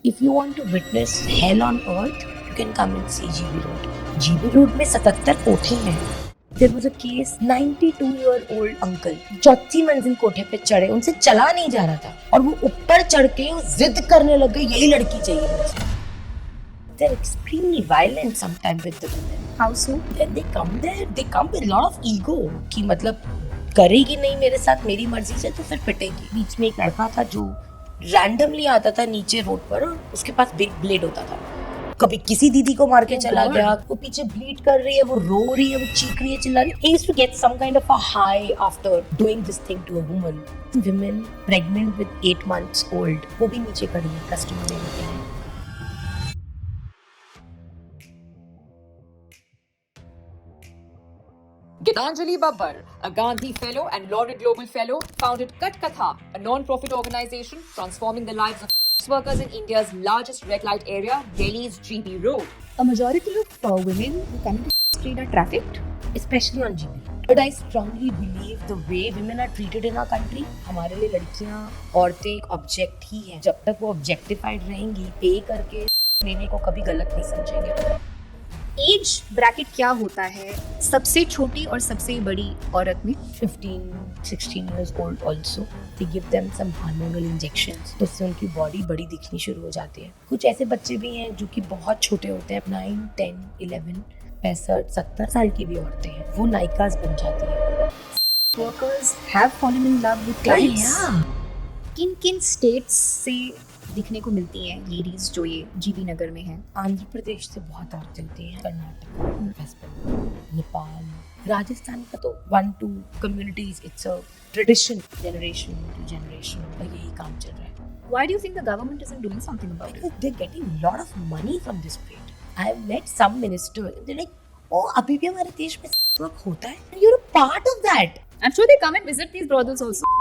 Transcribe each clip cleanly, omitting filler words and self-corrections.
If you want to witness hell on earth, you can come and see GB Road. GB Road में 77 कोठे हैं. There was a case, 92-year-old uncle चौथी मंजिल कोठे पे चढ़े, उनसे चला नहीं जा रहा था और वो ऊपर चढ़ के जिद करने लग गए, यही लड़की चाहिए मुझे. They're extremely violent sometimes with the women. How so? Then they come there, they come with a lot of ego कि मतलब करेगी नहीं मेरे साथ मेरी मर्जी से तो फिर पिटेगी. बीच में एक लड़का था जो रैंडमली आता था नीचे रोड पर और उसके पास बिग ब्लेड होता था. कभी किसी दीदी को मार के चला गया, वो पीछे ब्लीड कर रही है, वो रो रही है, वो चीख रही है, चिल्ला रही है. He used to get some kind of a high after doing this thing to a woman. Women pregnant with 8 months old, वो भी नीचे खड़ी है कस्टमर लेने के लिए. Gitanjali Babbar, a Gandhi Fellow and Laureate Global Fellow, founded Kat Katha, a non-profit organization transforming the lives of sex workers in India's largest red light area, Delhi's GB Road. A majority of women who come into the street are trafficked. Especially on GB. But I strongly believe the way women are treated in our country, हमारे लिए लड़कियां औरतें एक object ही है. जब तक वो objectified रहेंगी, पे करके लेने को कभी गलत नहीं समझेंगे. एज ब्रैकेट क्या होता है सबसे छोटी और सबसे बड़ी औरत में? 15-16 years old also. They give them some hormonal injections. तो उससे उनकी बॉडी बड़ी दिखनी शुरू हो जाती है. कुछ ऐसे बच्चे भी हैं जो कि बहुत छोटे होते हैं, 9, 10, 11, 65, 70 साल की भी औरतें हैं, वो नायिकाज बन जाती हैं. Workers have fallen in love with clients. किन किन स्टेट्स से दिखने को मिलती हैं लेडीज जो ये जीबी नगर में हैं? आंध्र प्रदेश से बहुत औरतें होती हैं, कर्नाटक, वेस्ट बंगाल, नेपाल, राजस्थान का तो 1-2 communities. It's a tradition, generation to generation. यही काम चल रहा है. Why do you think the government isn't doing something about it? Because they're getting a lot of money from this trade. I have met some minister. They're like, oh, अभी भी हमारे देश में work होता है. You're a part of that. I'm sure they come and visit these brothels also.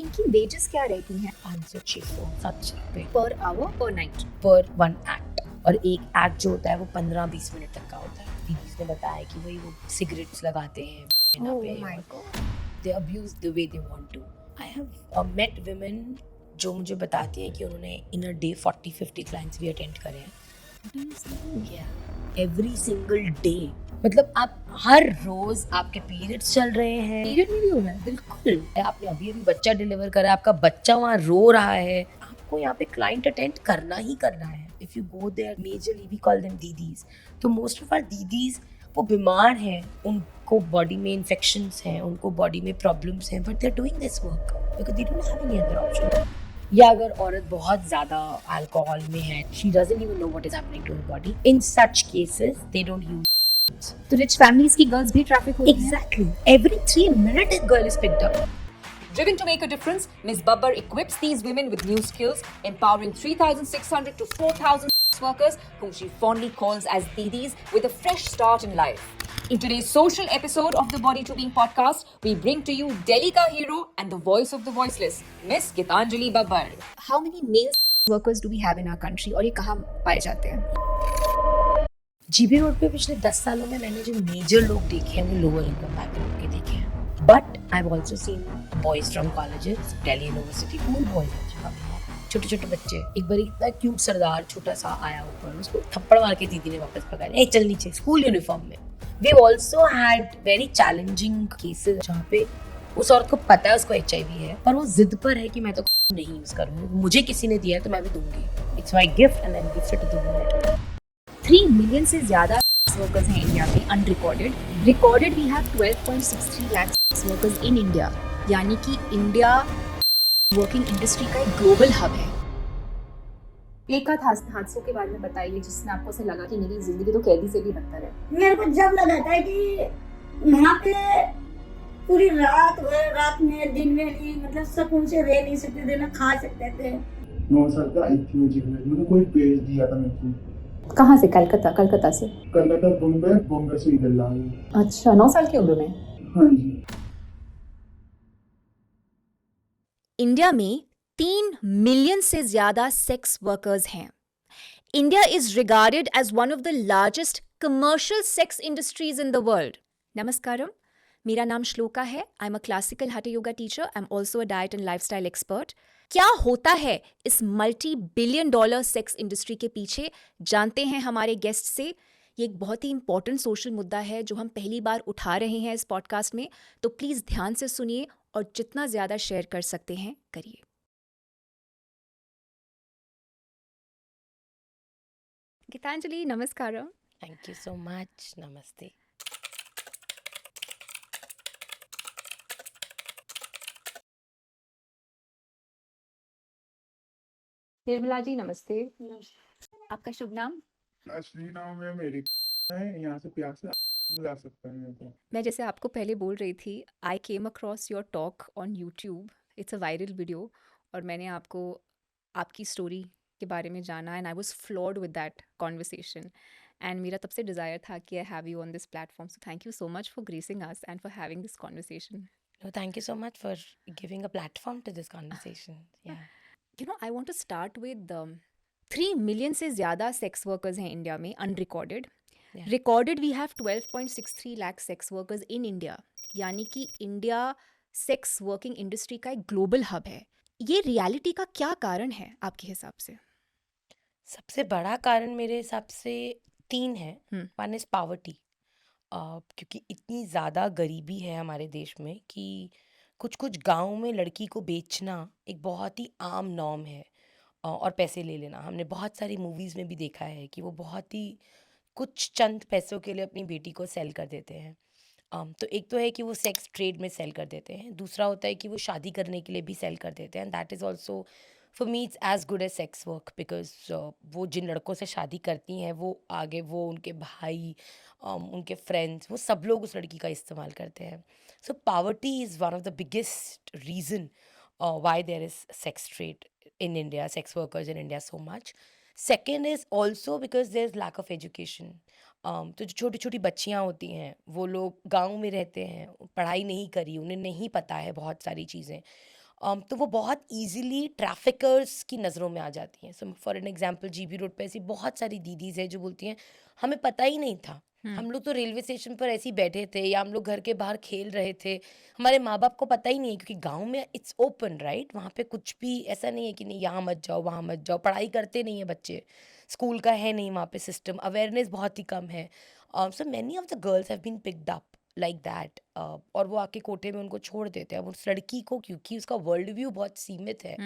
इनकी wages क्या रहती हैं? 500-600 रुपए Per hour, per night? per 1 act. और एक एक्ट जो होता है वो 15-20 मिनट तक का होता है. दीदी ने बताया कि वही वो सिगरेट्स लगाते हैं Oh my God. They abuse the way they want to. I have met women जो मुझे बताती हैं कि उन्होंने in a day 40-50 clients भी अटेंड करे हैं. Every single day. मतलब आप हर रोज आपके पीरियड्स चल रहे हैं. Period में भी हो रहा है? बिल्कुल. आपने अभी बच्चा डिलीवर करा, आपका बच्चा वहाँ रो रहा है, आपको यहाँ पे क्लाइंट अटेंड करना ही करना है. If you go there majorly we call them दीदीज. तो मोस्ट ऑफ आवर दीदीज वो बीमार हैं, उनको बॉडी में इन्फेक्शंस हैं, उनको बॉडी में प्रॉब्लम्स हैं, but they are doing this work because they don't have any other option. या अगर औरत बहुत ज्यादा अल्कोहल में है, she doesn't even know what is happening to her body. In such cases, they don't use. तो rich families की girls भी traffic होती हैं? Exactly. Every 3 minutes a girl is picked up. Driven to make a difference, Ms. Babbar equips these women with new skills, empowering 3,600 to 4,000 workers whom she fondly calls as Didis with a fresh start in life. In today's social episode of the Body to Being podcast, we bring to you Delhi ka hero and the voice of the voiceless, Miss Gitanjali Babbar. How many male workers do we have in our country और ये कहाँ पाए जाते हैं? GB road पे पिछले 10 सालों में मैंने जो मेजर लोग देखे हैं वो लोअर इनकम बैकग्राउंड के देखे हैं. But I have also seen boys from colleges, Delhi university, cool boys छोटे छोटे बच्चे. एक बार इतना क्यूट सरदार छोटा सा आया ऊपर, उसको थप्पड़ मार के दीदी ने वापस पकड़ा, ए चल नीचे, स्कूल यूनिफॉर्म में. We've also had very challenging cases जहाँ पे उस औरत को पता है उसको HIV है, पर वो जिद पर है कि मैं तो नहीं यूज करूँगी, मुझे किसी ने दिया है तो मैं भी दूंगी. It's my gift and I'll give it to the woman. 3 million से ज्यादा workers हैं इंडिया में unrecorded. Recorded we have 12.63 lakh workers in India. यानी कि इंडिया वर्किंग इंडस्ट्री का एक ग्लोबल हब है. एक हादसों के बारे में बताइए जिसमें आपको ऐसा लगा कि मेरी जिंदगी तो कैदी से भी बदतर है. मेरे को जब लगा था कि वहाँ पे पूरी रात में दिन में नहीं, मतलब सुकून से रह नहीं सकते थे, ना खा सकते थे. 9 साल का आई थी मुझे, मैंने कोई भेज दिया था मेरे को. कहाँ से? कलकत्ता से? कलकत्ता, बॉम्बे से इधर लाया. अच्छा, 9 साल की उम्र में? हाँ जी. इंडिया में 3 मिलियन से ज्यादा सेक्स वर्कर्स हैं. India is regarded as one of the largest commercial sex industries in the world. नमस्कारम, मेरा नाम श्लोका है. I am a classical hatha yoga teacher. I am also a diet and lifestyle expert. क्या होता है इस multi billion dollar sex industry के पीछे, जानते हैं हमारे गेस्ट से। ये एक बहुत ही इंपॉर्टेंट सोशल मुद्दा है जो हम पहली बार उठा रहे हैं इस पॉडकास्ट में, तो प्लीज़ ध्यान से सुनिए और जितना ज़्यादा शेयर कर सकते हैं करिए। गीतांजलि, नमस्कारम। थैंक यू सो मच, नमस्ते। निर्मला जी, नमस्ते। आपका शुभ नाम? असली नाम है मेरी है, यहाँ से प्यार से बुला सकते हैं मेरे को। मैं जैसे आपको पहले बोल रही थी, I came across your talk on YouTube, it's a viral video, और मैंने आपको आपकी स्टोरी के बारे में जाना and I was floored with that conversation, and मेरा तब से डिज़ायर था कि I have you on this platform, so thank you so much for gracing us and for having this conversation. No, thank you so much for giving a platform to this conversation. Yeah. You know, I want to start with 3 million से ज़्यादा sex workers हैं India में, unrecorded. Yeah. Recorded we have 12.63 lakh sex workers in India, यानी कि India sex working industry का एक global hub है। ये रियलिटी का क्या कारण है आपके हिसाब से? सबसे बड़ा कारण मेरे हिसाब से 3 है। हम्म। वन इज़ पॉवर्टी, क्योंकि इतनी ज़्यादा गरीबी है हमारे देश में कि कुछ कुछ गाँव में लड़की को बेचना एक बहुत ही आम नॉर्म है, और पैसे ले लेना। हमने बहुत सारी मूवीज़ में भी देखा है कि वो बहुत ही कुछ चंद पैसों के लिए अपनी बेटी को सेल कर देते हैं। तो एक तो है कि वो सेक्स ट्रेड में सेल कर देते हैं, दूसरा होता है कि वो शादी करने के लिए भी सेल कर देते हैं। That is also for me it's as good as sex work, because वो जिन लड़कों से शादी करती हैं वो आगे वो उनके भाई, उनके फ्रेंड्स, वो सब लोग उस लड़की का इस्तेमाल करते हैं। So poverty is one of the biggest reason why there is sex trade in India, sex workers in India so much. Second is also because there's lack of education. तो जो छोटी छोटी बच्चियां होती हैं वो लोग गांव में रहते हैं, पढ़ाई नहीं करी, उन्हें नहीं पता है बहुत सारी चीज़ें, तो वो बहुत इजीली ट्रैफिकर्स की नज़रों में आ जाती हैं। सो for an example, GB road पे ऐसी बहुत सारी दीदीज़ हैं जो बोलती हैं हमें पता ही नहीं था, हम लोग तो रेलवे स्टेशन पर ऐसे ही बैठे थे या हम लोग घर के बाहर खेल रहे थे, हमारे माँ बाप को पता ही नहीं है, क्योंकि गांव में इट्स ओपन राइट, वहाँ पे कुछ भी ऐसा नहीं है कि नहीं यहाँ मत जाओ वहाँ मत जाओ, पढ़ाई करते नहीं है बच्चे, स्कूल का है नहीं वहाँ पे सिस्टम, अवेयरनेस बहुत ही कम है। So many of the girls have been picked up like that, और वो आके कोठे में उनको छोड़ देते हैं। अब उस लड़की को क्योंकि उसका वर्ल्ड व्यू बहुत सीमित है,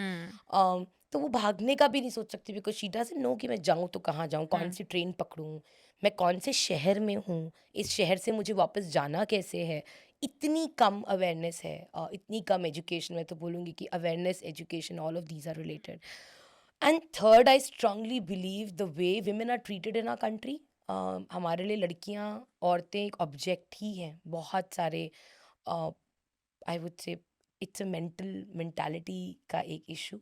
तो वो भागने का भी नहीं सोच सकती, बिकॉज शी डजंट नो कि मैं जाऊँ तो कहाँ जाऊँ, कौन सी ट्रेन पकड़ूँ, मैं कौन से शहर में हूँ, इस शहर से मुझे वापस जाना कैसे है। इतनी कम अवेयरनेस है, इतनी कम एजुकेशन। मैं तो बोलूँगी कि awareness, education, all of these are related. And third, I strongly believe the way women are treated in our country. हमारे लिए लड़कियां, औरतें एक ऑब्जेक्ट ही हैं। बहुत सारे, I would say it's a mentality का एक इशू।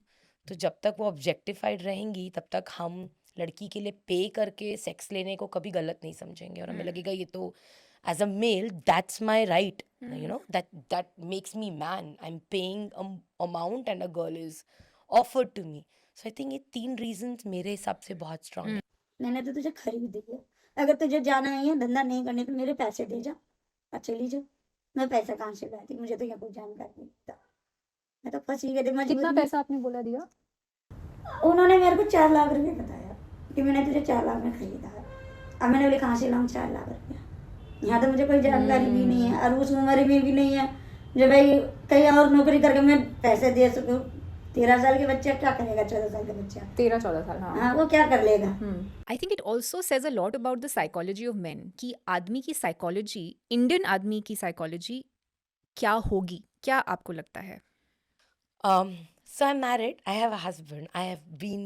तो जब तक वो ऑब्जेक्टिफाइड रहेंगी तब तक हम लड़की के लिए पे करके सेक्स लेने को कभी गलत नहीं समझेंगे, और हमें लगेगा ये तो as a male that's my right, you know, that makes me man, I am paying amount and a girl is offered to me. So I think ये 3 रीजंस मेरे हिसाब से बहुत स्ट्रांग है। मैंने तो तुझे खरीद दिया, अगर तुझे जाना ही है, धंधा नहीं करने, तो मेरे पैसे दे जा और चली जा। मैं पैसा कहाँ से लाती, मुझे तो यहाँ कोई जानकारी नहीं था, मैं तो फंसी गई थी कितना मजबूरी में। पैसा आपने बोला दिया? उन्होंने मेरे को 4 लाख रुपए बताया कि मैंने तुझे 4 लाख में खरीदा है। अब मैंने बोले कहाँ से लाऊं 4 लाख रुपया, यहाँ तो मुझे कोई जानकारी भी नहीं है, और उस उम्र में भी नहीं है जो भाई कहीं और नौकरी करके मैं पैसे दे सकूँ। 13 साल के बच्चा क्या करेगा, 14 साल का बच्चा, 13-14 साल, हाँ। हाँ वो क्या कर लेगा। I think it also says a lot about the psychology of main, कि आदमी की साइकोलॉजी, इंडियन आदमी की साइकोलॉजी क्या होगी, क्या आपको लगता है? So I'm married. I have a husband. I have been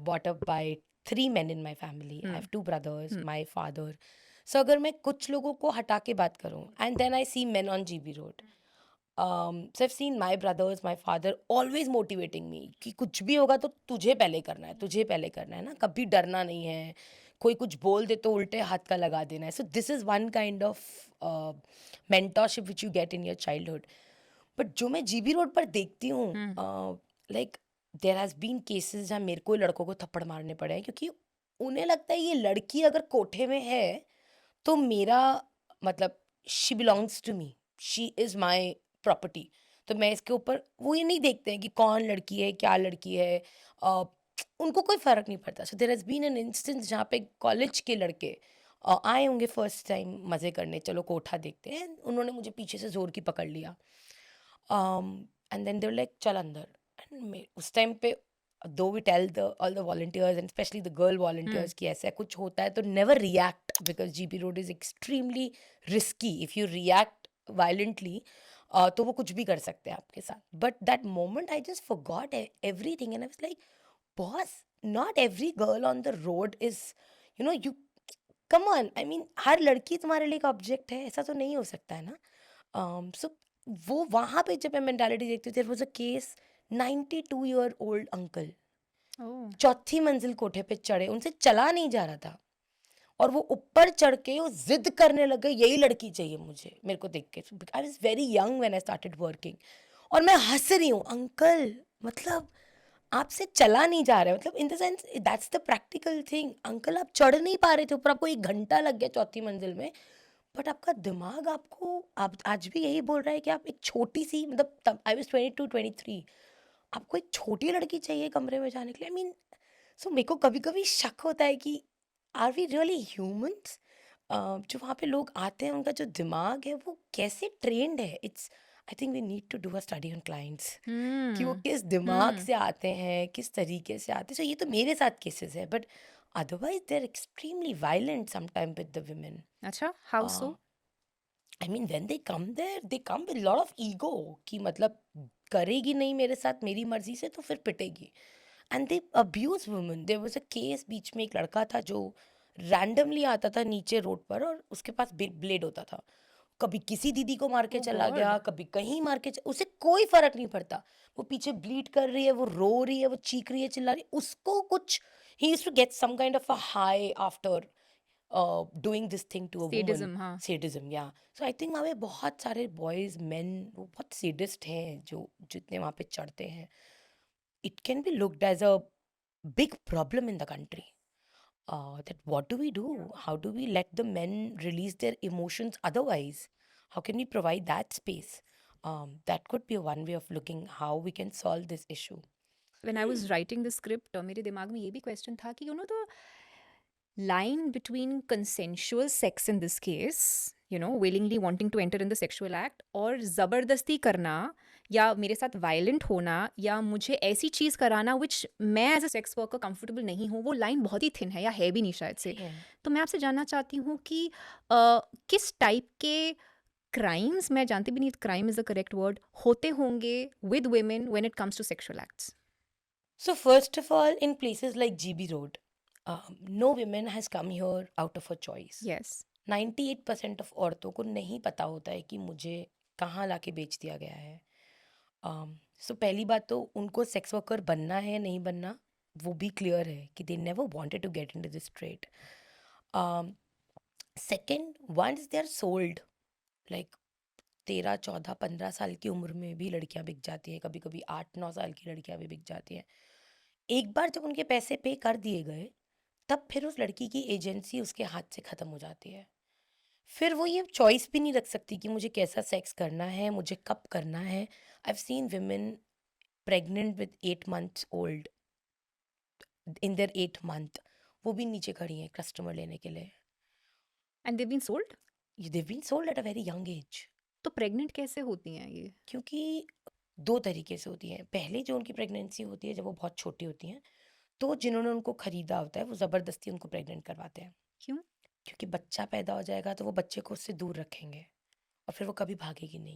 brought up by 3 men in my family. I have 2 brothers, my father. So अगर मैं कुछ लोगों को हटा के बात करूँ, and then I see men on GB Road. So I've seen my brothers, my father always motivating me कि कुछ भी होगा तो तुझे पहले करना है, तुझे पहले करना है ना, कभी डरना नहीं है, कोई कुछ बोल दे तो उल्टे हाथ का लगा देना है। So this is one kind of mentorship which you get in your childhood. But जो मैं जीबी रोड पर देखती हूँ, like there has been cases जहाँ मेरे को लड़कों को थप्पड़ मारने पड़े हैं, क्योंकि उन्हें लगता है ये लड़की अगर कोठे में है तो मेरा मतलब she belongs to me, she is my property. तो मैं इसके ऊपर वो ये नहीं देखते हैं कि कौन लड़की है क्या लड़की है, उनको कोई फ़र्क नहीं पड़ता। So there has been an instance जहाँ पे कॉलेज के लड़के आए होंगे फर्स्ट टाइम मज़े करने, चलो कोठा देखते हैं, उन्होंने मुझे पीछे से ज़ोर की पकड़ लिया and then they were like चल अंदर। एंड उस टाइम पे do we tell the all the volunteers and specially the girl volunteers कि ऐसा कुछ होता है तो never react because GB road is extremely risky. If you react violently तो वो कुछ भी कर सकते हैं आपके साथ। But that moment I just forgot everything and I was like boss, not every girl on the road is you come on, I mean हर लड़की तुम्हारे लिए एक ऑब्जेक्ट है, ऐसा तो नहीं हो सकता है ना। सो वो वहाँ पे जब मैं मेंटालिटी देखती हूँ, there was a case 92-year-old uncle oh चौथी मंजिल कोठे पे चढ़े, उनसे चला नहीं जा रहा था और वो ऊपर चढ़ के वो जिद करने लगे यही लड़की चाहिए मुझे, मेरे को देख के। आई was very young when I started working और मैं हंस रही हूँ, अंकल मतलब आपसे चला नहीं जा रहा है, मतलब in the sense that's the practical thing. Uncle आप चढ़ नहीं पा रहे थे ऊपर, आपको 1 घंटा लग गया चौथी मंजिल में, बट आपका दिमाग आपको आप आज भी यही बोल रहा है कि आप एक छोटी सी, मतलब तब आई वाज 22-23, आपको एक छोटी लड़की चाहिए कमरे में जाने के लिए। आई मीन सो मेरे को कभी कभी शक होता है कि आर वी रियली ह्यूमंस? जो वहाँ पे लोग आते हैं उनका जो दिमाग है वो कैसे ट्रेंड है। It's I think we need to do a study on clients कि वो किस दिमाग से आते हैं, किस तरीके से आते हैं। सो ये तो मेरे साथ केसेस है, but otherwise they are extremely violent sometime with the women. अच्छा how so I mean when they come there they come with lot of ego कि मतलब करेगी नहीं मेरे साथ मेरी मर्जी से तो फिर पिटेगी। And they abuse women. There was a case, बीच में एक लड़का था जो रैंडमली आता था नीचे रोड पर और उसके पास ब्लेड होता था, कभी किसी दीदी को मार के Oh चला God. गया, कभी कहीं मार के उसे कोई फर्क नहीं पड़ता। वो पीछे ब्लीड कर रही है, वो रो रही है, वो चीख रही है, चिल्ला रही है, उसको कुछ ही used to get some kind of a high after doing this thing to a woman. Sadism, हाँ. Sadism, yeah so I think वहाँ पे बहुत सारे बॉयज मेन वो बहुत सेडिस्ट हैं जो जितने वहाँ पे चढ़ते हैं। It can be looked as a big problem in the country. That what do we do? How do we let the men release their emotions otherwise? How can we provide that space? That could be one way of looking how we can solve this issue. When I was writing the script, मेरे दिमाग में ये भी question था कि the line between consensual sex in this case, willingly wanting to enter in the sexual act, और ज़बरदस्ती करना या मेरे साथ वायलेंट होना या मुझे ऐसी चीज़ कराना विच मैं as a sex worker comfortable नहीं हूँ, वो लाइन बहुत ही थिन है या है भी नहीं शायद से। Yeah. तो मैं आपसे जानना चाहती हूँ कि किस टाइप के क्राइम्स, मैं जानती भी नहीं crime is the correct word, होते होंगे with women when it comes to sexual acts. So first of all, in places like GB Road, no women has come here out of a choice. Yes. 98% of औरतों को नहीं पता होता है कि मुझे कहाँ लाके बेच दिया गया है। सो पहली बात तो उनको सेक्स वर्कर बनना है नहीं बनना वो भी क्लियर है कि they never wanted to get into this trade. Second, once they are sold, like 13, 14, 15 साल की उम्र में भी लड़कियां बिक जाती हैं, कभी कभी 8, 9 साल की लड़कियां भी बिक जाती हैं। एक बार जब उनके पैसे पे कर दिए गए तब फिर उस लड़की की एजेंसी उसके हाथ से ख़त्म हो जाती है। फिर वो ये चॉइस भी नहीं रख सकती कि मुझे कैसा सेक्स करना है, मुझे कब करना है। आई have scene women pregnant with 8 months old, in their 8 month, वो भी नीचे खड़ी हैं कस्टमर लेने के लिए। And they've been sold? They been sold at a very young age. तो प्रेग्नेंट कैसे होती हैं ये? क्योंकि 2 तरीके से होती हैं। पहले जो उनकी प्रेगनेंसी होती है जब वो बहुत छोटी होती हैं, तो जिन्होंने उनको खरीदा होता है वो ज़बरदस्ती उनको प्रेग्नेंट करवाते हैं, क्यों? क्योंकि बच्चा पैदा हो जाएगा तो वो बच्चे को उससे दूर रखेंगे और फिर वो कभी भागेगी नहीं।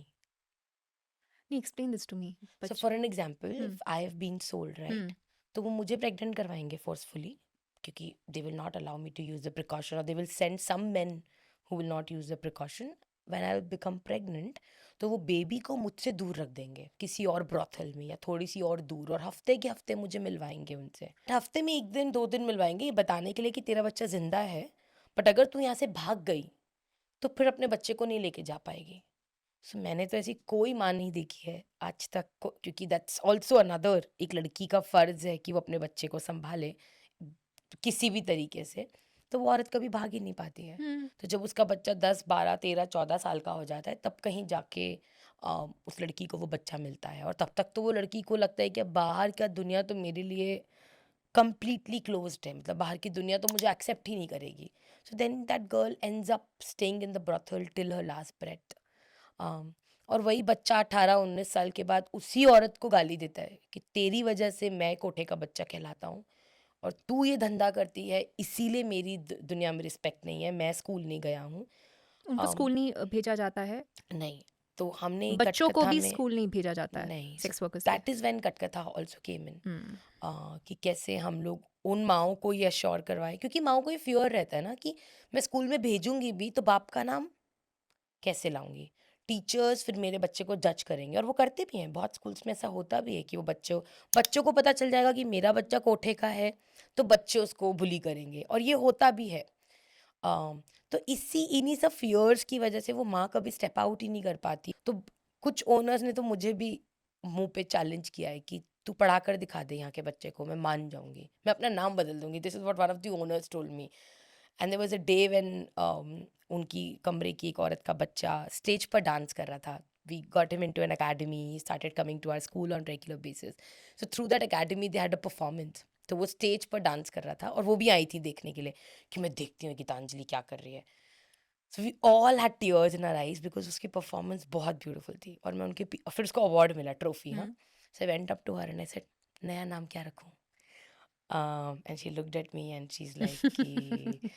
नहीं, explain this to me. So for an example, if I have been sold right, तो वो मुझे प्रेग्नेंट करवाएंगे फोर्सफुली क्योंकि they will not allow me to use the precaution और they will send some men who will not use the precaution. When I will become pregnant तो वो baby को मुझसे दूर रख देंगे किसी और ब्रॉथल में या थोड़ी सी और दूर, और हफ्ते के हफ्ते मुझे मिलवाएंगे उनसे। हफ्ते में 1 दिन 2 दिन मिलवाएंगे ये बताने के लिए कि तेरा बच्चा जिंदा है, बट अगर तू यहाँ से भाग गई तो फिर अपने बच्चे को नहीं लेके जा पाएगी। सो मैंने तो ऐसी कोई माँ नहीं देखी है आज तक क्योंकि दैट्स ऑल्सो अनदर, एक लड़की का फ़र्ज़ है कि वो अपने बच्चे को संभाले किसी भी तरीके से, तो वो औरत कभी भाग ही नहीं पाती है। तो जब उसका बच्चा 10, 12, 13, 14 साल का हो जाता है तब कहीं जाके उस लड़की को वो बच्चा मिलता है, और तब तक तो वो लड़की को लगता है कि अब बाहर का दुनिया तो मेरे लिए completely closed है, मतलब बाहर की दुनिया तो मुझे एक्सेप्ट ही नहीं करेगी. So then that girl ends up staying in the brothel till her last breath. और वही बच्चा 18-19 साल के बाद उसी औरत को गाली देता है कि तेरी वजह से मैं कोठे का बच्चा कहलाता हूँ, और तू ये धंधा करती है, इसीलिए मेरी दुनिया में रिस्पेक्ट नहीं है, मैं स्कूल नहीं गया हूँ. उनको um, स्कूल नहीं भेजा जाता है, नहीं, तो हमने बच्चों को कटकथा भी में स्कूल नहीं भेजा जाता है नहीं, सेक्स वर्कर्स के. That is when Katkatha also came in. Hmm, कि कैसे हम लोग उन माओं को ये अश्योर करवाएं, क्योंकि माओं को ये फियर रहता है ना कि मैं स्कूल में भेजूंगी भी तो बाप का नाम कैसे लाऊंगी, टीचर्स फिर मेरे बच्चे को जज करेंगे, और वो करते भी हैं. बहुत स्कूल्स में ऐसा होता भी है कि वो बच्चों बच्चों को पता चल जाएगा कि मेरा बच्चा कोठे का है, तो बच्चे उसको बुली करेंगे, और ये होता भी है. तो इन्हीं सब फियर्स की वजह से वो माँ कभी स्टेप आउट ही नहीं कर पाती. तो कुछ ओनर्स ने तो मुझे भी मुंह पे चैलेंज किया है कि तू पढ़ा कर दिखा दे यहाँ के बच्चे को, मैं मान जाऊंगी, मैं अपना नाम बदल दूंगी. This is what one of the owners told me. And there was a day when उनकी कमरे की एक औरत का बच्चा स्टेज पर डांस कर रहा था. We got him into an academy. He started coming to our school on regular basis. So through that academy, they had a performance. तो वो स्टेज पर डांस कर रहा था, और वो भी आई थी देखने के लिए कि मैं देखती हूँ गीतांजलि क्या कर रही है. So we all had tears in our eyes because उसकी परफॉर्मेंस बहुत ब्यूटीफुल थी. और मैं और फिर उसको अवार्ड मिला, ट्रॉफी. हाँ. So I went up to her and I said, नया नाम क्या रखूँ? And she looked at me and she is like कि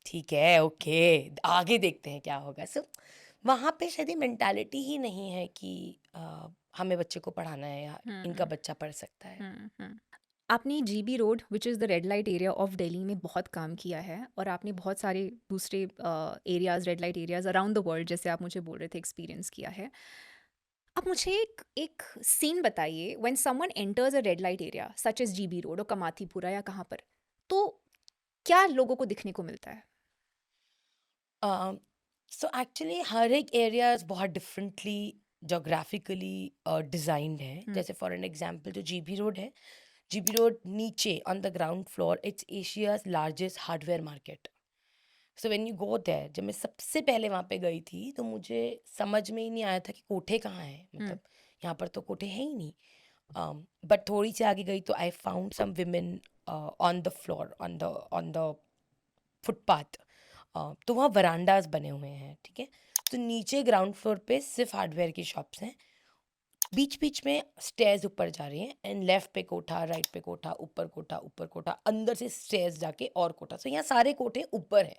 ठीक है, ओके, आगे देखते हैं क्या होगा. सो वहाँ पे शायद ये मेंटालिटी ही नहीं है कि हमें बच्चे को पढ़ाना है या इनका बच्चा पढ़ सकता है. आपने GB road which is the red light area of Delhi में बहुत काम किया है, और आपने बहुत सारे दूसरे areas, red light areas around the world, जैसे आप मुझे बोल रहे थे, एक्सपीरियंस किया है. आप मुझे एक सीन बताइए when someone enters a red light area such as GB road और कमाथीपुरा या कहाँ पर, तो क्या लोगों को दिखने को मिलता है? सो एक्चुअली हर एक एरियाज बहुत डिफरेंटली जोग्राफिकली डिजाइंड है. जैसे फॉर एन एग्जांपल जो जीबी रोड है, जीबी रोड नीचे on the ground floor it's Asia's largest hardware market. So when you go there, जब मैं सबसे पहले वहाँ पे गई थी तो मुझे समझ में ही नहीं आया था कि कोठे कहाँ हैं. मतलब यहाँ पर तो कोठे हैं ही नहीं. बट थोड़ी सी आगे गई तो I found some women on the floor, on the footpath. तो वहाँ वरांडाज बने हुए हैं, ठीक है. तो नीचे ग्राउंड फ्लोर पे सिर्फ हार्डवेयर की शॉप्स हैं, बीच बीच में स्टेयर्स ऊपर जा रही हैं, एंड लेफ्ट पे कोठा, राइट पे कोठा, ऊपर कोठा, ऊपर कोठा, अंदर से स्टेयर्स जाके और कोठा. तो यहाँ सारे कोठे ऊपर हैं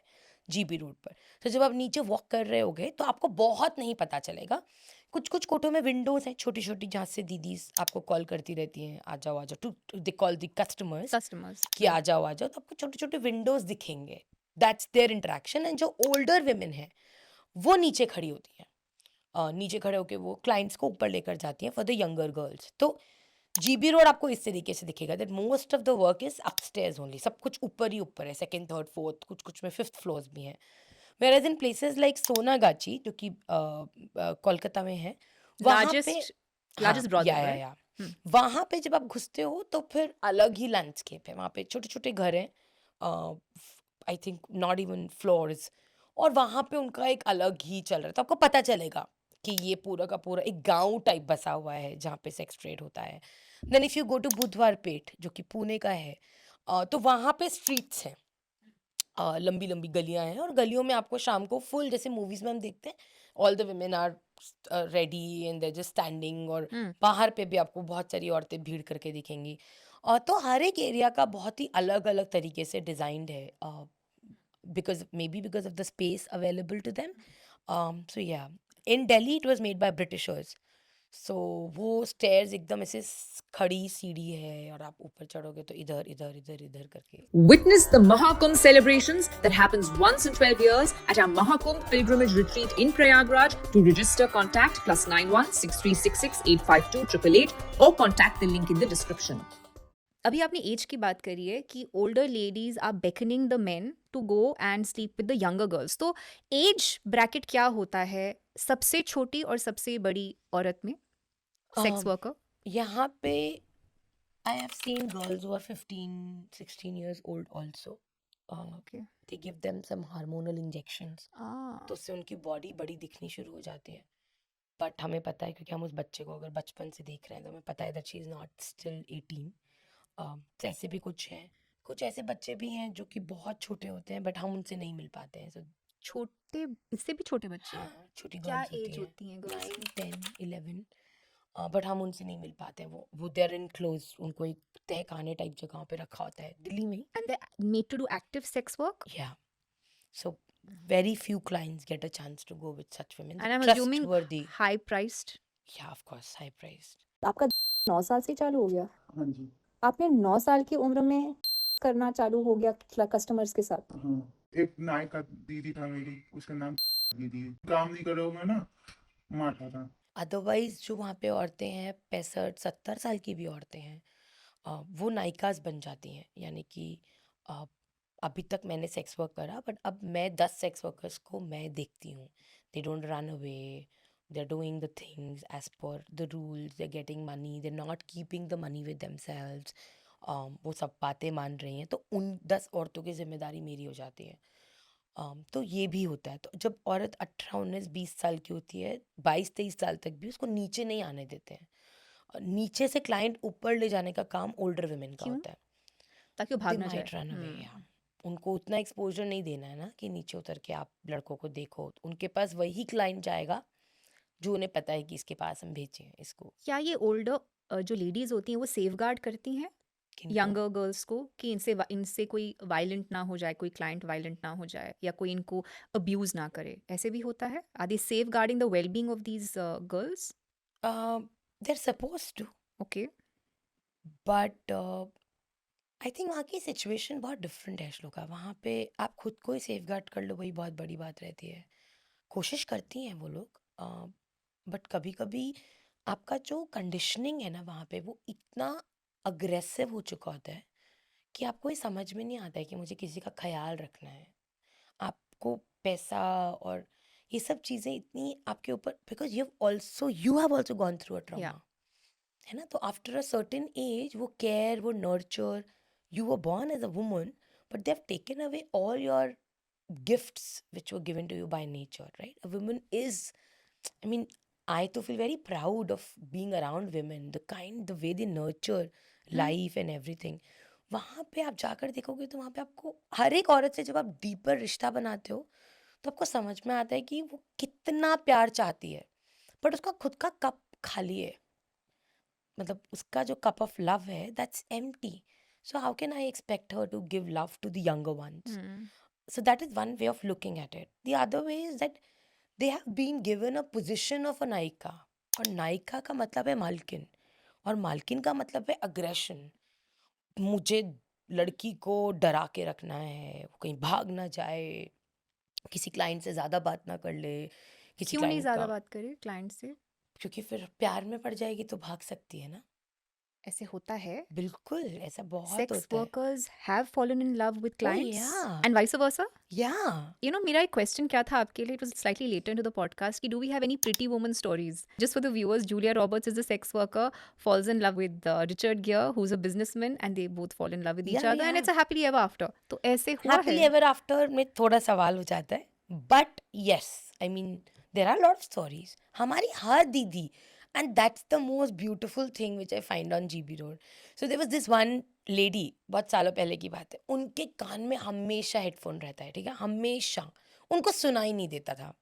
जीबी रोड पर. तो जब आप नीचे वॉक कर रहे होगे तो आपको बहुत नहीं पता चलेगा. कुछ कुछ कोठों में विंडोज हैं छोटी छोटी, जहाँ से दीदी आपको कॉल करती रहती हैं, आ जाओ आ जाओ, to they call the customers कि आ जाओ आ जाओ. तो आपको छोटे छोटे विंडोज दिखेंगे. That's there interaction. एंड जो ओल्डर विमेन हैं वो नीचे खड़ी होती हैं. नीचे खड़े होकर वो क्लाइंट्स को ऊपर लेकर जाती हैं फॉर द यंगर गर्ल्स. तो जीबी रोड आपको इस तरीके से दिखेगा that most of the work is upstairs only. सब कुछ ऊपर ही ऊपर है, सेकंड, थर्ड, फोर्थ, कुछ कुछ में फिफ्थ फ्लोर्स भी हैं. Whereas in places like Sonagachi, जो कि कोलकाता में है, वहाँ पे लार्जेस्ट ब्रॉथल, या वहाँ पे जब आप घुसते हो तो फिर अलग ही लैंडस्केप है. वहाँ पे छोटे छोटे घर हैं, I think not even floors, और वहाँ पे उनका एक अलग ही चल रहा है. तो आपको पता चलेगा कि ये पूरा का पूरा एक गांव टाइप बसा हुआ है जहाँ पे सेक्स ट्रेड होता है. Then if you go to Budhwar Peth, जो कि पुणे का है, तो वहाँ पे स्ट्रीट्स हैं, लंबी लंबी गलियां हैं, और गलियों में आपको शाम को फुल, जैसे मूवीज में हम देखते हैं, all the women are ready and they just standing, और बाहर पे भी आपको बहुत सारी औरतें भीड़ करके दिखेंगी. तो हर एक एरिया का बहुत ही अलग अलग तरीके से डिजाइंड है, because of the space available to them. So yeah, in Delhi it was made by Britishers. So वो स्टेयर्स एकदम ऐसे खड़ी सीढ़ी है, और आप ऊपर चढ़ोगे तो इधर इधर इधर इधर करके. Witness the Mahakumbh celebrations that happens once in 12 years at our Mahakumbh pilgrimage retreat in Prayagraj. To register, contact +91 6366 852 888 or contact the link in the description. अभी आपने एज की बात करी है कि older ladies are beckoning the men to go and sleep with the younger girls, तो age bracket क्या होता है सबसे छोटी और सबसे बड़ी औरत में सेक्स वर्कर? यहाँ पे I have seen girls who are 15-16 years old also. Okay. They give them some hormonal injections. तो उससे उनकी बॉडी बड़ी दिखनी शुरू हो जाती है. बट हमें पता है क्योंकि हम उस बच्चे को अगर बचपन से देख रहे हैं तो हमें पता है that she is not still 18। तो ऐसे भी कुछ हैं, कुछ ऐसे बच्चे भी हैं जो कि बहुत छोटे होते हैं बट हम उनसे नहीं मिल पाते हैं। सो छोटे, इससे भी छोटे बच्चे? हाँ, छोटी क्या गर्ल्स होती एज हैं, होती हैं गर्ल्स 9, की? 10, 11। बट हम उनसे नहीं मिल पाते हैं। वो दे आर इन क्लोज, उनको एक तहखाने टाइप जगह पे रखा होता है दिल्ली में ही। And they're made to do active sex work? Yeah. So very few clients get a chance to go with such women. And They're I'm assuming trustworthy. high priced. Yeah, of course, high priced. आपका 9 साल से चालू हो गया? हाँ जी। आपने 9 साल की उम्र में करना चालू हो गया कस्टमर्स के साथ? हाँ, एक नाई का दीदी था मेरी, उसका नाम दीदी, काम नहीं करोगे ना मारता था। अदरवाइज जो वहाँ पे औरतें हैं 65-70 साल की भी औरतें हैं, वो नायिकाज बन जाती हैं। यानी कि अ, अभी तक मैंने सेक्स वर्क करा बट अब मैं 10 सेक्स वर्कर्स को मैं देखती हूँ। They don't run away, they are doing the things as per the rules, they are getting money, they are not keeping the money with themselves. वो सब बातें मान रही हैं तो उन 10 औरतों की जिम्मेदारी मेरी हो जाती है। तो ये भी होता है। तो जब औरत 18-19-20 साल की होती है, 22-23 साल तक भी उसको नीचे नहीं आने देते हैं। नीचे से क्लाइंट ऊपर ले जाने का काम ओल्डर वुमेन का क्यों? होता है। ताकि वो दे भाग ना माइट जाए। Run away. या उनको उतना एक्सपोजर नहीं देना है ना कि नीचे उतर के आप लड़कों को देखो। उनके पास वही क्लाइंट जाएगा जो उन्हें पता है कि इसके पास हम भेजें इसको। क्या ये ओल्डर जो लेडीज होती हैं वो सेफगार्ड करती हैं किनको? यंगर गर्ल्स को कि इनसे कोई वायलेंट ना हो जाए, कोई क्लाइंट वायलेंट ना हो जाए या कोई इनको अब्यूज ना करे? ऐसे भी होता है? Are they safeguarding the well being of these girls? They are suppose to, okay. But I think वहाँ की सिचुएशन बहुत डिफरेंट है श्लोका। वहाँ पे आप खुद को ही सेफ गार्ड कर लो वही बहुत बड़ी बात रहती है। कोशिश करती हैं वो लोग, बट कभी कभी आपका जो कंडीशनिंग है ना वहाँ पे वो इतना अग्रेसिव हो चुका होता है कि आपको ये समझ में नहीं आता है कि मुझे किसी का ख्याल रखना है। आपको पैसा और ये सब चीज़ें इतनी आपके ऊपर, because you have also gone through a trauma, है ना। तो आफ्टर अ सर्टेन एज वो केयर, वो nurture, you were born as a woman but they have taken away all your gifts which were given to you by nature, right? A woman is, I mean, I to feel very proud of being around women, the way they nurture life and everything. वहाँ पे आप जाकर देखोगे तो वहाँ पे आपको हर एक औरत से जब आप डीपर रिश्ता बनाते हो तो आपको समझ में आता है कि वो कितना प्यार चाहती है बट उसका खुद का कप खाली है। मतलब उसका जो कप ऑफ लव है that's empty. So how can I expect her to give love to the younger ones? So that is one way of looking at it. The other way is that they have been given a position of a नायिका, और नायिका का मतलब है मालकिन, और मालकिन का मतलब है अग्रेशन। मुझे लड़की को डरा के रखना है, वो कहीं भाग ना जाए, किसी क्लाइंट से ज़्यादा बात ना कर ले, किसी क्यों नहीं क्लाइंट ज़्यादा का, बात करे क्लाइंट से? क्योंकि फिर प्यार में पड़ जाएगी तो भाग सकती है ना। ऐसे होता है? बिल्कुल ऐसा बहुत Sex होता है। workers have fallen in love with clients yeah. and vice versa? Yeah. You know, मेरा एक क्वेश्चन क्या था आपके लिए? It was slightly later into the podcast कि do we have any pretty woman stories? Just for the viewers, Julia Roberts is a sex worker, falls in love with Richard Gere, who's a businessman, and they both fall in love with each Yeah, other, and yeah. it's a happily ever after. तो ऐसे हुआ happily है? Ever after में थोड़ा सवाल हो जाता है, but yes, I mean there are lot of stories. हमारी हर दीदी, and that's the most beautiful thing which I find on GB road. So there was this one lady, बहुत सालों पहले की बात है, उनके कान में हमेशा हेडफोन रहता है, ठीक है, हमेशा। उनको सुनाई नहीं देता था।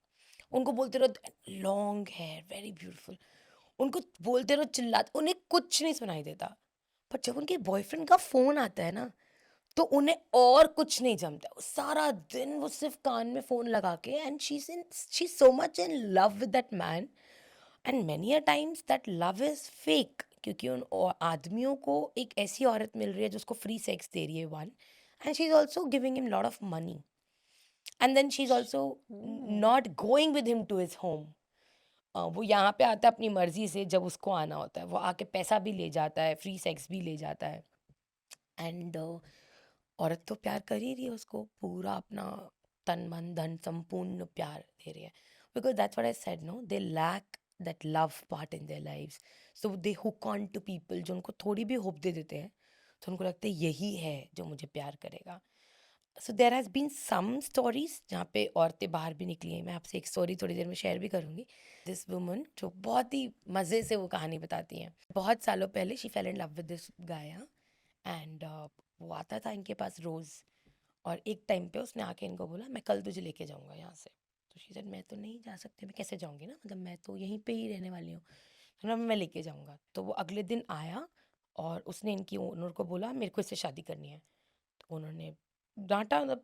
उनको बोलते रहो लॉन्ग हेयर वेरी ब्यूटीफुल, उनको बोलते रहो चिल्लाते, उन्हें कुछ नहीं सुनाई देता। पर जब उनके बॉयफ्रेंड का फ़ोन आता है ना तो उन्हें और कुछ नहीं जमता। वो सारा दिन वो सिर्फ कान में फ़ोन लगा के, and she is so much in love with that man, and many a times that love is fake, क्योंकि उन आदमियों को एक ऐसी औरत मिल रही है जो उसको फ्री सेक्स दे रही है, one, and she is also giving him lot of money, and then she is also not going with him to his home. वो यहाँ पे आता है अपनी मर्जी से, जब उसको आना होता है वो आके पैसा भी ले जाता है, फ्री सेक्स भी ले जाता है, एंड औरत तो प्यार कर ही रही है उसको, पूरा अपना तन मन धन संपूर्ण प्यार दे रही है, because that's what I said, no, they lack that love part in their lives. So they hook on to people जो उनको थोड़ी भी होप दे देते हैं, तो उनको लगता है यही है जो मुझे प्यार करेगा। So there has been some stories जहाँ पे औरतें बाहर भी निकली हैं. मैं आपसे एक स्टोरी थोड़ी देर में शेयर भी करूँगी. दिस वुमन जो बहुत ही मज़े से वो कहानी बताती हैं. बहुत सालों पहले she fail in love with this guy and वो आता था इनके पास रोज़. और एक टाइम पे उसने आके इनको बोला मैं कल तुझे लेके जाऊँगा यहाँ से. तो शी सेड मैं तो नहीं जा सकती. मैं कैसे जाऊँगी ना, मतलब मैं तो यहीं पे ही रहने वाली हूँ. तो ना मैं लेके जाऊँगा. तो वो अगले दिन आया और उसने इनकी ओनर को बोला मेरे को इससे शादी करनी है. तो उन्होंने डांटा, मतलब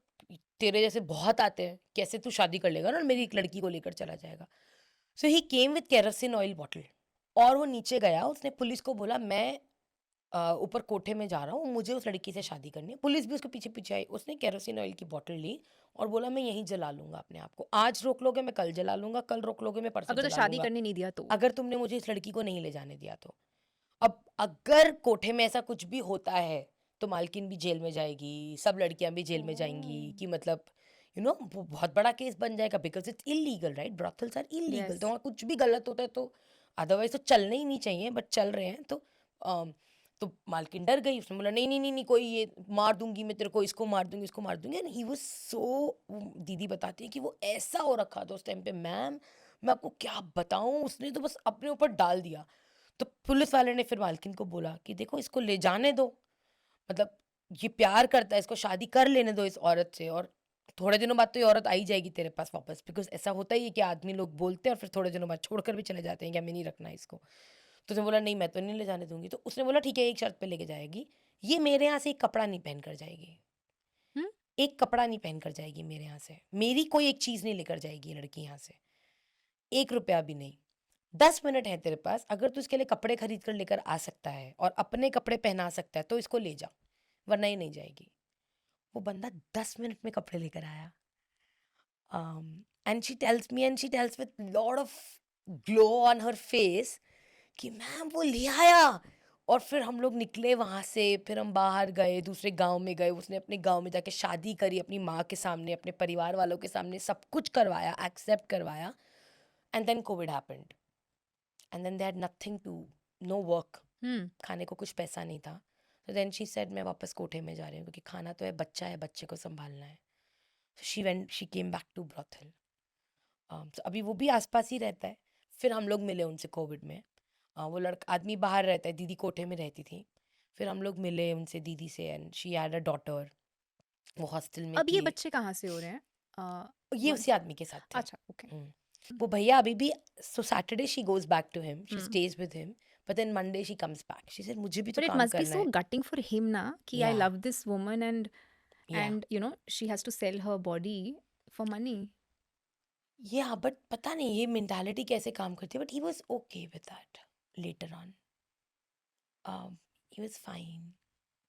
तेरे जैसे बहुत आते हैं, कैसे तू शादी कर लेगा ना और मेरी एक लड़की को लेकर चला जाएगा. So he came with kerosene oil bottle और वो नीचे गया. उसने पुलिस को बोला मैं ऊपर कोठे में जा रहा हूँ, मुझे उस लड़की से शादी करनी है. पुलिस भी उसके पीछे पीछे आई. उसने केरोसिन ऑयल की बॉटल ली और बोला मैं यहीं जला लूंगा अपने आप को. आज रोक लोगे मैं कल जला लूंगा, कल रोक लोगे मैं परसों अगर तो जला शादी लूंगा, करने नहीं दिया तो अगर तुमने मुझे इस लड़की को नहीं ले जाने दिया तो. अब अगर कोठे में ऐसा कुछ भी होता है तो मालकिन भी जेल में जाएगी, सब लड़कियां भी जेल में जाएंगी. कि मतलब बहुत बड़ा केस बन जाएगा. Because it's illegal, right? Brothels are illegal. Yes. तो वहाँ कुछ भी गलत होता है तो अदरवाइज तो चलने ही नहीं चाहिए, बट चल रहे हैं. तो मालकिन डर गई. उसने बोला नहीं नहीं नहीं नहीं, कोई ये मार दूंगी मैं तेरे को, इसको मार दूंगी, इसको मार दूंगी. एंड ही वाज सो, दीदी बताती है कि वो ऐसा हो रखा था उस टाइम पे. मैम मैं आपको क्या बताऊं, उसने तो बस अपने ऊपर डाल दिया. तो पुलिस वाले ने फिर मालकिन को बोला कि देखो इसको ले जाने दो, मतलब ये प्यार करता है, इसको शादी कर लेने दो इस औरत से, और थोड़े दिनों बाद तो ये औरत आई जाएगी तेरे पास वापस. बिकॉज ऐसा होता ही है कि आदमी लोग बोलते हैं और फिर थोड़े दिनों बाद छोड़कर भी चले जाते हैं कि हमें नहीं रखना है इसको. तो उसने बोला नहीं मैं तो नहीं ले जाने दूंगी. तो उसने बोला ठीक है एक शर्त पे लेके जाएगी, ये मेरे यहाँ से एक कपड़ा नहीं पहन कर जाएगी. हम्म? एक कपड़ा नहीं पहन कर जाएगी मेरे यहाँ से, मेरी कोई एक चीज़ नहीं लेकर जाएगी ये लड़की यहाँ से, 1 रुपया भी नहीं. 10 मिनट है तेरे पास, अगर तू इसके लिए कपड़े खरीद कर लेकर आ सकता है और अपने कपड़े पहना सकता है तो इसको ले जा, वरना ही नहीं जाएगी. वो बंदा 10 मिनट में कपड़े लेकर आया. And she tells me, and she tells with lot of glow on her face कि मैम वो ले आया. और फिर हम लोग निकले वहाँ से, फिर हम बाहर गए, दूसरे गांव में गए. उसने अपने गांव में जाके शादी करी, अपनी माँ के सामने, अपने परिवार वालों के सामने, सब कुछ करवाया, एक्सेप्ट करवाया. And then covid happened and then they had nothing to, no work, खाने को कुछ पैसा नहीं था. तो देन शी सेड मैं वापस कोठे में जा रही हूँ क्योंकि खाना तो है, बच्चा है, बच्चे को संभालना है. She came back to brothel. तो अभी वो भी आसपास ही रहता है. फिर हम लोग मिले उनसे कोविड में. वो लड़का आदमी बाहर रहता है, दीदी कोठे में रहती थी. फिर हम लोग मिले उनसे, दीदी से, and she had a daughter. वो हॉस्टल में अब ये थी. बच्चे कहाँ से हो रहे हैं? ये उसी आदमी के साथ थे. अच्छा, ओके. वो भैया अभी भी, so Saturday she goes back to him, she stays with him, but then Monday she comes back. She said मुझे भी तो But it काम must be करना so है. gutting for him ना कि I Yeah. love this woman and Yeah. you know she has to sell her body for money. Yeah, but पता नहीं ये मेंटालिटी कैसे काम करती है. But he was okay with that later on. He was fine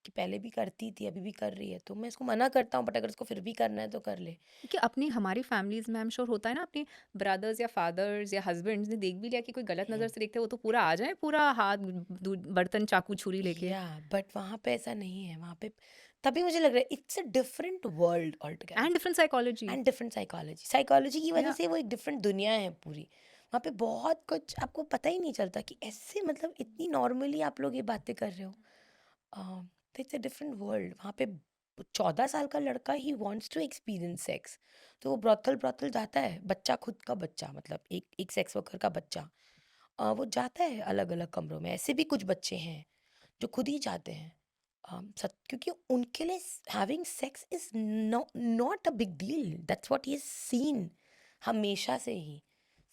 कि पहले भी करती थी, अभी भी कर रही है. तो मैं इसको मना करता हूँ, बट अगर इसको फिर भी करना है तो कर ले. क्योंकि अपनी हमारी फैमिलीज में आई एम श्योर होता है ना, अपने ब्रदर्स या फादर्स या हस्बैंड्स ने देख भी लिया कि कोई गलत नज़र से देखते हैं, वो तो पूरा आ जाए, पूरा हाथ बर्तन चाकू छुरी लेके. या बट वहाँ पे ऐसा नहीं है. वहाँ पे तभी मुझे लग रहा है it's a different world altogether. And different psychology. And different psychology की वजह Yeah. से वो एक डिफरेंट दुनिया है पूरी. वहाँ पे बहुत कुछ आपको पता ही नहीं चलता कि ऐसे, मतलब इतनी नॉर्मली आप लोग ये बातें कर रहे हो. तो इट्स अ डिफरेंट वर्ल्ड. वहाँ पे 14 साल का लड़का ही वांट्स टू एक्सपीरियंस सेक्स, तो वो ब्रॉथल जाता है. बच्चा, खुद का बच्चा, मतलब एक सेक्स वर्कर का बच्चा, वो जाता है अलग अलग कमरों में. ऐसे भी कुछ बच्चे हैं जो खुद ही जाते हैं. क्योंकि उनके लिए having sex is not a big deal. That's what he has seen हमेशा से ही.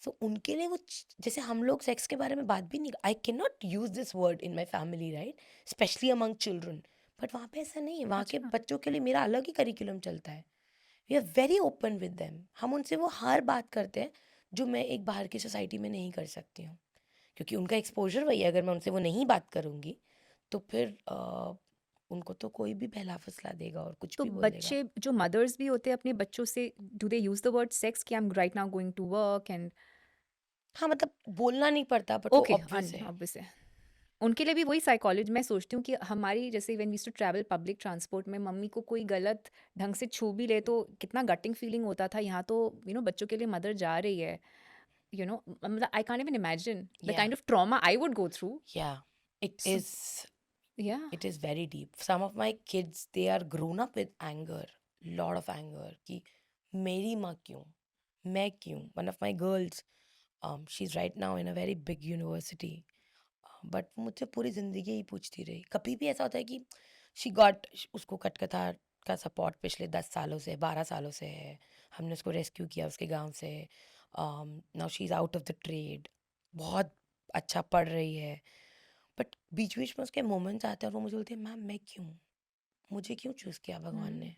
सो उनके लिए वो जैसे हम लोग सेक्स के बारे में बात भी नहीं, आई can not use this word in my family, right, specially among children. But वहाँ पे ऐसा नहीं है. वहाँ के बच्चों के लिए मेरा अलग ही करिकुलम चलता है. We are very open with them. हम उनसे वो हर बात करते हैं जो मैं एक बाहर की सोसाइटी में नहीं कर सकती हूँ, क्योंकि उनका एक्सपोजर वही है. अगर मैं उनसे वो नहीं बात करूँगी तो फिर उनको तो कोई भी बहला फुसला देगा और कुछ तो भी बोल देगा. बच्चे जो मदर्स भी होते हैं अपने बच्चों से, do they use the word sex कि I am right now going to work and हाँ, मतलब बोलना नहीं पड़ता, बट वो ओके ऑब्वियस है. ऑब्वियस है. उनके लिए भी वही साइकोलॉजी. मैं सोचती हूँ कि हमारी जैसे when we used to travel public transport में, मम्मी को कोई गलत ढंग से छू भी ले तो कितना गटिंग फीलिंग होता था. यहाँ तो बच्चों के लिए मदर जा रही है, मतलब I can't even imagine the Yeah. Kind of trauma I would go through. Yeah, it is. या It is very deep. Some of my kids, they are grown up with anger. Lot of anger कि मेरी माँ क्यों, मैं क्यों. One of my girls, she is right now in a very big university, but मुझसे पूरी ज़िंदगी ही पूछती रही. कभी भी ऐसा होता है कि शी गॉट, उसको कटकथा का सपोर्ट पिछले 10 सालों से, 12 सालों से है. हमने उसको रेस्क्यू किया उसके गांव से. Now she is out of the trade, बहुत अच्छा पढ़ रही है. बट बीच बीच में उसके मोमेंट्स आते हैं और वो मुझे बोलती है, मैम मैं क्यों, मुझे क्यों चूज़ किया भगवान ने.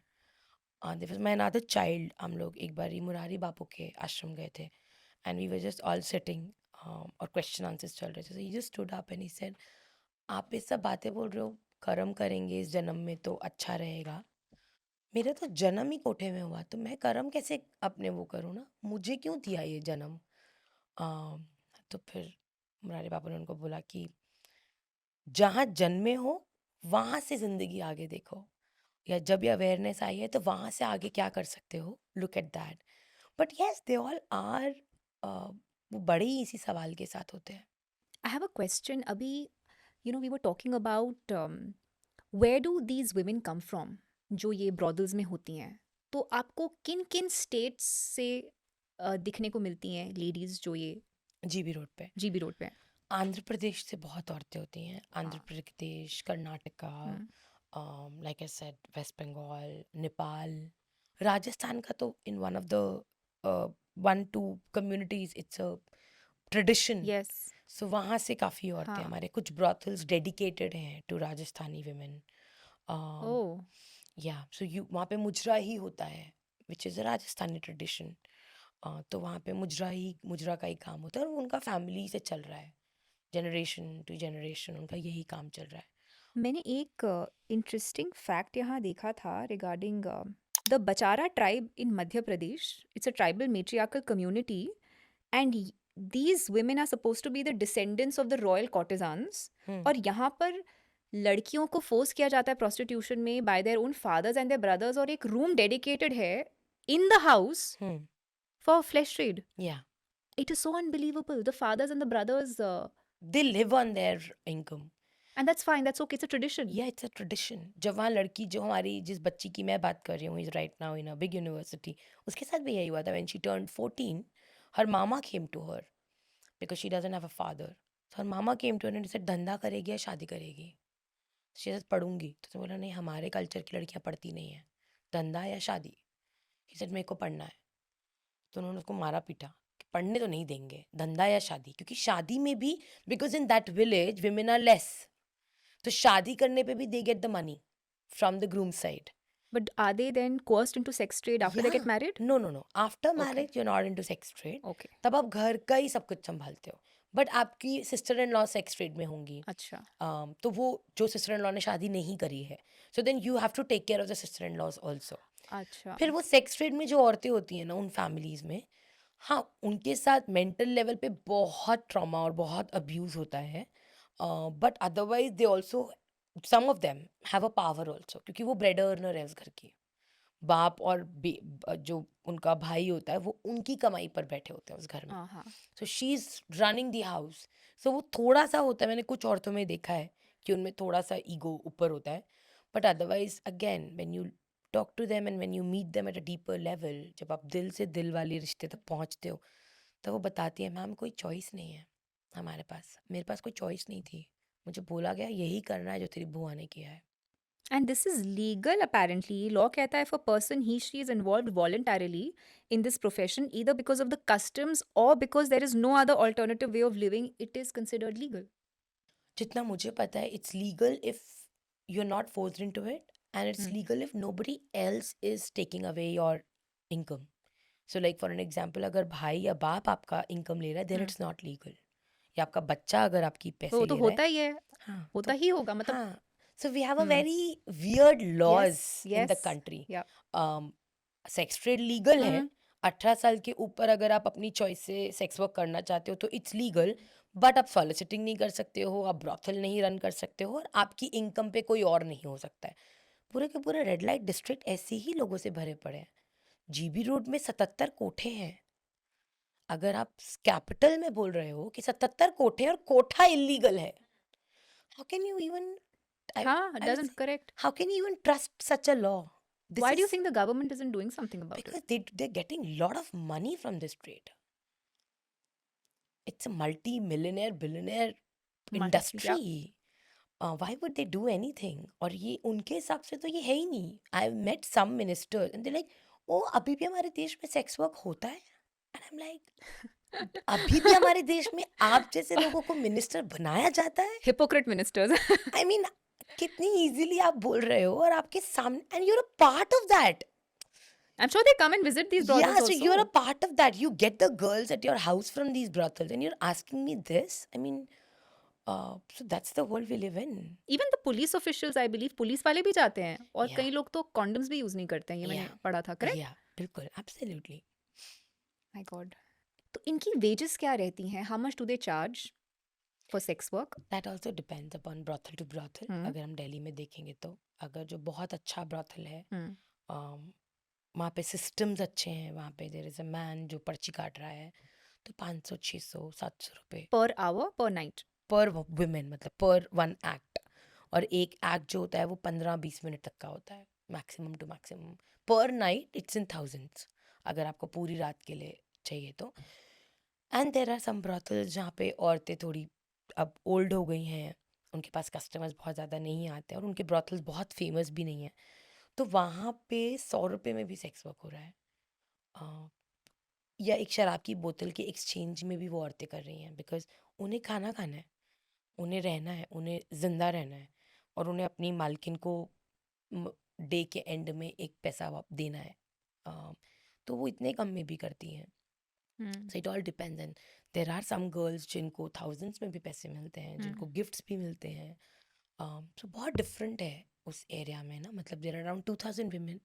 दिस मैं अनदर चाइल्ड. हम लोग एक बार मुरारी बापू के आश्रम गए थे, and we were just all sitting और क्वेश्चन आंसर्स चल रहे थे. He just stood up and he said, आप ये सब बातें बोल रहे हो, कर्म करेंगे इस जन्म में तो अच्छा रहेगा. मेरा तो जन्म ही कोठे में हुआ, तो मैं कर्म कैसे अपने वो करूँ ना, मुझे क्यों दिया ये जन्म. तो फिर मुरारी बापू ने उनको बोला कि जहाँ जन्मे हो वहाँ से ज़िंदगी आगे देखो, या जब ये अवेयरनेस आई है तो वहाँ से आगे क्या कर सकते हो, look at that. But yes they all are, वो बड़े ही इसी सवाल के साथ होते हैं. I have a question. Abhi, we were talking about where do these women come from जो ये brothels में होती हैं. तो आपको किन किन states से दिखने को मिलती हैं ladies जो ये जीबी रोड पे, जीबी रोड पे हैं? आंध्र प्रदेश से बहुत औरतें होती हैं. आंध्र हाँ. Pradesh, Karnataka, like I said, West Bengal, Nepal, Rajasthan का तो in one of the 1-2 communities it's a tradition. Yes. सो वहाँ से काफ़ी औरतें, हाँ. हमारे कुछ ब्रॉथल्स डेडिकेटेड हैं टू राजस्थानी women. Oh. या सो यू वहाँ पे मुजरा ही होता है, which is a Rajasthani tradition. तो वहाँ पे मुजरा का ही काम होता है, और उनका फैमिली से चल रहा है, जनरेशन टू जनरेशन उनका यही काम चल रहा है. मैंने एक इंटरेस्टिंग फैक्ट यहाँ देखा था रिगार्डिंग द बचारा tribe in Madhya Pradesh. It's a tribal matriarchal community and these women are supposed to be the descendants of the royal courtesans. और यहाँ पर लड़कियों को फोर्स किया जाता है प्रोस्टिट्यूशन में by their own fathers and their brothers, और एक रूम डेडिकेटेड है in the house for flesh trade. Yeah it is so unbelievable. The fathers and the brothers, they live on their income. And that's fine, that's okay, it's a tradition. Yeah it's a tradition. जब वहाँ लड़की, जो हमारी जिस बच्ची की मैं बात कर रही हूँ, is right now in a big university, उसके साथ भी यही हुआ था. व्हेन शी टर्न्ड 14, हर मामा came to her because she doesn't have a father. So her मामा came to her and said, धंधा करेगी या शादी करेगी. शी सेड पढ़ूंगी. तो उसने बोला, नहीं, हमारे कल्चर की लड़कियाँ पढ़ती नहीं हैं, धंधा या शादी. ही सेड मेरे को पढ़ना है. तो उन्होंने उसको मारा पीटा कि पढ़ने तो नहीं देंगे, धंधा या शादी. क्योंकि शादी में भी, because in that village women are less, तो शादी करने पे भी they get the money from the groom side. But are they then coerced into sex trade after they get married? No no no, after marriage you not into sex trade. Okay. तब आप घर का ही सब कुछ संभालते हो. But आपकी sister in law sex trade में होंगी. अच्छा. तो वो जो सिस्टर इन लॉ ने शादी नहीं करी है, so then you have to take care of the sister in laws also. अच्छा. फिर वो सेक्स ट्रेड में जो औरतें होती हैं ना उन फैमिलीज में, हाँ, उनके साथ मेंटल लेवल पे बहुत ट्रॉमा और बहुत अब्यूज होता है. But otherwise they also, some of them have a power also, क्योंकि वो ब्रेड अर्नर है उस घर की. बाप और जो उनका भाई होता है वो उनकी कमाई पर बैठे होते हैं उस घर में. हाँ. So she is running the house. So वो थोड़ा सा होता है, मैंने कुछ औरतों में देखा है कि उनमें थोड़ा सा ईगो ऊपर होता है. But otherwise again when you talk to them and when you meet them at a deeper level, जब आप दिल से दिल वाले रिश्ते तक पहुंचते हो, तो वो बताती है, मैम कोई चॉइस नहीं है हमारे पास, मेरे पास कोई चॉइस नहीं थी, मुझे बोला गया यही करना है जो तेरी बुआ ने किया है. And this is legal apparently. Law कहता है if a person he she is involved voluntarily in this profession either because of the customs or because there is no other alternative way of living, it is considered legal. जितना मुझे पता है, it's legal if you are not forced into it, and it's legal if nobody else is taking away your income. So like for an example, अगर भाई या बाप आपका income ले रहा है, देन इट्स नॉट लीगल. या आपका बच्चा अगर आपकी पैसे तो ले रहा होता ही है. हाँ, होता ही होगा मतलब. हाँ. So we have a very weird laws in the yes, country. yeah. Sex trade legal है. 18 साल के ऊपर अगर आप अपनी चॉइस से सेक्स वर्क करना चाहते हो तो इट्स लीगल. बट आप सॉलिसिटिंग नहीं कर सकते हो, आप ब्रॉथल नहीं रन कर सकते हो, और आपकी इनकम पे कोई और नहीं हो सकता है. पूरे के पूरे रेड लाइट डिस्ट्रिक्ट ऐसे ही लोगों से भरे पड़े हैं. जीबी रोड में 77 कोठे हैं. अगर आप कैपिटल में बोल रहे हो कि 77 कोठे और कोठा इलीगल है, हाउ कैन यू इवन हाँ, doesn't correct. How can you even trust such a law? This Why do you is think the government isn't doing something about because it? they're getting a lot of money from this trade. It's a multi-millionaire, billionaire Yeah. industry. Why would they do anything? और ये उनके हिसाब से तो ये है ही नहीं. I've met some ministers and they're like, ओ अभी भी हमारे देश में सेक्स वर्क होता है? And I'm like, अभी भी हमारे देश में आप जैसे लोगों को मिनिस्टर बनाया जाता है? Hypocrite ministers. I mean, कितनी इजीली आप बोल रहे हो और आपके सामने and you're a part of that. I'm sure they come and visit these brothels Yeah, so also. you're a part of that. You get the girls at your house from these brothels and you're asking me this? I mean, so that's the world we live in. Even the police officials, I believe, police वाले भी जाते हैं और Yeah. कई लोग तो condoms भी use नहीं करते हैं, ये मैंने Yeah. पढ़ा था, correct? Yeah, बिल्कुल, absolutely. My God. तो इनकी wages क्या रहती हैं? How much do they charge for sex work? That also depends upon brothel to brothel. अगर हम दिल्ली में देखेंगे तो अगर जो बहुत अच्छा brothel है, वहाँ पे systems अच्छे हैं, वहाँ पे there is a man जो पर्ची काट रहा है, तो 500, 600, 700 रुपए Per hour, per night? पर women, मतलब पर वन एक्ट. और एक एक्ट जो होता है वो 15-20 मिनट तक का होता है, maximum two maximum. Per night it's in thousands अगर आपको पूरी रात के लिए चाहिए तो. And there are some brothels जहाँ पे औरतें थोड़ी अब ओल्ड हो गई हैं, उनके पास कस्टमर्स बहुत ज़्यादा नहीं आते और उनके ब्रॉथल्स बहुत फेमस भी नहीं हैं, तो वहाँ पे 100 रुपये में भी सेक्स वर्क हो रहा है. या एक शराब की बोतल के एक्सचेंज में भी वो औरतें कर रही हैं, बिकॉज उन्हें खाना खाना है, उन्हें रहना है, उन्हें ज़िंदा रहना है और उन्हें अपनी मालकिन को डे के एंड में एक पैसा देना है. तो वो इतने कम में भी करती हैं. So it all depends. And there are some girls जिनको थाउजेंड्स में भी पैसे मिलते हैं, जिनको गिफ्ट्स भी मिलते हैं. सो बहुत डिफरेंट है उस एरिया में ना. मतलब देर आर अराउंड 2000 women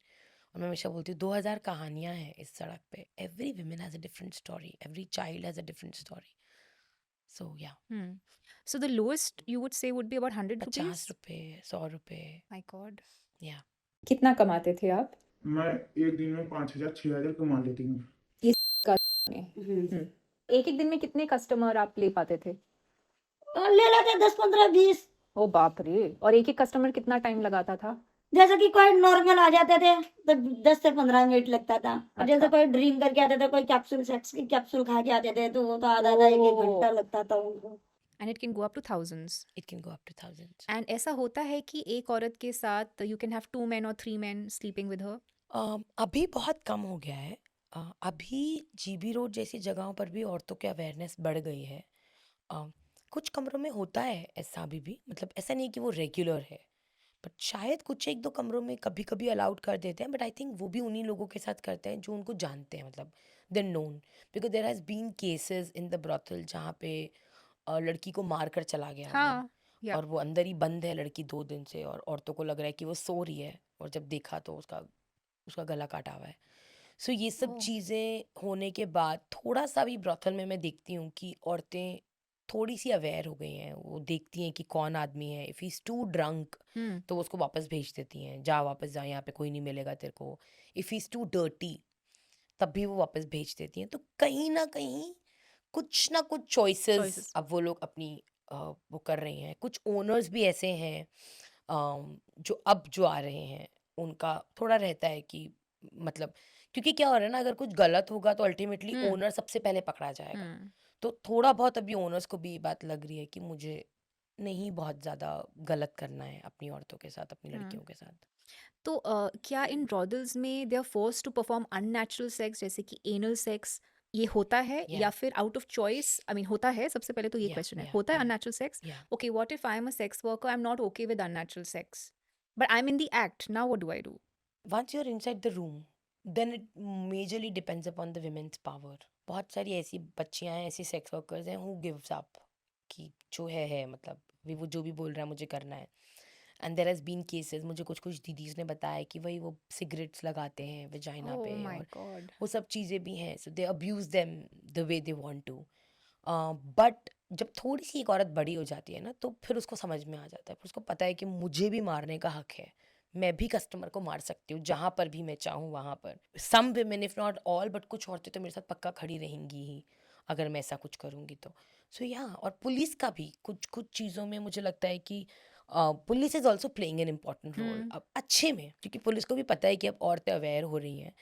और मैं हमेशा बोलती हूँ 2000 कहानियाँ हैं इस सड़क पे. Every women has a different story, every child has a different story. So yeah So the lowest you would say would be about 100 50 rupees? रुपए, 100 रुपए. My God. या कितना कमाते थे आप? मैं एक दिन में 5000 6000 कमा लेती हूँ. एक एक दिन में कितने कस्टमर आप ले पाते थे? और ले लेते 10 15 20. ओ बाप रे! और एक एक कस्टमर कितना टाइम लगाता था? जैसे कि कोई नॉर्मल आ जाते थे तो 10 से 15 मिनट लगता था. और जैसे अच्छा. कोई ड्रिंक करके आते थे, कोई कैप्सूल सेक्स की कैप्सूल खा के आते थे, तो वो तो आधा आधा 1 घंटा लगता था उनको. And it can go up to thousands. It can go up two thousands. And ऐसा होता है कि एक औरत के साथ you can have 2 men or 3 men sleeping with her? अभी बहुत कम हो गया है. अभी जीबी रोड जैसी जगहों पर भी औरतों की अवेयरनेस बढ़ गई है. कुछ कमरों में होता है ऐसा अभी भी, मतलब ऐसा नहीं कि वो रेगुलर है, बट शायद कुछ एक दो कमरों में कभी कभी अलाउड कर देते हैं. बट आई थिंक वो भी उन्हीं लोगों के साथ करते हैं जो उनको जानते हैं, मतलब they known. Because there has been cases in the brothel जहाँ पे लड़की को मार कर चला गया वो, हाँ. Yeah. और वो अंदर ही बंद है लड़की 2 दिन से, और औरतों को लग रहा है कि वो सो रही है, और जब देखा तो उसका गला काटा हुआ है. सो ये सब Oh. चीज़ें होने के बाद थोड़ा सा भी ब्रॉथल में मैं देखती हूँ कि औरतें थोड़ी सी अवेयर हो गई हैं. वो देखती हैं कि कौन आदमी है. If he is too drunk तो वो उसको वापस भेज देती हैं, जा वापस जा, यहाँ पे कोई नहीं मिलेगा तेरे को. If he is too dirty तब भी वो वापस भेज देती हैं. तो कहीं ना कहीं कुछ ना कुछ चॉइसेस Choices. अब वो लोग अपनी वो कर रही हैं. कुछ ओनर्स भी ऐसे हैं जो आ रहे हैं, उनका थोड़ा रहता है कि मतलब, क्योंकि क्या हो रहा है ना, अगर कुछ गलत होगा तो अल्टीमेटली ओनर सबसे पहले पकड़ा जाएगा. तो थोड़ा बहुत अभी ओनर्स को भी ये बात लग रही है कि मुझे नहीं बहुत ज़्यादा गलत करना है अपनी औरतों के साथ, अपनी लड़कियों के साथ. तो क्या इन ब्रॉदल्स में they are forced to perform unnatural sex जैसे कि एनल सेक्स ये होता है Yeah. या फिर out of choice? I mean होता है, सबसे पहले तो ये Yeah, क्वेश्चन है, yeah, होता है yeah. Unnatural sex? Yeah. Okay, what if I am a sex worker, I am not okay with unnatural sex but I am in the act, now what do I do? Once you're inside the room, then it majorly depends upon the women's power. बहुत सारी ऐसी बच्चियां हैं, ऐसी sex workers हैं who gives up कि जो है मतलब वो जो भी बोल रहा है मुझे करना है. And there has been cases, मुझे कुछ दीदीज ने बताया कि वही वो सिगरेट्स लगाते हैं वेजाइना पे, ओह माय और गॉड. वो सब चीज़ें भी हैं. So they abuse them the way they want to. But जब थोड़ी सी एक औरत बड़ी हो जाती है ना, तो फिर उसको समझ में आ जाता है, फिर उसको पता है कि मुझे भी मारने का हक है, मैं भी कस्टमर को मार सकती हूँ जहाँ पर भी मैं चाहूँ वहाँ पर. सम women if not all, but कुछ औरतें तो मेरे साथ पक्का खड़ी रहेंगी ही अगर मैं ऐसा कुछ करूँगी तो. सो या, और पुलिस का भी कुछ चीज़ों में मुझे लगता है कि police is also playing an important role, अब अच्छे में, क्योंकि पुलिस को भी पता है कि अब औरतें अवेयर हो रही हैं।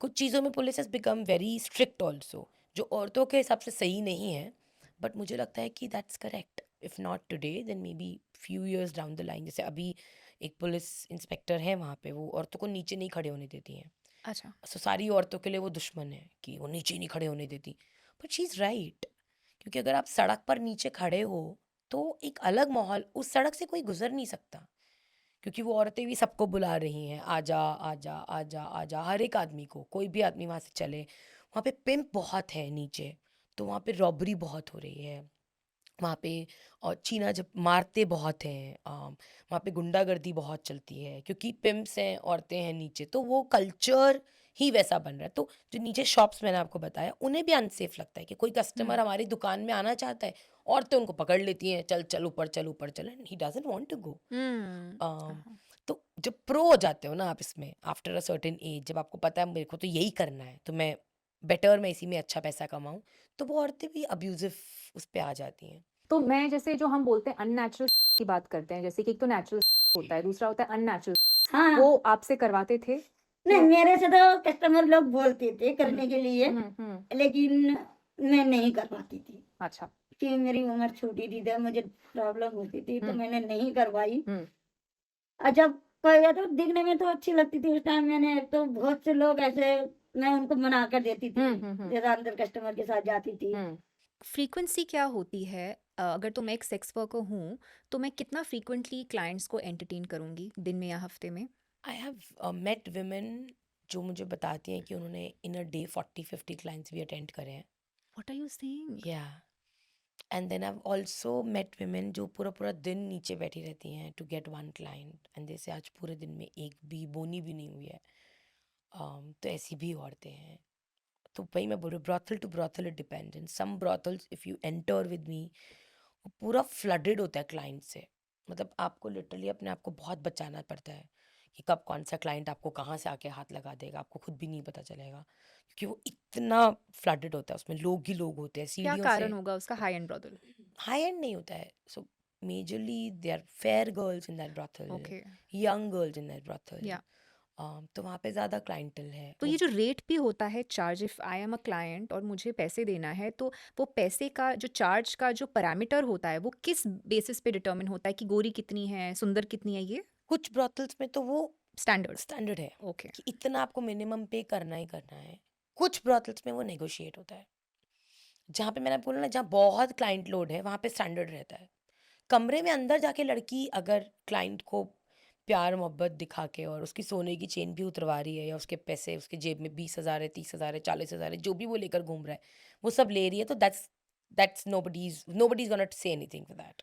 कुछ चीज़ों में police has become very strict also, जो औरतों के हिसाब से सही नहीं है, बट मुझे लगता है कि that's correct. If not today then may be few years down the line. जैसे अभी एक पुलिस इंस्पेक्टर है वहाँ पे, वो औरतों को नीचे नहीं खड़े होने देती हैं। अच्छा। सो सारी औरतों के लिए वो दुश्मन है कि वो नीचे नहीं खड़े होने देती, बट शी इज़ राइट। क्योंकि अगर आप सड़क पर नीचे खड़े हो तो एक अलग माहौल, उस सड़क से कोई गुजर नहीं सकता, क्योंकि वो औरतें भी सबको बुला रही हैं, आजा आजा आजा आजा, हर एक आदमी को, कोई भी आदमी वहाँ से चले। वहाँ पे पिम्प बहुत है नीचे, तो वहाँ पे रॉबरी बहुत हो रही है वहाँ पे, और चीना जब मारते बहुत हैं, वहाँ पे गुंडागर्दी बहुत चलती है, क्योंकि पिम्प्स हैं, औरतें हैं नीचे, तो वो कल्चर ही वैसा बन रहा है। तो जो नीचे शॉप्स मैंने आपको बताया, उन्हें भी अनसेफ लगता है कि कोई कस्टमर हमारी दुकान में आना चाहता है, औरतें उनको पकड़ लेती हैं, चल चल ऊपर चल ऊपर चल, and he doesn't want to go. तो जब प्रो हो जाते हो ना आप इसमें, आफ्टर अ सर्टेन एज, जब आपको पता है मेरे को तो यही करना है, तो मैं बेटर, मैं इसी में अच्छा पैसा कमाऊँ, तो वो औरतें भी अब्यूजिव उस पे आ जाती हैं। तो मैं जैसे जो हम बोलते हैं अननेचुरल की बात करते हैं, जैसे कि एक तो नेचुरल होता है, दूसरा होता है अननेचुरल। हाँ वो आपसे करवाते थे? नहीं, मेरे से तो कस्टमर लोग बोलते थे करने के लिए, लेकिन मैं नहीं करवाती थी, अच्छा। कि मेरी उम्र छोटी थी, तो मुझे प्रॉब्लम होती थी, तो मैंने नहीं करवाई। और जब कोई तो दिखने में तो अच्छी लगती थी उस टाइम, मैंने तो बहुत से लोग ऐसे, मैं उनको मना कर देती थी, जैसा अंदर कस्टमर के साथ जाती थी। फ्रीक्वेंसी क्या होती है? अगर तो मैं एक सेक्स वर्कर हूँ, तो मैं कितना फ्रीक्वेंटली क्लाइंट्स को एंटरटेन करूँगी दिन में या हफ्ते में? आई हैव मेट विमेन जो मुझे बताती हैं कि उन्होंने इन अ डे 40-50 क्लाइंट्स भी अटेंड करे हैं। What are you saying? Yeah and then I have also met women जो पूरा पूरा दिन नीचे बैठी रहती हैं to get one client, and जैसे आज पूरे दिन में एक भी बोनी भी नहीं हुई है। तो ऐसी भी औरतें हैं। तो वही मैं बोल रही हूँ, brothel to brothel it depends. In some brothels if you enter with me, वो पूरा फ्लडेड होता है क्लाइंट से, मतलब आपको लिटरली अपने आप को बहुत बचाना पड़ता है कि कब कौन सा क्लाइंट आपको कहाँ से आके हाथ लगा देगा, आपको खुद भी नहीं पता चलेगा, क्योंकि वो इतना फ्लडेड होता है, उसमें लोग ही लोग होते हैं क्या सीढ़ियों से। कारण होगा उसका? High end brothel? High end नहीं होता है, so majorly they are fair girls in that brothel, okay. Young girls in that brothel. या तो वहाँ पे ज़्यादा क्लाइंटल है। तो ये जो रेट भी होता है, charge, if I am a client और मुझे पैसे देना है, तो वो पैसे का जो चार्ज का जो पैरामीटर होता है, वो किस बेसिस पे डिटरमिन होता है कि गोरी कितनी है, सुंदर कितनी है? ये कुछ ब्रॉथल्स में तो वो स्टैंडर्ड? स्टैंडर्ड है ओके। कि इतना आपको मिनिमम पे करना ही करना है। कुछ ब्रॉथल्स में वो नेगोशिएट होता है, जहाँ पे मैंने बोला ना, जहाँ बहुत क्लाइंट लोड है वहाँ पे स्टैंडर्ड रहता है। कमरे में अंदर जाके लड़की अगर क्लाइंट को प्यार मोहब्बत दिखा के और उसकी सोने की चेन भी उतरवा रही है, या उसके पैसे उसके जेब में 20,000 है, 30,000 है, 40,000 है, जो भी वो लेकर घूम रहा है, वो सब ले रही है, तो that's nobody is gonna say anything for that,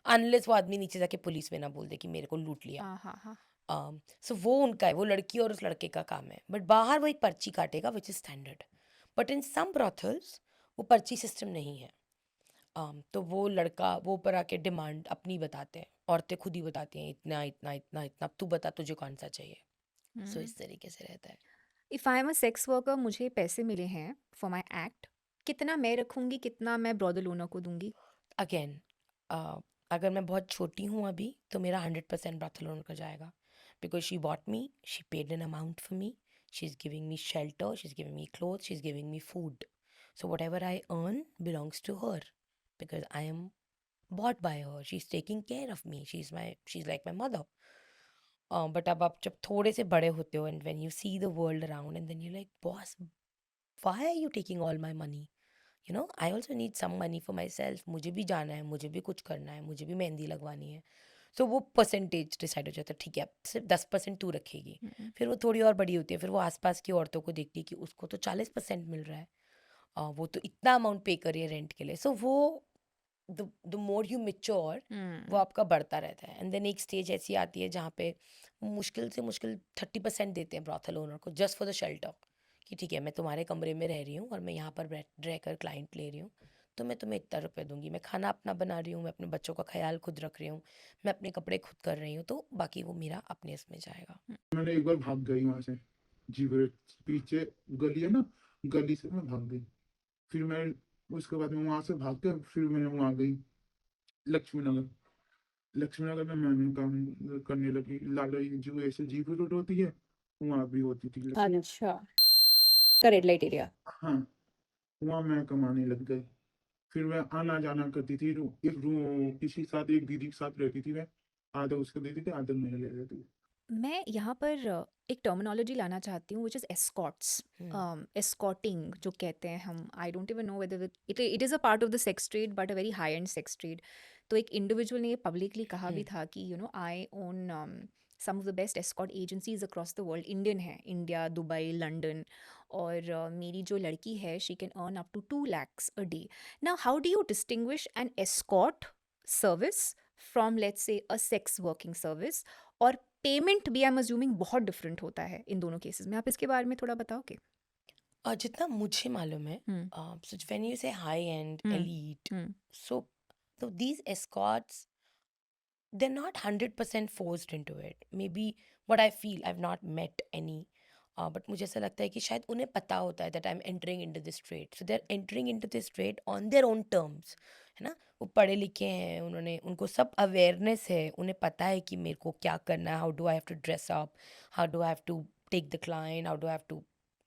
unless वो आदमी नीचे जाके पुलिस में ना बोल दे कि मेरे को लूट लिया। हाँ हाँ हाँ। सो वो उनका है, वो लड़की और उस लड़के का काम है, बट बाहर वो एक पर्ची काटेगा which is standard. But in some brothels वो पर्ची सिस्टम नहीं है। तो वो लड़का वो ऊपर आके डिमांड अपनी बताते हैं, औरतें खुद ही बताती हैं इतना इतना इतना इतना, अब तू बता तुझे कौन सा चाहिए। सो इस तरीके से रहता है। If I am a sex worker, मुझे पैसे मिले हैं फॉर माई एक्ट, कितना मैं रखूँगी, कितना मैं ब्रॉदर ओनर को दूँगी? अगेन, अगर मैं बहुत छोटी हूँ अभी, तो मेरा 100% ब्रॉथल ओनर का जाएगा, because she bought me, she paid an amount for me, she is giving me shelter, she is giving me cloth, she is giving me food, so whatever I earn belongs to her, because I am bought by her, she's taking care of me, she's like my mother. But अब आप जब थोड़े से बड़े होते हो, and when you see the world around, and then you're like, boss, why are you taking all my money? You know, I also need some money for myself. मुझे भी जाना है, मुझे भी कुछ करना है, मुझे भी मेहंदी लगवानी है। So वो परसेंटेज डिसाइड हो जाता है, ठीक है अब सिर्फ 10% तू रखेगी। फिर वो थोड़ी और बड़ी होती है, फिर वो आसपास की औरतों को देखती है कि उसको तो 40% मिल रहा है, वो तो इतना अमाउंट पे कर रही है रेंट के लिए। सो वो द मोर यू मेच्योर, वो आपका बढ़ता रहता है। एंड देन एक स्टेज ऐसी आती है जहाँ पे मुश्किल से मुश्किल 30% देते हैं ब्रॉथल ओनर को, जस्ट फॉर द शेल्टर, कि ठीक है मैं तुम्हारे कमरे में रह रही हूँ और मैं यहाँ पर रहकर क्लाइंट ले रही हूँ, तो मैं तुम्हें इतना रुपये दूंगी, मैं खाना अपना बना रही हूँ, मैं अपने बच्चों का ख्याल खुद रख रही हूँ, मैं अपने कपड़े खुद कर रही हूँ, तो बाकी वो मेरा अपने इसमें जाएगा। मैंने एक बार भाग गई वहां से, जी मेरे पीछे गली है ना, गली से मैं भाग गई। फिर मैं उसके बाद में वहां से भाग के फिर मैं वहां गई लक्ष्मी नगर। लक्ष्मीनगर में मैंने काम करने लगी। लाला जो ऐसे जीबी रोड होती है वहाँ भी होती थी अच्छा का रेड लाइट एरिया। हाँ, वहाँ मैं कमाने लग गई। फिर मैं आना जाना करती थी। एक किसी साथ एक दीदी के साथ रहती थी मैं। आधा उसको देती थी, आधा मेरे ले लेती थी। मैं यहाँ पर एक टर्मिनोलॉजी लाना चाहती हूँ विच इज़ एस्कॉट्स, एस्कॉटिंग जो कहते हैं हम। I don't even know whether it is a part of the sex trade but a very high and sex trade. तो एक इंडिविजुअल ने ये पब्लिकली कहा भी था कि I own some of the best escort agencies across the world. Indian है, India, Dubai, London. और मेरी जो लड़की है she can earn up to 2 lakhs a day. Now how do you distinguish an escort service from, let's say, a sex working service? और payment भी I am assuming बहुत different होता है इन दोनों केसेस में। आप इसके बारे में थोड़ा बताओगे? और जितना मुझे मालूम है, so when you say high end elite, so these escorts, they're not 100% forced into it. Maybe what I feel, I've not met any, but मुझे ऐसा लगता है कि शायद उन्हें पता होता है that I'm entering into this trade, so they're entering into this trade on their own terms, है ना। वो पढ़े लिखे हैं, उनको सब अवेयरनेस है, उन्हें पता है कि मेरे को क्या करना है, how do I have to dress up, how do I have to take the client, how do I have to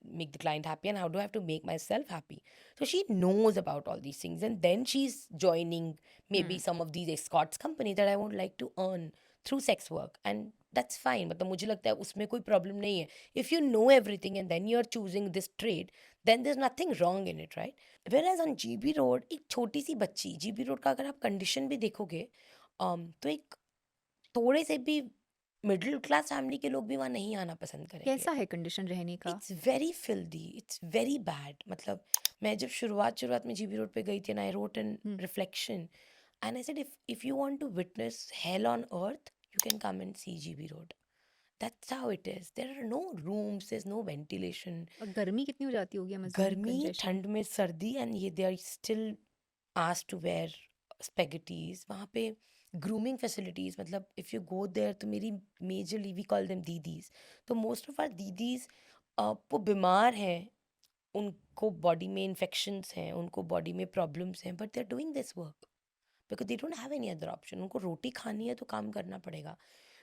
make the client happy, and how do I have to make myself happy. So she knows about all these things, and then she's joining maybe some of these escorts company that I would like to earn through sex work, and that's fine. मतलब मुझे लगता है उसमें कोई problem नहीं है. If you know everything and then you're choosing this trade, then there's nothing wrong in it, right? Whereas on GB Road, एक छोटी सी बच्ची, GB Road का अगर आप कंडीशन भी देखोगे, तो एक थोड़े से भी मिडिल क्लास फैमिली के लोग भी वहाँ नहीं आना पसंद करेंगे. कैसा है कंडीशन रहने का? It's very filthy, it's very bad. मतलब मैं जब शुरुआत में जीबी रोड पे गई थी, and I wrote in reflection, and I said if you want to witness hell on earth, you can come and see GB Road. That's how it is. There are no rooms, there's no ventilation. और गर्मी कितनी हो जाती होगी? गर्मी, ठंड में सर्दी, एंड ये they are still asked to wear spaghettis. वहाँ पे ग्रूमिंग फैसिलिटीज़, मतलब इफ़ यू गो देयर, तो मेरी मेजरली वी कॉल देम दीदीज, तो मोस्ट ऑफ आर दीदीज वो बीमार हैं, उनको बॉडी में इन्फेक्शंस हैं, उनको बॉडी में प्रॉब्लम्स हैं, but they are doing this work because they don't have any other option. उनको रोटी खानी है तो काम करना पड़ेगा.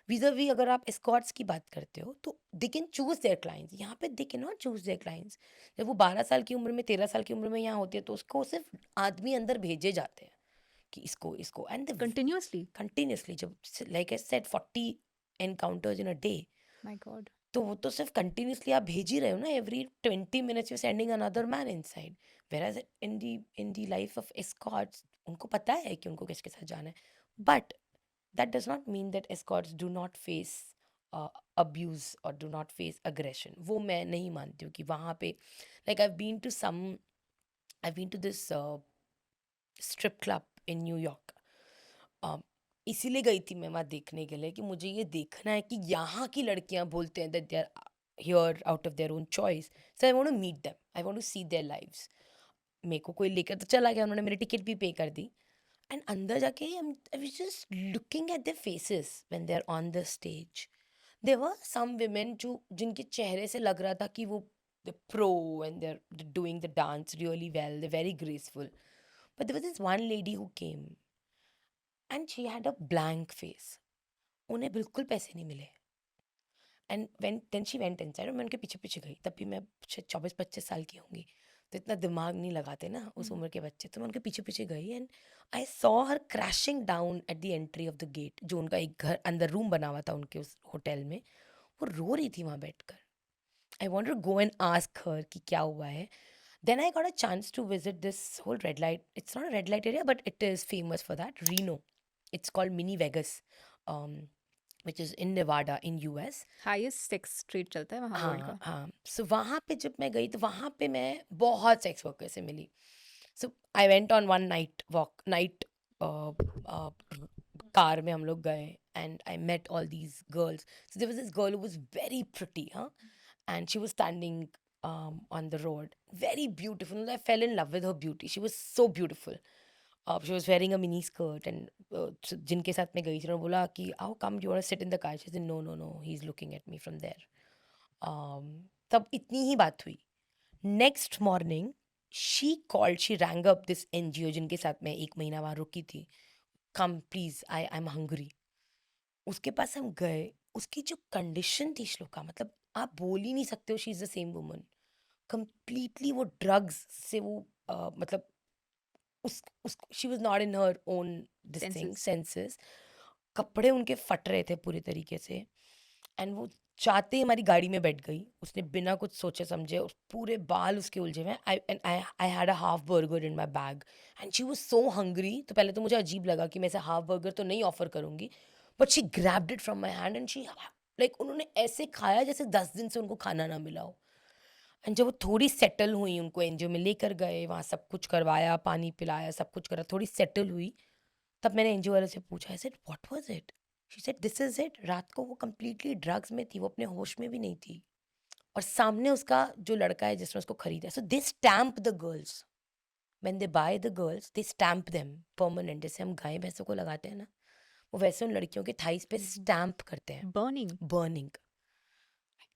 vis-a-vis अगर आप एस्कॉर्ट्स की बात करते हो, तो they can choose their clients. यहाँ पे दे can not choose their clients. जब वो 12 साल की उम्र में, 13 साल की उम्र में यहाँ होती है, तो उसको सिर्फ आदमी अंदर भेजे जाते हैं कि इसको एंड कंटिन्यूसली? जब like I said 40 encounters in a day, my God. तो वो तो सिर्फ कंटिन्यूसली आप भेज ही रहे हो ना. Every 20 minutes you sending another man inside. Whereas in the life of Escorts, उनको पता है कि उनको किसके साथ जाना है, but that does not mean that escorts do not face abuse or do not face aggression. वो मैं नहीं मानती हूँ कि वहाँ पे, like I've been to this strip club in New York. इसीलिए गई थी मैं वहाँ देखने के लिए कि मुझे ये देखना है कि यहाँ की लड़कियाँ बोलते हैं that they are here out of their own choice. So I want to meet them. I want to see their lives. मेरे को कोई लेकर तो चला गया, उन्होंने मेरी टिकट भी पे कर दी. And अंदर जाके I was just looking at their faces when they're on the stage. There were some women जिनके चेहरे से लग रहा था कि वो they're pro and they're doing the dance really well. They're very graceful. But there was this one lady who came and she had a blank face. उन्हें बिल्कुल पैसे नहीं मिले. And then she went inside, और मैं उनके पीछे पीछे गई. तब भी मैं 24-25 साल की होंगी, तो इतना दिमाग नहीं लगाते ना उस उम्र के बच्चे. तो मैं उनके पीछे पीछे गई and I saw her crashing down at the entry of the gate. जो उनका एक घर अंदर रूम बना हुआ था उनके उस होटल में, वो रो रही थी वहाँ बैठकर. I want to go and ask her कि क्या हुआ है. Then I got a chance to visit this whole red light. It's not a red light area, but it is famous for that. Reno. It's called Mini Vegas, which is in Nevada in US. Highest sex trade चलता है वहाँ world हाँ का। हाँ. सो वहाँ पे जब मैं गई, तो वहाँ पे मैं बहुत सेक्स वर्कर से मिली. So I went on one night car में हम लोग गए, and I met all these girls. So there was this girl who was very pretty, हाँ, and she was standing on the road, very beautiful. I fell in love with her beauty. She was so beautiful. She was wearing a mini skirt, and so जिनके साथ मैं गई थी, उन्होंने बोला कि how come you want to sit in the car? She said no, he's looking at me from there. तब इतनी ही बात हुई. Next morning she rang up this NGO जिनके साथ मैं 1 महीना वहाँ रुकी थी. Come please, I am hungry. उसके पास हम गए, उसकी जो कंडीशन थी श्लोका, मतलब आप बोल ही नहीं सकते हो she is the same woman. Completely वो ड्रग्स से वो मतलब उस she was not in her own this thing Senses. Senses. कपड़े उनके फट रहे थे पूरी तरीके से, एंड वो चाहते ही हमारी गाड़ी में बैठ गई। उसने बिना कुछ सोचे समझे, उस पूरे बाल उसके उलझे हुए। I had a half burger in my bag and she was so hungry. तो पहले तो मुझे अजीब लगा कि मैं ऐसे हाफ बर्गर तो नहीं ऑफर करूंगी, but she grabbed it from my hand and she like उन्होंने ऐसे खाया जैसे 10 दिन से उनको खाना ना मिला हो। एंड जब वो थोड़ी सेटल हुई, उनको एनजीओ में लेकर गए, वहाँ सब कुछ करवाया, पानी पिलाया, सब कुछ करा, थोड़ी सेटल हुई, तब मैंने एनजीओ वाले से पूछा, I said what was it? She said this is it. रात को वो कंप्लीटली ड्रग्स में थी, वो अपने होश में भी नहीं थी। और सामने उसका जो लड़का है जिसने उसको खरीदा, so they stamp the girls when they buy the girls, they stamp them permanent. जैसे हम गाय भैंसों को लगाते हैं ना, वो वैसे उन लड़कियों के थाइस पे स्टैम्प करते हैं, Burning. Burning,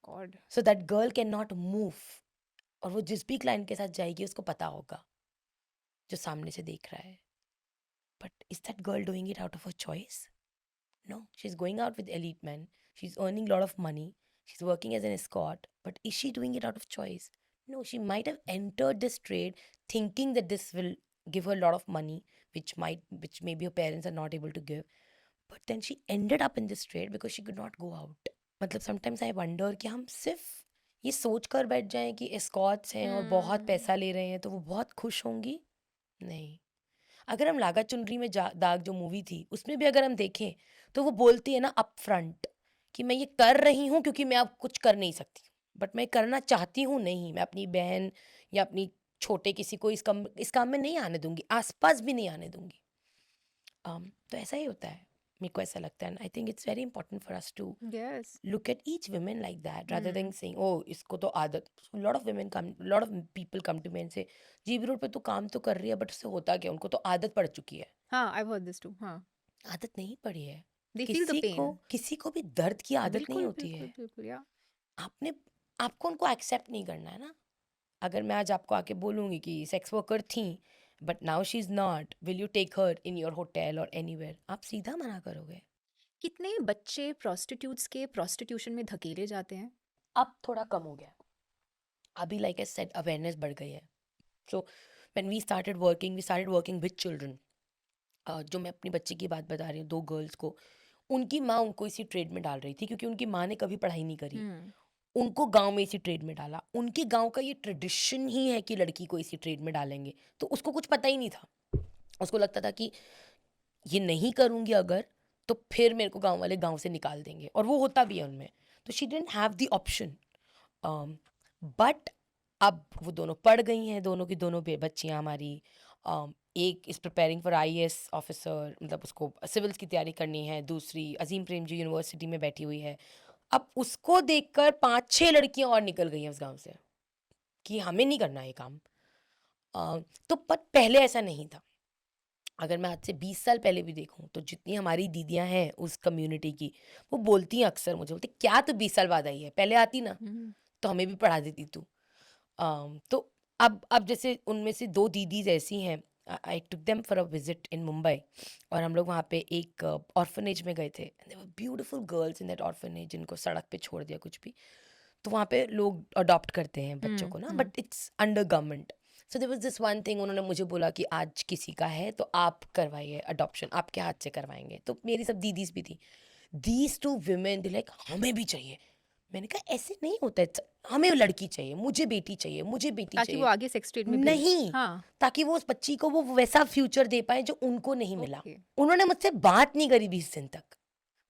God. So that girl can not move. और वो जिस भी क्लाइंट के साथ जाएगी उसको पता होगा जो सामने से देख रहा है। But is that girl doing it out of a choice? No, she's going out with elite men. She's earning a lot of money. She's working as an escort. But is she doing it out of choice? No, she might have entered this trade thinking that this will give her a lot of money, which maybe her parents are not able to give. But then she ended up in this trade because she could not go out. मतलब sometimes I wonder कि हम सिर्फ ये सोच कर बैठ जाएं कि एस्कॉर्ट्स हैं और बहुत पैसा ले रहे हैं तो वो बहुत खुश होंगी। नहीं। अगर हम लागा चुनरी में दाग जो मूवी थी उसमें भी अगर हम देखें तो वो बोलती है ना अप फ्रंट कि मैं ये कर रही हूँ क्योंकि मैं अब कुछ कर नहीं सकती, बट मैं करना चाहती हूँ नहीं। मैं अपनी बहन या अपनी छोटे किसी को इस काम में नहीं आने दूंगी, आसपास भी नहीं आने दूंगी। तो ऐसा ही होता है, मेरे को ऐसा लगता है। I think it's very important for us to Yes. look at each woman like that rather than saying oh इसको तो आदत। lot of people come to me and say GB road पे तो काम तो कर रही है बट उससे होता क्या, उनको तो आदत पड़ चुकी है। हाँ, I've heard this too. हाँ. आदत नहीं पड़ी है। They feel the pain. किसी को भी दर्द की आदत नहीं बिल्कुल, होती बिल्कुल, है। बिल्कुल, yeah. आपने आपको उनको एक्सेप्ट नहीं करना है ना। अगर मैं आज आपको आके बोलूंगी कि सेक्स वर्कर थी but now she is not, will you take her in your hotel और एनीवेयर? आप सीधा मना करोगे। कितने बच्चे प्रोस्टिट्यूट्स के प्रोस्टिट्यूशन में धकेले जाते हैं? अब थोड़ा कम हो गया, अभी लाइक आई सेड अवेयरनेस बढ़ गई है। So when we started working with children, जो मैं अपनी बच्ची की बात बता रही हूँ, 2 गर्ल्स को उनकी माँ उनको इसी ट्रेड में डाल रही थी क्योंकि उनकी माँ ने कभी पढ़ाई नहीं करी। उनको गांव में इसी ट्रेड में डाला। उनके गांव का ये ट्रेडिशन ही है कि लड़की को इसी ट्रेड में डालेंगे, तो उसको कुछ पता ही नहीं था। उसको लगता था कि ये नहीं करूँगी अगर तो फिर मेरे को गांव वाले गांव से निकाल देंगे, और वो होता भी है उनमें। तो she didn't have the option. But अब वो दोनों पढ़ गई हैं, दोनों की दोनों बच्चियाँ हमारी। एक is preparing for IAS officer, मतलब उसको सिविल्स की तैयारी करनी है। दूसरी अजीम प्रेमजी यूनिवर्सिटी में बैठी हुई है। अब उसको देखकर 5-6 लड़कियां और निकल गई हैं उस गांव से कि हमें नहीं करना ये काम। तो पर पहले ऐसा नहीं था। अगर मैं आज से 20 साल पहले भी देखूं तो जितनी हमारी दीदियां हैं उस कम्युनिटी की, वो बोलती हैं अक्सर, मुझे बोलती क्या तो 20 साल बाद आई है, पहले आती ना तो हमें भी पढ़ा देती तू। तो अब जैसे उनमें से 2 दीदीज ऐसी हैं, I took them for a visit in Mumbai, और हम लोग वहाँ पे एक ऑर्फनेज में गए थे। Beautiful girls in that orphanage, जिनको सड़क पे छोड़ दिया कुछ भी। तो वहाँ पे लोग अडॉप्ट करते हैं बच्चों को ना, but it's under government. So there was this one thing, उन्होंने मुझे बोला कि आज किसी का है तो आप करवाइए अडॉप्शन, आपके हाथ से करवाएंगे। तो मेरी सब दीदीज भी थी। दीज 2 women दे लाइक हमें भी चाहिए। मैंने कहा ऐसे नहीं होता है, हमें लड़की चाहिए, मुझे बेटी चाहिए, मुझे बेटी ताकि चाहिए। वो आगे सेक्स ट्रेड में नहीं, हाँ. ताकि वो उस बच्ची को वो वैसा फ्यूचर दे पाए जो उनको नहीं मिला। Okay. उन्होंने मुझसे बात नहीं करी 20 दिन तक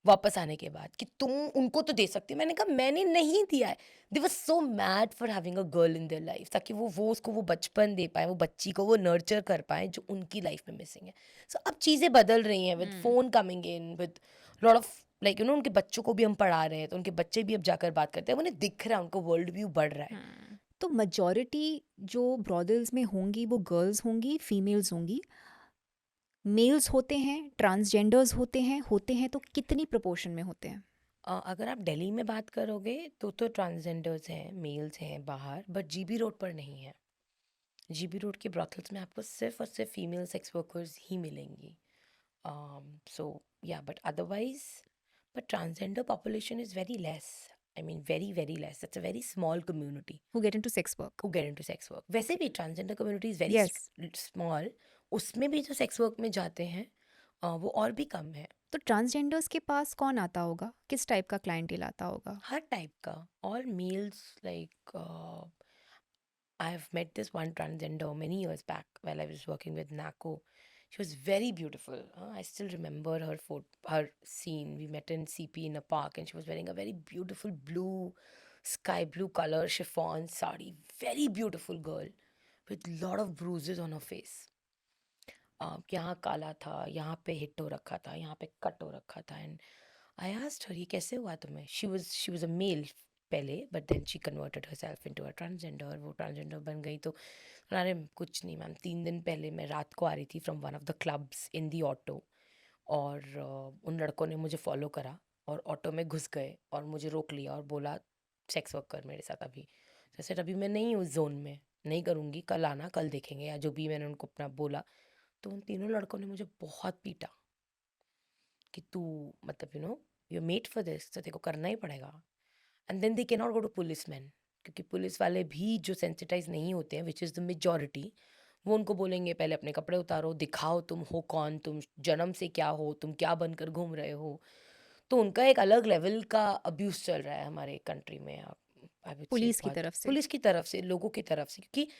वापस आने के बाद कि तुम उनको तो दे सकती हो। मैंने कहा मैंने नहीं दिया है। They were so mad for having a girl in their life, ताकि वो उसको वो बचपन दे पाए, वो बच्ची को वो नर्चर कर पाए जो उनकी लाइफ में मिसिंग है। सो अब चीज़ें बदल रही हैं with phone coming in, with lot of like उनके बच्चों को भी हम पढ़ा रहे हैं तो उनके बच्चे भी अब जाकर बात करते हैं, उन्हें दिख रहा है, उनको वर्ल्ड व्यू बढ़ रहा है। तो मेजॉरिटी जो ब्रॉदल्स में होंगी वो गर्ल्स होंगी, फीमेल्स होंगी, मेल्स होते हैं, ट्रांसजेंडर्स होते हैं तो कितनी प्रोपोर्शन में होते हैं? अगर आप दिल्ली में बात करोगे तो ट्रांसजेंडर्स हैं, मेल्स हैं बाहर, बट जीबी रोड पर नहीं है। जीबी रोड के ब्रॉथल्स में आपको सिर्फ और सिर्फ फीमेल सेक्स वर्कर्स ही मिलेंगी। So yeah, but otherwise, but transgender population is very less. I mean, very very less. It's a very small community Who get into sex work? who get into sex work. वैसे भी transgender community is very Yes. small. उसमें भी जो sex work में जाते हैं वो और भी कम है. तो ट्रांसजेंडर्स के पास कौन आता होगा? किस टाइप का क्लाइंटेल आता होगा? हर टाइप का. All males, like I've met this one transgender many years back while I was working with NACO. She was very beautiful. I still remember her scene. We met in CP in a park, and she was wearing a very beautiful blue, sky blue color chiffon sari. Very beautiful girl with lot of bruises on her face. यहाँ काला था, यहाँ पे hit हो रखा था, यहाँ पे कट हो रखा था. एंड आई आस्क्ड हर, ये कैसे हुआ तुम्हें? शी वाज अ मेल पहले, but then she converted herself into a transgender. वो ट्रांसजेंडर बन गई. तो अरे कुछ नहीं मैम, 3 दिन पहले मैं रात को आ रही थी from one of the clubs in the auto, और उन लड़कों ने मुझे फॉलो करा और ऑटो में घुस गए और मुझे रोक लिया और बोला सेक्स वर्क कर मेरे साथ. अभी जैसे अभी मैं नहीं हूँ जोन में, नहीं करूँगी, कल आना, कल देखेंगे, या जो भी मैंने उनको अपना बोला. तो उन तीनों लड़कों ने मुझे बहुत पीटा कि तू मतलब यू मेड फॉर दिस, तो तेरे को करना ही पड़ेगा. And then they can not go to police man, क्योंकि पुलिस वाले भी जो सेंसिटाइज नहीं होते हैं, विच इज़ द मेजॉरिटी, वो उनको बोलेंगे पहले अपने कपड़े उतारो, दिखाओ तुम हो कौन, तुम जन्म से क्या हो, तुम क्या बनकर घूम रहे हो. तो उनका एक अलग लेवल का अब्यूज़ चल रहा है हमारे कंट्री में. I would say पुलिस की बहुत, तरफ से? पुलिस की तरफ से, लोगों की तरफ से, क्योंकि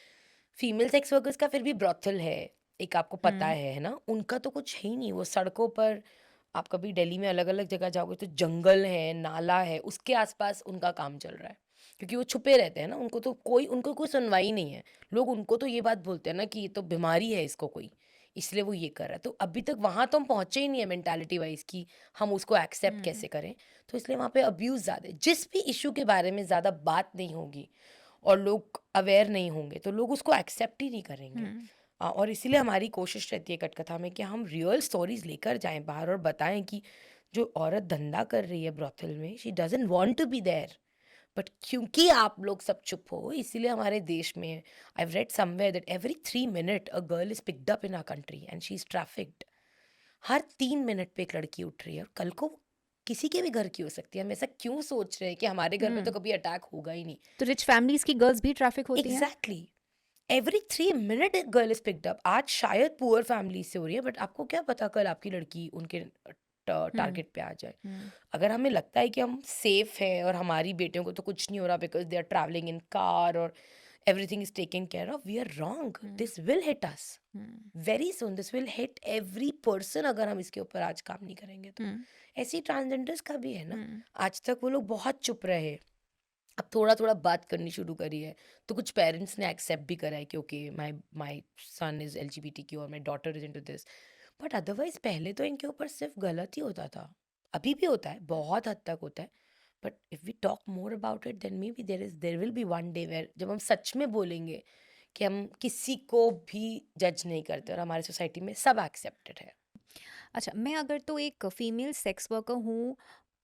फीमेल सेक्स वर्कर्स का फिर भी ब्रॉथल है, एक आपको पता है ना. उनका तो कुछ है ही नहीं. वो सड़कों पर, आप कभी दिल्ली में अलग अलग जगह जाओगे तो जंगल है, नाला है, उसके आसपास उनका काम चल रहा है, क्योंकि वो छुपे रहते हैं ना. उनको कोई सुनवाई नहीं है. लोग उनको तो ये बात बोलते हैं ना कि ये तो बीमारी है इसको कोई, इसलिए वो ये कर रहा है. तो अभी तक वहाँ तो हम पहुँचे ही नहीं है मेंटालिटी वाइज कि हम उसको एक्सेप्ट कैसे करें. तो इसलिए वहाँ पे अब्यूज़ ज़्यादा है. जिस भी इशू के बारे में ज़्यादा बात नहीं होगी और लोग अवेयर नहीं होंगे, तो लोग उसको एक्सेप्ट ही नहीं करेंगे. और इसीलिए हमारी कोशिश रहती है कटकथा में कि हम रियल स्टोरीज लेकर जाएं बाहर और बताएं कि जो औरत धंधा कर रही है ब्रॉथल में, she doesn't want to be there, but क्योंकि आप लोग सब चुप हो, इसीलिए हमारे देश में, I have read somewhere that every 3 minute a girl is picked up in our country and she is trafficked. हर 3 मिनट पे एक लड़की उठ रही है, और कल को किसी के भी घर की हो सकती है. हम ऐसा क्यों सोच रहे हैं कि हमारे घर में तो कभी अटैक होगा ही नहीं. तो रिच फैमिलीज की गर्ल्स भी ट्रैफिक होती हैं? एग्जैक्टली. एवरी 3 मिनट एक गर्ल इज पिक्ड अप. आज शायद पुअर फैमिली से हो रही है, बट आपको क्या पता कल आपकी लड़की उनके टारगेट पे आ जाए. अगर हमें लगता है कि हम सेफ हैं और हमारी बेटियों को तो कुछ नहीं हो रहा because they are travelling in car और everything is taken care of, we are wrong. This will hit us very soon. This will hit every person अगर हम इसके ऊपर आज काम नहीं करेंगे तो. ऐसी ट्रांसजेंडर्स का भी है ना. आज तक वो लोग बहुत चुप रहे, अब थोड़ा थोड़ा बात करनी शुरू करी है, तो कुछ पेरेंट्स ने एक्सेप्ट भी करा है कि okay my son is LGBTQ और my daughter is into this. But otherwise पहले तो इनके ऊपर सिर्फ गलत ही होता था. अभी भी होता है, बहुत हद तक होता है. But if we talk more about it, then may be there will be one day where जब हम सच में बोलेंगे कि हम किसी को भी जज नहीं करते और हमारी सोसाइटी में सब एक्सेप्टेड है. अच्छा, मैं अगर तो एक फीमेल सेक्स वर्कर हूँ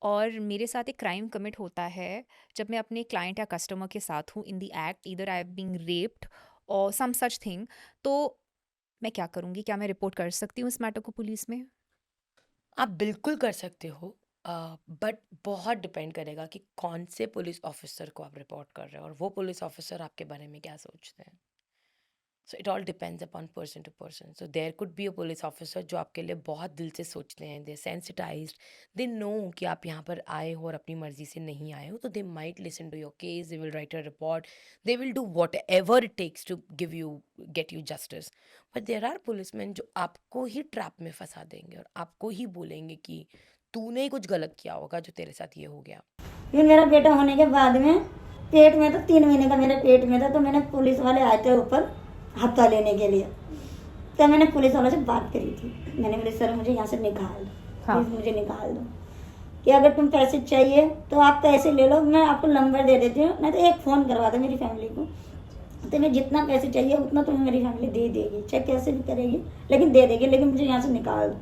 और मेरे साथ एक क्राइम कमिट होता है, जब मैं अपने क्लाइंट या कस्टमर के साथ हूँ in the act, either I have been raped और सम सच थिंग, तो मैं क्या करूँगी? क्या मैं रिपोर्ट कर सकती हूँ इस मैटर को पुलिस में? आप बिल्कुल कर सकते हो, बट बहुत डिपेंड करेगा कि कौन से पुलिस ऑफिसर को आप रिपोर्ट कर रहे हो और वो पुलिस ऑफिसर आपके बारे में क्या सोचते हैं. So it all depends upon person to person. So there could be a police officer जो आपके लिए बहुत दिल से सोचते हैं, दे सेंसिटाइज्ड, दे नो कि आप यहाँ पर आए हो और अपनी मर्जी से नहीं आए हो, तो they might listen to your case, they will write a report, they will do whatever it takes to give you get you justice. But there are policeman जो आपको ही ट्रैप में फंसा देंगे और आपको ही बोलेंगे कि तूने ही कुछ गलत किया होगा जो तेरे साथ ये हो गया. फिर मेरा बेटा होने के बाद में पेट में, तो 3 महीने का मेरे पेट में था, तो मैंने पुलिस वाले आए थे ऊपर हफ्ता लेने के लिए. तो मैंने पुलिस वालों से बात करी थी. मैंने बोले सर मुझे यहाँ से निकाल दो, प्लीज़ मुझे निकाल दो, कि अगर तुम पैसे चाहिए तो आप पैसे ले लो, मैं आपको नंबर दे देती हूँ, नहीं तो एक फ़ोन करवा दो मेरी फैमिली को, तो मैं जितना पैसे चाहिए उतना तुम्हें मेरी फैमिली दे देगी, चाहे कैसे भी करेगी लेकिन दे देगी, लेकिन मुझे यहाँ से निकाल दो,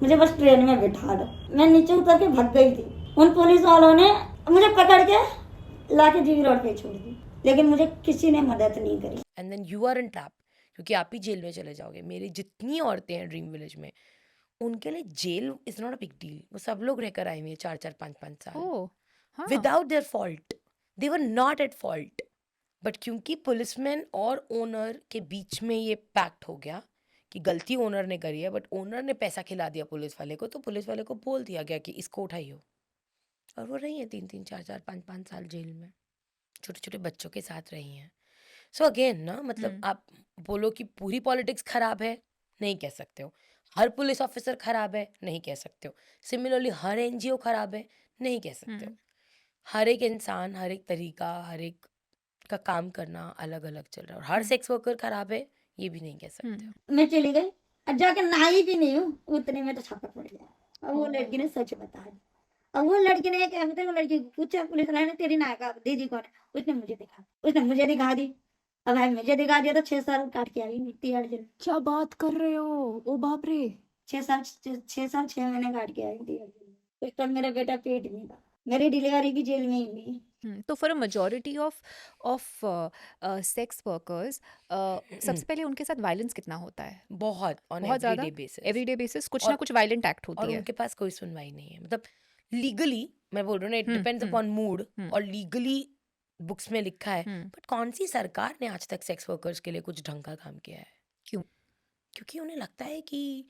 मुझे बस ट्रेन में बिठा दो. मैं नीचे उतर के भाग गई थी. उन पुलिस वालों ने मुझे पकड़ के ला के जीवी रोड पे छोड़ दी, लेकिन मुझे किसी ने मदद नहीं करी. And then you are in trap, क्योंकि आप ही जेल में चले जाओगे. मेरी जितनी औरतें हैं ड्रीम विलेज में, उनके लिए jail is not a big deal. वो सब लोग रहकर आए हुए हैं 4-4 5-5 साल ओह हाँ without their fault. They were not at fault, but क्योंकि पुलिसमैन और ओनर के बीच में ये पैक्ट हो गया कि गलती ओनर ने करी है, बट ओनर ने पैसा खिला दिया पुलिस वाले को, तो पुलिस वाले को बोल दिया गया कि इसको उठाइयो, और वो रही है 3-3 4-4 5-5 साल जेल में, छोटे छोटे बच्चों के साथ रही हैं। सो अगेन ना, मतलब आप बोलो कि पूरी पॉलिटिक्स खराब है, नहीं कह सकते हो। हर पुलिस ऑफिसर खराब है, नहीं कह सकते हो। सिमिलरली हर एनजीओ खराब है, नहीं कह सकते हो। हर एक इंसान, हर एक तरीका, हर एक का काम करना अलग अलग चल रहा है, और हर सेक्स वर्कर खराब है, ये भी नहीं कह सकते हो। मैं चली गई और जाके नहाई भी नहीं हूँ, उतने में तो छापा पड़ गया और वो लड़की ने सच बताया। और वो लड़की ने क्या कहते हैं, वो लड़की को पूछा पुलिस वाले ने, तेरी नायक दीदी कौन है? उसने मुझे दिखा दी। अब भाई मुझे दिखा दिया तो 6 साल काट के आई तिहाड़ जेल। क्या बात कर रहे हो? ओ बाप रे। 6 महीने काट के आई तिहाड़ जेल। उस टाइम मेरा बेटा पेट में था, मेरी डिलीवरी भी जेल में ही हुई। तो for a majority of sex workers सबसे पहले उनके साथ वायलेंस कितना होता है? बहुत ऑन बहुत ज़्यादा एवरीडे बेसिस, एवरीडे बेसिस कुछ और ना कुछ वायलेंट एक्ट और होती है। उनके पास कोई सुनवाई नहीं है। मतलब लीगली मैं बोल रही हूँ ना, it hmm, depends hmm, upon mood, hmm, और लीगली बुक्स में लिखा है, हम्म, बट कौन सी सरकार ने आज तक सेक्स वर्कर्स के लिए कुछ ढंग का काम किया है? क्यों? क्योंकि उन्हें लगता है कि,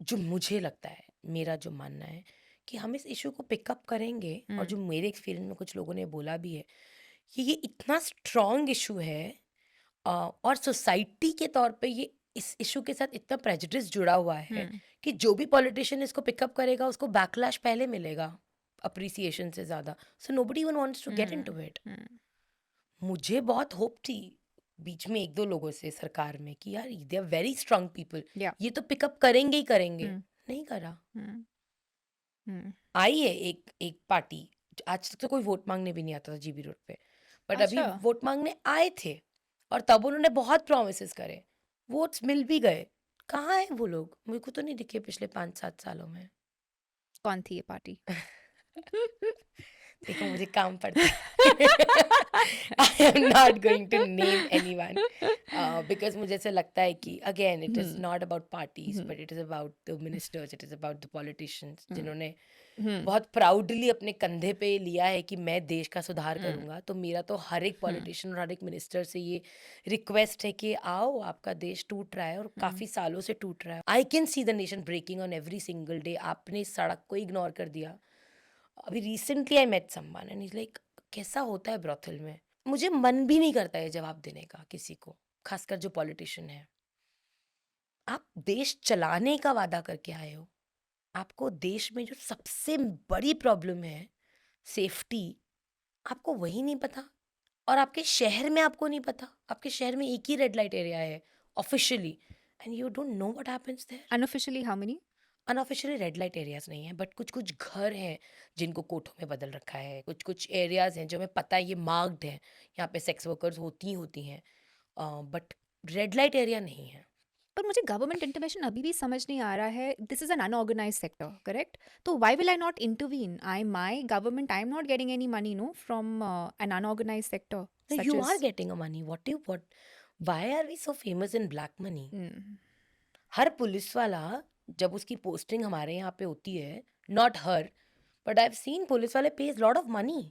जो मुझे लगता है, मेरा जो मानना है कि हम इस इशू को पिकअप करेंगे, और जो मेरे एक्सपीरियंस में कुछ लोगों ने बोला भी है कि ये इतना स्ट्रॉन्ग इशू है, और सोसाइटी के तौर पे ये इस इशू के साथ इतना प्रेजुडिस जुड़ा हुआ है कि जो भी पॉलिटिशियन इसको पिकअप करेगा उसको बैकलैश पहले मिलेगा अप्रिसिएशन से ज़्यादा। So nobody even wants to get into it. मुझे बहुत होप थी बीच में 1-2 लोगों से सरकार में कि यार they are very strong people, Yeah. ये तो पिकअप करेंगे ही करेंगे। नहीं करा। आई है एक एक पार्टी, आज तक तो कोई वोट मांगने भी नहीं आता था जीबी रोड पे, बट अभी अच्छा। वोट मांगने आए थे, और तब उन्होंने बहुत प्रोमिसेस करे, वोट्स मिल भी गए। कहाँ है वो लोग? मेरे को तो नहीं दिखे पिछले 5-7 सालों में। कौन थी ये पार्टी? देखो मुझे काम पड़ता है। I am not going to name anyone, because मुझे ऐसा लगता है कि again it is not about parties, but it is about the ministers, it is about the politicians, जिन्होंने बहुत प्राउडली अपने कंधे पे लिया है कि मैं देश का सुधार करूंगा। तो मेरा तो हर एक पॉलिटिशियन और हर एक मिनिस्टर से ये रिक्वेस्ट है कि आओ, आपका देश टूट रहा है और काफी सालों से टूट रहा है। I can see the nation breaking on every single day. आपने सड़क को इग्नोर कर दिया। अभी recently I met someone and is like, कैसा होता है ब्रॉथल में? मुझे मन भी नहीं करता है जवाब देने का किसी को, खासकर जो पॉलिटिशियन है। आप देश चलाने का वादा करके आए हो, आपको देश में जो सबसे बड़ी प्रॉब्लम है सेफ्टी, आपको वही नहीं पता, और आपके शहर में आपको नहीं पता। आपके शहर में एक ही रेड लाइट एरिया है officially, and you don't know what happens there. Unofficially how many? Unofficially red light areas नहीं है, बट कुछ कुछ घर हैं जिनको कोठों में बदल रखा है। कुछ कुछ एरियाज हैं जो हमें पता है ये मार्क्ड है, यहाँ पे सेक्स वर्कर्स होती हैं, बट रेड लाइट एरिया नहीं है। पर मुझे गवर्नमेंट इंटरवेंशन अभी भी समझ नहीं आ रहा है। This is an unorganised sector, correct? तो why will I not intervene? My government, I am not getting any money no from an unorganised sector No, such you are as getting a money. Why are we so famous in black money? Her police वाला जब उसकी posting हमारे यहाँ पे होती है, not her, but I have scene police वाले pays lot of money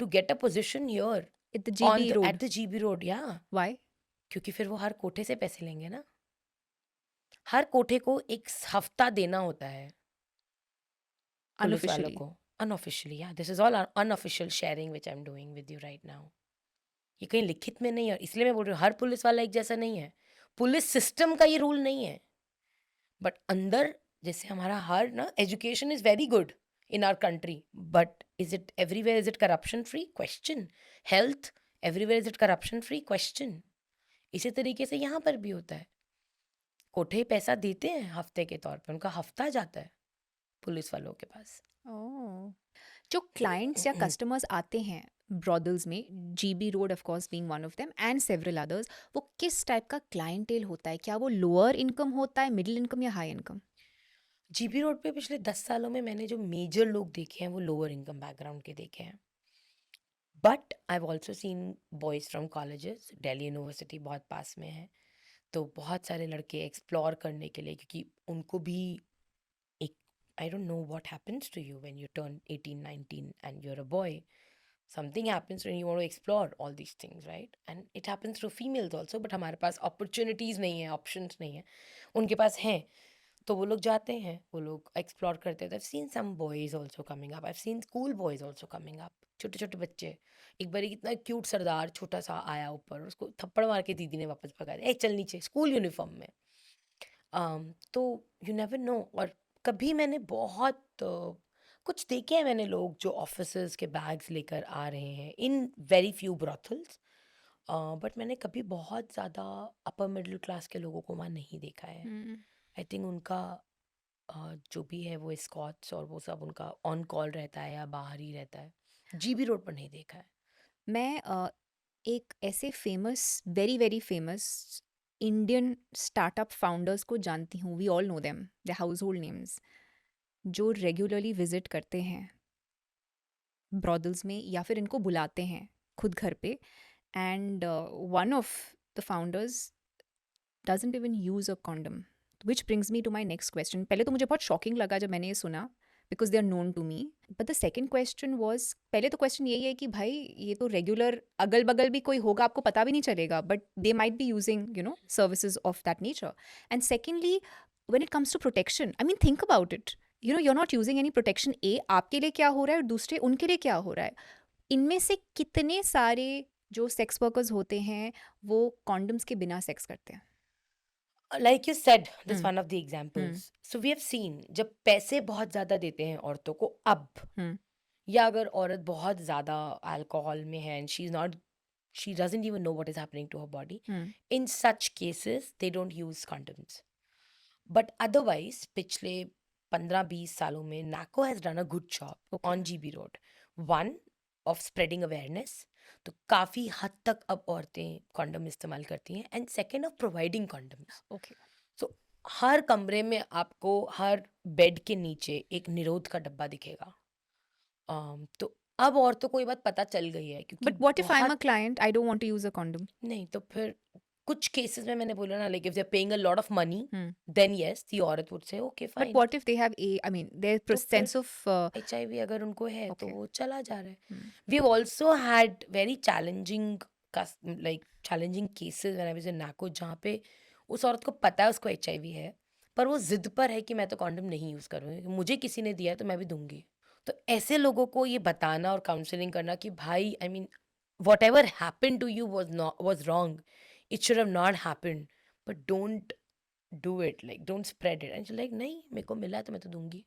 to get a position here at the GB at road? the GB road, yeah. Why? क्योंकि फिर वो हर कोठे से पैसे लेंगे ना। हर कोठे को एक हफ्ता देना होता है पुलिस वालों Unofficially. को, अनऑफिशियली। या this is all unofficial sharing which I am doing with you right now. ये कहीं लिखित में नहीं है, इसलिए मैं बोल रही हूँ हर पुलिस वाला एक जैसा नहीं है। पुलिस सिस्टम का ये रूल नहीं है, बट अंदर जैसे हमारा हर ना, education is very good in our country, but is it everywhere, is it corruption free? Question. Health, everywhere is it corruption free? Question. इसी तरीके से यहाँ पर भी होता है। कोठे पैसा देते हैं हफ्ते के तौर पे, उनका हफ्ता जाता है पुलिस वालों के पास। Oh. जो क्लाइंट्स या कस्टमर्स आते हैं ब्रॉदल्स में, GB road of course being one of them and several others, वो किस टाइप का क्लाइंटेल होता है? क्या वो लोअर इनकम होता है, मिडिल इनकम या हाई इनकम? जीबी रोड पे पिछले 10 सालों में मैंने जो मेजर लोग देखे हैं वो लोअर इनकम बैकग्राउंड के देखे हैं, but I have also seen boys from colleges. Delhi university बहुत पास में है, तो बहुत सारे लड़के एक्सप्लोर करने के लिए, क्योंकि उनको भी I don't know what happens to you when you turn 18, 19 and you're a boy. Something happens when you want to explore all these things, right? And it happens to females also, but हमारे पास opportunities नहीं है, options नहीं है. उनके पास हैं, तो वो लोग जाते हैं, वो लोग explore करते हैं. I've seen some boys also coming up. I've seen school boys also coming up. छोटे छोटे बच्चे. एक बार कितना क्यूट सरदार छोटा सा आया ऊपर, उसको थप्पड़ मार के दीदी ने वापस भगा दिया. ए चल नीचे, स्कूल यूनिफॉर्म में. तो यू नेवर नो. और कभी मैंने बहुत कुछ देखे हैं मैंने लोग जो ऑफिसर्स के बैग्स लेकर आ रहे हैं in very few brothels, but मैंने कभी बहुत ज़्यादा अपर मिडिल क्लास के लोगों को वहाँ नहीं देखा है. आई थिंक उनका जो भी है वो स्कॉट्स और वो सब उनका ऑन कॉल रहता है या बाहर ही रहता है. जीबी रोड पर नहीं देखा है. मैं एक ऐसे famous very very famous Indian startup founders को जानती हूँ. We all know them, the household names, जो रेगुलरली विजिट करते हैं ब्रॉदल्स में या फिर इनको बुलाते हैं खुद घर पे. And one of the founders doesn't even use a condom, which brings me to my next question. पहले तो मुझे बहुत शॉकिंग लगा जब मैंने ये सुना, because they are known to me. But the second question was, पहले तो क्वेश्चन यही है कि भाई ये तो रेगुलर अगल बगल भी कोई होगा, आपको पता भी नहीं चलेगा, but they might be using services of that nature. And secondly, when it comes to protection, I mean, think about it. You're not using any protection. A, आपके लिए क्या हो रहा है, और दूसरे उनके लिए क्या हो रहा है. इनमें से कितने सारे जो सेक्स वर्कर्स होते हैं वो कॉन्डम्स के बिना सेक्स करते हैं? Like you said, this Hmm. one of the examples. So we have seen जब पैसे बहुत ज़्यादा देते हैं औरतों को अब, Hmm. या अगर औरत बहुत ज़्यादा अल्कोहल में है and she doesn't even know what is happening to her body, Hmm. in such cases they don't use condoms. But otherwise पिछले 15-20 सालों में NACO has done a good job Okay. on GB Road. One, of spreading awareness, तो काफ़ी हद तक अब औरतें condom इस्तेमाल करती हैं. And second, of providing condoms. Okay. सो हर कमरे में आपको हर बेड के नीचे एक निरोध का डब्बा दिखेगा. तो अब औरतों को ये बात पता चल गई है क्योंकि But what if I'm a बहुत client? I don't want to use a condom. नहीं, तो फिर कुछ केसेस में मैंने बोला ना, like if they are paying a lot of money, Hmm. Then yes the औरत would say okay But fine. what if they have I mean, their तो sense of HIV अगर उनको है तो Okay. वो चला जा रहा है. Hmm. We have also had very challenging cases when I was in NACO, जहाँ पे उस औरत को पता है उसको HIV है, पर वो जिद पर है कि मैं तो कॉन्डम नहीं यूज़ करूँगी, मुझे किसी ने दिया है तो मैं भी दूंगी. तो ऐसे लोगों को ये बताना और काउंसलिंग करना कि भाई, I mean, whatever happened to you was wrong. It should have not happened, but don't do it. Like, don't spread it. And she's like, नहीं, मेरे को मिला है तो मैं तो दूंगी.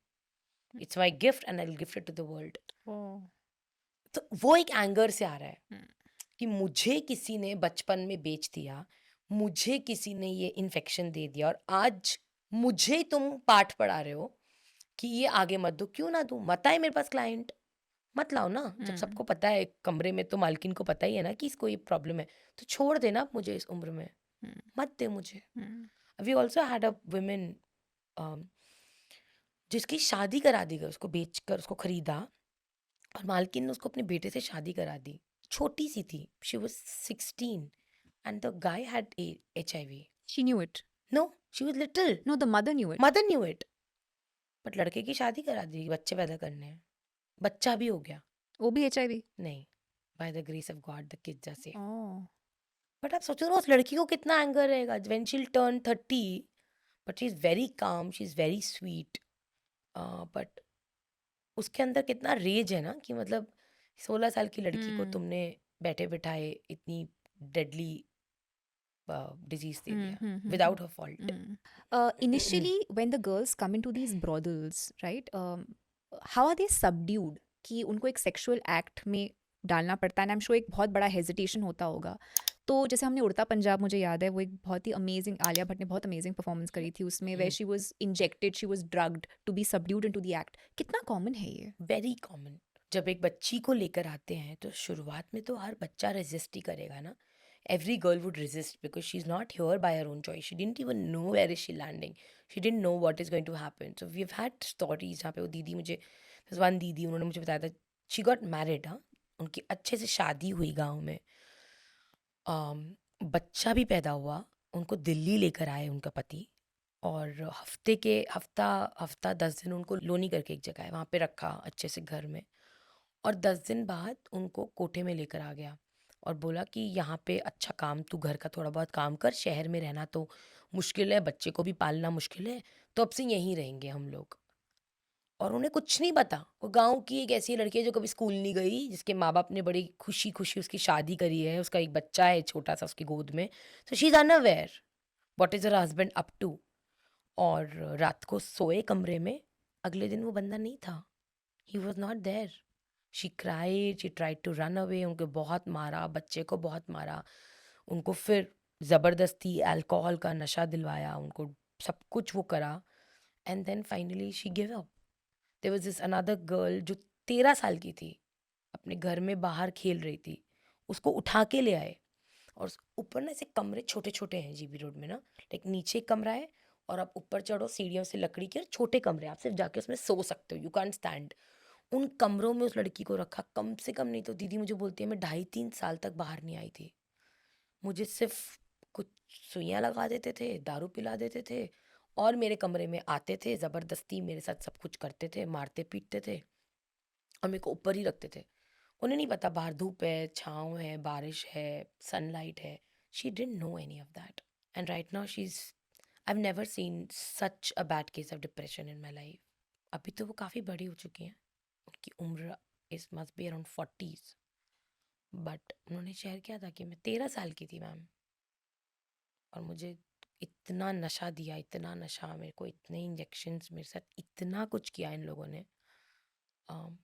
It's my gift and I'll gift it to the world. तो वो एक एंगर से आ रहा है कि मुझे किसी ने बचपन में बेच दिया, मुझे किसी ने ये इन्फेक्शन दे दिया, और आज मुझे तुम पाठ पढ़ा रहे हो कि ये आगे मत दो. क्यों ना दूं? मत आए मेरे पास क्लाइंट, मत लाओ ना. जब सबको पता है कमरे में, तो मालकिन को पता ही है ना कि इसको ये प्रॉब्लम है, तो छोड़ देना आप मुझे इस उम्र में, मत दे मुझे. We also had a women जिसकी शादी करा दी गई, उसको बेचकर उसको खरीदा, और मालकिन ने उसको अपने बेटे से शादी करा दी. छोटी सी थी, she was 16 and the guy had HIV. she knew it. No, she was little. No, the mother knew it. Mother knew it, but लड़के की शादी करा दी, बच्चे पैदा करने हैं, बच्चा भी हो गया. वो भी HIV. नहीं, by the grace of God the kids are safe. Oh. But आप सोचो ना, उस लड़की को कितना एंगर रहेगा when she will turn 30, but she is very calm, she is very sweet, but उसके अंदर कितना रेज है ना, कि मतलब 16 साल की लड़की को तुमने बैठे बिठाए इतनी डेडली डिजीज दे दिया without her fault. Initially, when the girls come into these brothels, right? How are they subdued? कि उनको एक sexual act में डालना पड़ता है. आई एम श्योर एक बहुत बड़ा हेजिटेशन होता होगा. तो जैसे हमने उड़ता पंजाब, मुझे याद है वो एक बहुत ही अमेजिंग, आलिया भट्ट ने बहुत अमेजिंग परफॉर्मेंस करी थी उसमें, where she was injected, she was drugged to be subdued into the act. कितना कॉमन है ये? Very common. जब एक बच्ची को लेकर आते हैं तो शुरुआत में तो हर बच्चा रेजिस्ट ही करेगा ना. Every girl would resist because she's not here by her own choice. She didn't even know where is she landing. She didn't know what is going to happen. So we've had stories जहाँ पे वो दीदी मुझे, there's one दीदी, उन्होंने मुझे बताया था, she got married, हाँ, उनकी अच्छे से शादी हुई गाँव में, बच्चा भी पैदा हुआ, उनको दिल्ली लेकर आए उनका पति, और हफ्ता हफ्ता 10 दिन उनको लोनी करके एक जगह है वहाँ पे रखा अच्छे से घर में, और 10 दिन बाद उनको कोठे में लेकर आ गया और बोला कि यहाँ पे अच्छा काम, तू घर का थोड़ा बहुत काम कर, शहर में रहना तो मुश्किल है, बच्चे को भी पालना मुश्किल है, तो अब से यहीं रहेंगे हम लोग। और उन्हें कुछ नहीं पता, वो गांव की एक ऐसी लड़की है जो कभी स्कूल नहीं गई, जिसके माँ बाप ने बड़ी खुशी खुशी उसकी शादी करी है, उसका एक बच्चा है छोटा सा उसकी गोद में, तो she is unaware what is her husband up to. और रात को सोए कमरे में, अगले दिन वो बंदा नहीं था, he was not there. She cried, she tried to run away, उनको बहुत मारा, बच्चे को बहुत मारा, उनको फिर ज़बरदस्ती अल्कोहल का नशा दिलवाया, उनको सब कुछ वो करा, and then finally she give up. There was this another girl जो 13 साल की थी, अपने घर में बाहर खेल रही थी, उसको उठा के ले आए, और ऊपर ना ऐसे कमरे छोटे छोटे हैं जीबी रोड में ना, लाइक नीचे एक कमरा है और आप ऊपर चढ़ो सीढ़ियों से लकड़ी के, और छोटे कमरे, आप सिर्फ जाके उसमें सो सकते हो, यू कैन स्टैंड। उन कमरों में उस लड़की को रखा, कम से कम नहीं तो दीदी मुझे बोलती है मैं 2.5-3 साल तक बाहर नहीं आई थी। मुझे सिर्फ कुछ सुइयां लगा देते थे, दारू पिला देते थे, और मेरे कमरे में आते थे, ज़बरदस्ती मेरे साथ सब कुछ करते थे, मारते पीटते थे, और मेरे को ऊपर ही रखते थे। उन्हें नहीं पता बाहर धूप है, छाँव है, बारिश है, सनलाइट है। She didn't know any of that, and right now she is, I have never seen such a bad case of depression in my life. अभी तो वो काफ़ी बड़ी हो चुकी हैं, उनकी उम्र इस must be around 40s, but उन्होंने शेयर किया था कि मैं 13 साल की थी मैम, और मुझे इतना नशा दिया, इतना नशा, मेरे को इतने इंजेक्शन्स, मेरे साथ इतना कुछ किया इन लोगों ने। अम,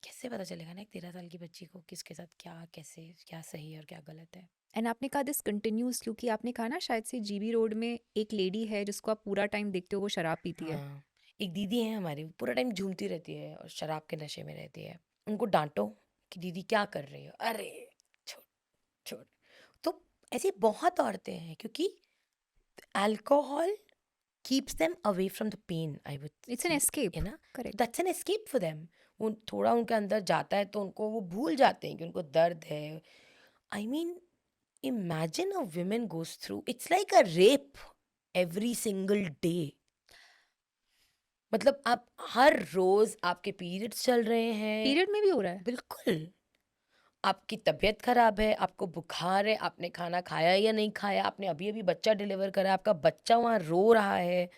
कैसे पता चलेगा ना एक 13 साल की बच्ची को किसके साथ क्या, कैसे, क्या सही है और क्या गलत है। एंड आपने कहा दिस कंटिन्यूज, क्योंकि आपने कहा ना शायद से जीबी रोड में एक लेडी है जिसको आप पूरा टाइम देखते हो वो शराब पीती है। हाँ, एक दीदी है हमारी, वो पूरा टाइम झूमती रहती है और शराब के नशे में रहती है। उनको डांटो कि दीदी क्या कर रही हो, अरे छोड़ छोड़। तो ऐसी बहुत औरतें हैं, क्योंकि alcohol keeps them away from the pain, I would it's an say, escape, है ना? Correct. That's an escape for them. वो थोड़ा उनके अंदर जाता है तो उनको वो भूल जाते हैं कि उनको दर्द है। I mean, imagine a woman goes through, it's like a rape every single day. मतलब आप हर रोज आपके पीरियड्स चल रहे हैं, पीरियड में भी हो रहा है। बिल्कुल, आपकी तबीयत खराब है, आपको बुखार है, आपने खाना खाया या नहीं खाया, आपने अभी अभी बच्चा डिलीवर करा है, आपका बच्चा वहाँ रो रहा है,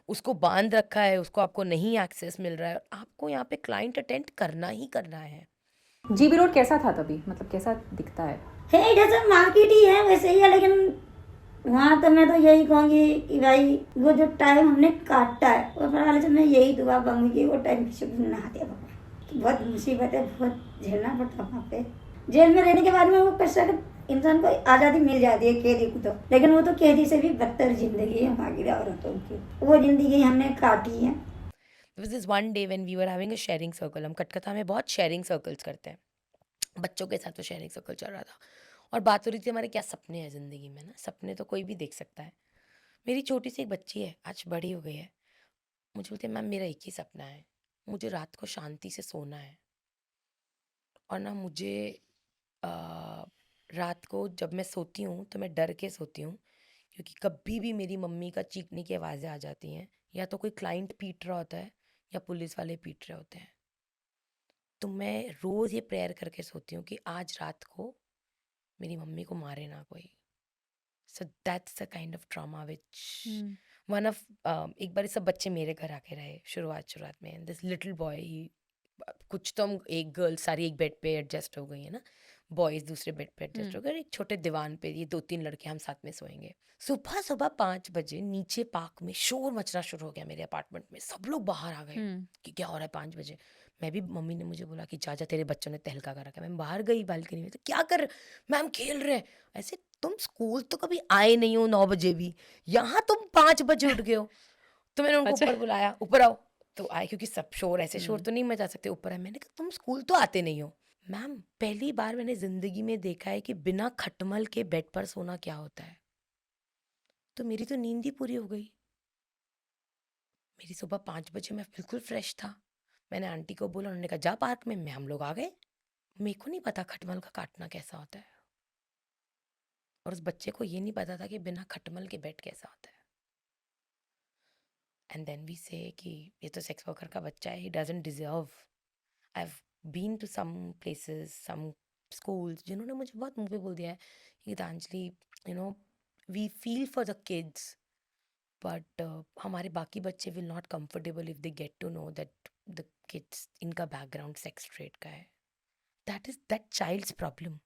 उसको बांध रखा है, उसको आपको नहीं एक्सेस मिल रहा है, आपको यहाँ पे क्लाइंट अटेंड करना ही करना है। जीबी रोड कैसा था तभी, मतलब कैसा दिखता है? जैसे मार्केट ही है वैसे ही है, लेकिन वहाँ तो मैं तो यही कहूँगी कि भाई वो जो टाइम हमने काटा है, और ऊपर वाले से मैं यही दुआ मांगूंगी कि वो टाइम किसी को ना दे बाबा। तो बहुत मुसीबत है, बहुत झेलना पड़ता वहाँ पे। जेल में रहने के बाद में वो पैसा इंसान को आज़ादी मिल जाती है कैदी को, तो लेकिन वो तो कैदी से भी बदतर जिंदगी है वहाँ की औरतों की, वो जिंदगी हमने काटी है। There was this one day when we were having a sharing circle. हम कटकथा में बहुत शेयरिंग सर्कल्स करते हैं, बच्चों के साथ वो शेयरिंग सर्कल चल रहा था, और बात हो रही थी हमारे क्या सपने हैं ज़िंदगी में ना। सपने तो कोई भी देख सकता है। मेरी छोटी सी एक बच्ची है, आज बड़ी हो गई है, मुझे बोलती है मैम मेरा एक ही सपना है, मुझे रात को शांति से सोना है, और ना मुझे रात को जब मैं सोती हूँ तो मैं डर के सोती हूँ, क्योंकि कभी भी मेरी मम्मी का चीखने की आवाज़ें आ जाती हैं, या तो कोई क्लाइंट पीट रहा होता है या पुलिस वाले पीट रहे होते हैं। तो मैं रोज़ ये प्रेयर करके सोती हूँ कि आज रात को मेरी मम्मी को मारे ना कोई। So that's the kind of trauma which one of एक बार सब बच्चे मेरे घर आके रहे शुरुआत में, दिस लिटिल बॉय, कुछ तो हम एक गर्ल सारी एक बेड पे एडजस्ट हो गई है ना, बॉयज दूसरे बेड पे एडजस्ट हो गए, एक छोटे दीवान पे ये 2-3 लड़के हम साथ में सोएंगे। सुबह सुबह 5 बजे नीचे पार्क में शोर मचना शुरू हो गया मेरे अपार्टमेंट में, सब लोग बाहर आ गए कि क्या हो रहा है 5 बजे। मैं भी, मम्मी ने मुझे बोला कि जा तेरे बच्चों ने तहलका कर रखा है। मैं बाहर गई बालकनी में, तो क्या कर, मैम खेल रहे हैं। ऐसे तुम स्कूल तो कभी आए नहीं हो 9 बजे भी, यहाँ तुम 5 बजे उठ गए हो। तो मैंने उनको अच्छा। ऊपर बुलाया, ऊपर आओ। तो आए, क्योंकि सब शोर, ऐसे शोर तो नहीं मचा सकते, ऊपर आए। मैंने कहा तुम स्कूल तो आते नहीं हो। मैम पहली बार मैंने जिंदगी में देखा है कि बिना खटमल के बेड पर सोना क्या होता है। तो मेरी तो नींद ही पूरी हो गई। मेरी सुबह 5 बजे मैं बिल्कुल फ्रेश था। मैंने आंटी को बोला, उन्होंने कहा जा पार्क में, हम लोग आ गए। मेरे को नहीं पता खटमल का काटना कैसा होता है, और उस बच्चे को ये नहीं पता था कि बिना खटमल के बेड कैसा होता है। एंड देन वी से कि ये तो सेक्स वर्कर का बच्चा है, he doesn't deserve. I have been to some places, some schools, जिन्होंने मुझे बहुत मुंह पे बोल दिया है कि Geetanjali, you know, we feel for the kids, but हमारे बाकी बच्चे will not comfortable if they get to know that the kids, इनका बैकग्राउंड सेक्स ट्रेड का है. That is that child's problem,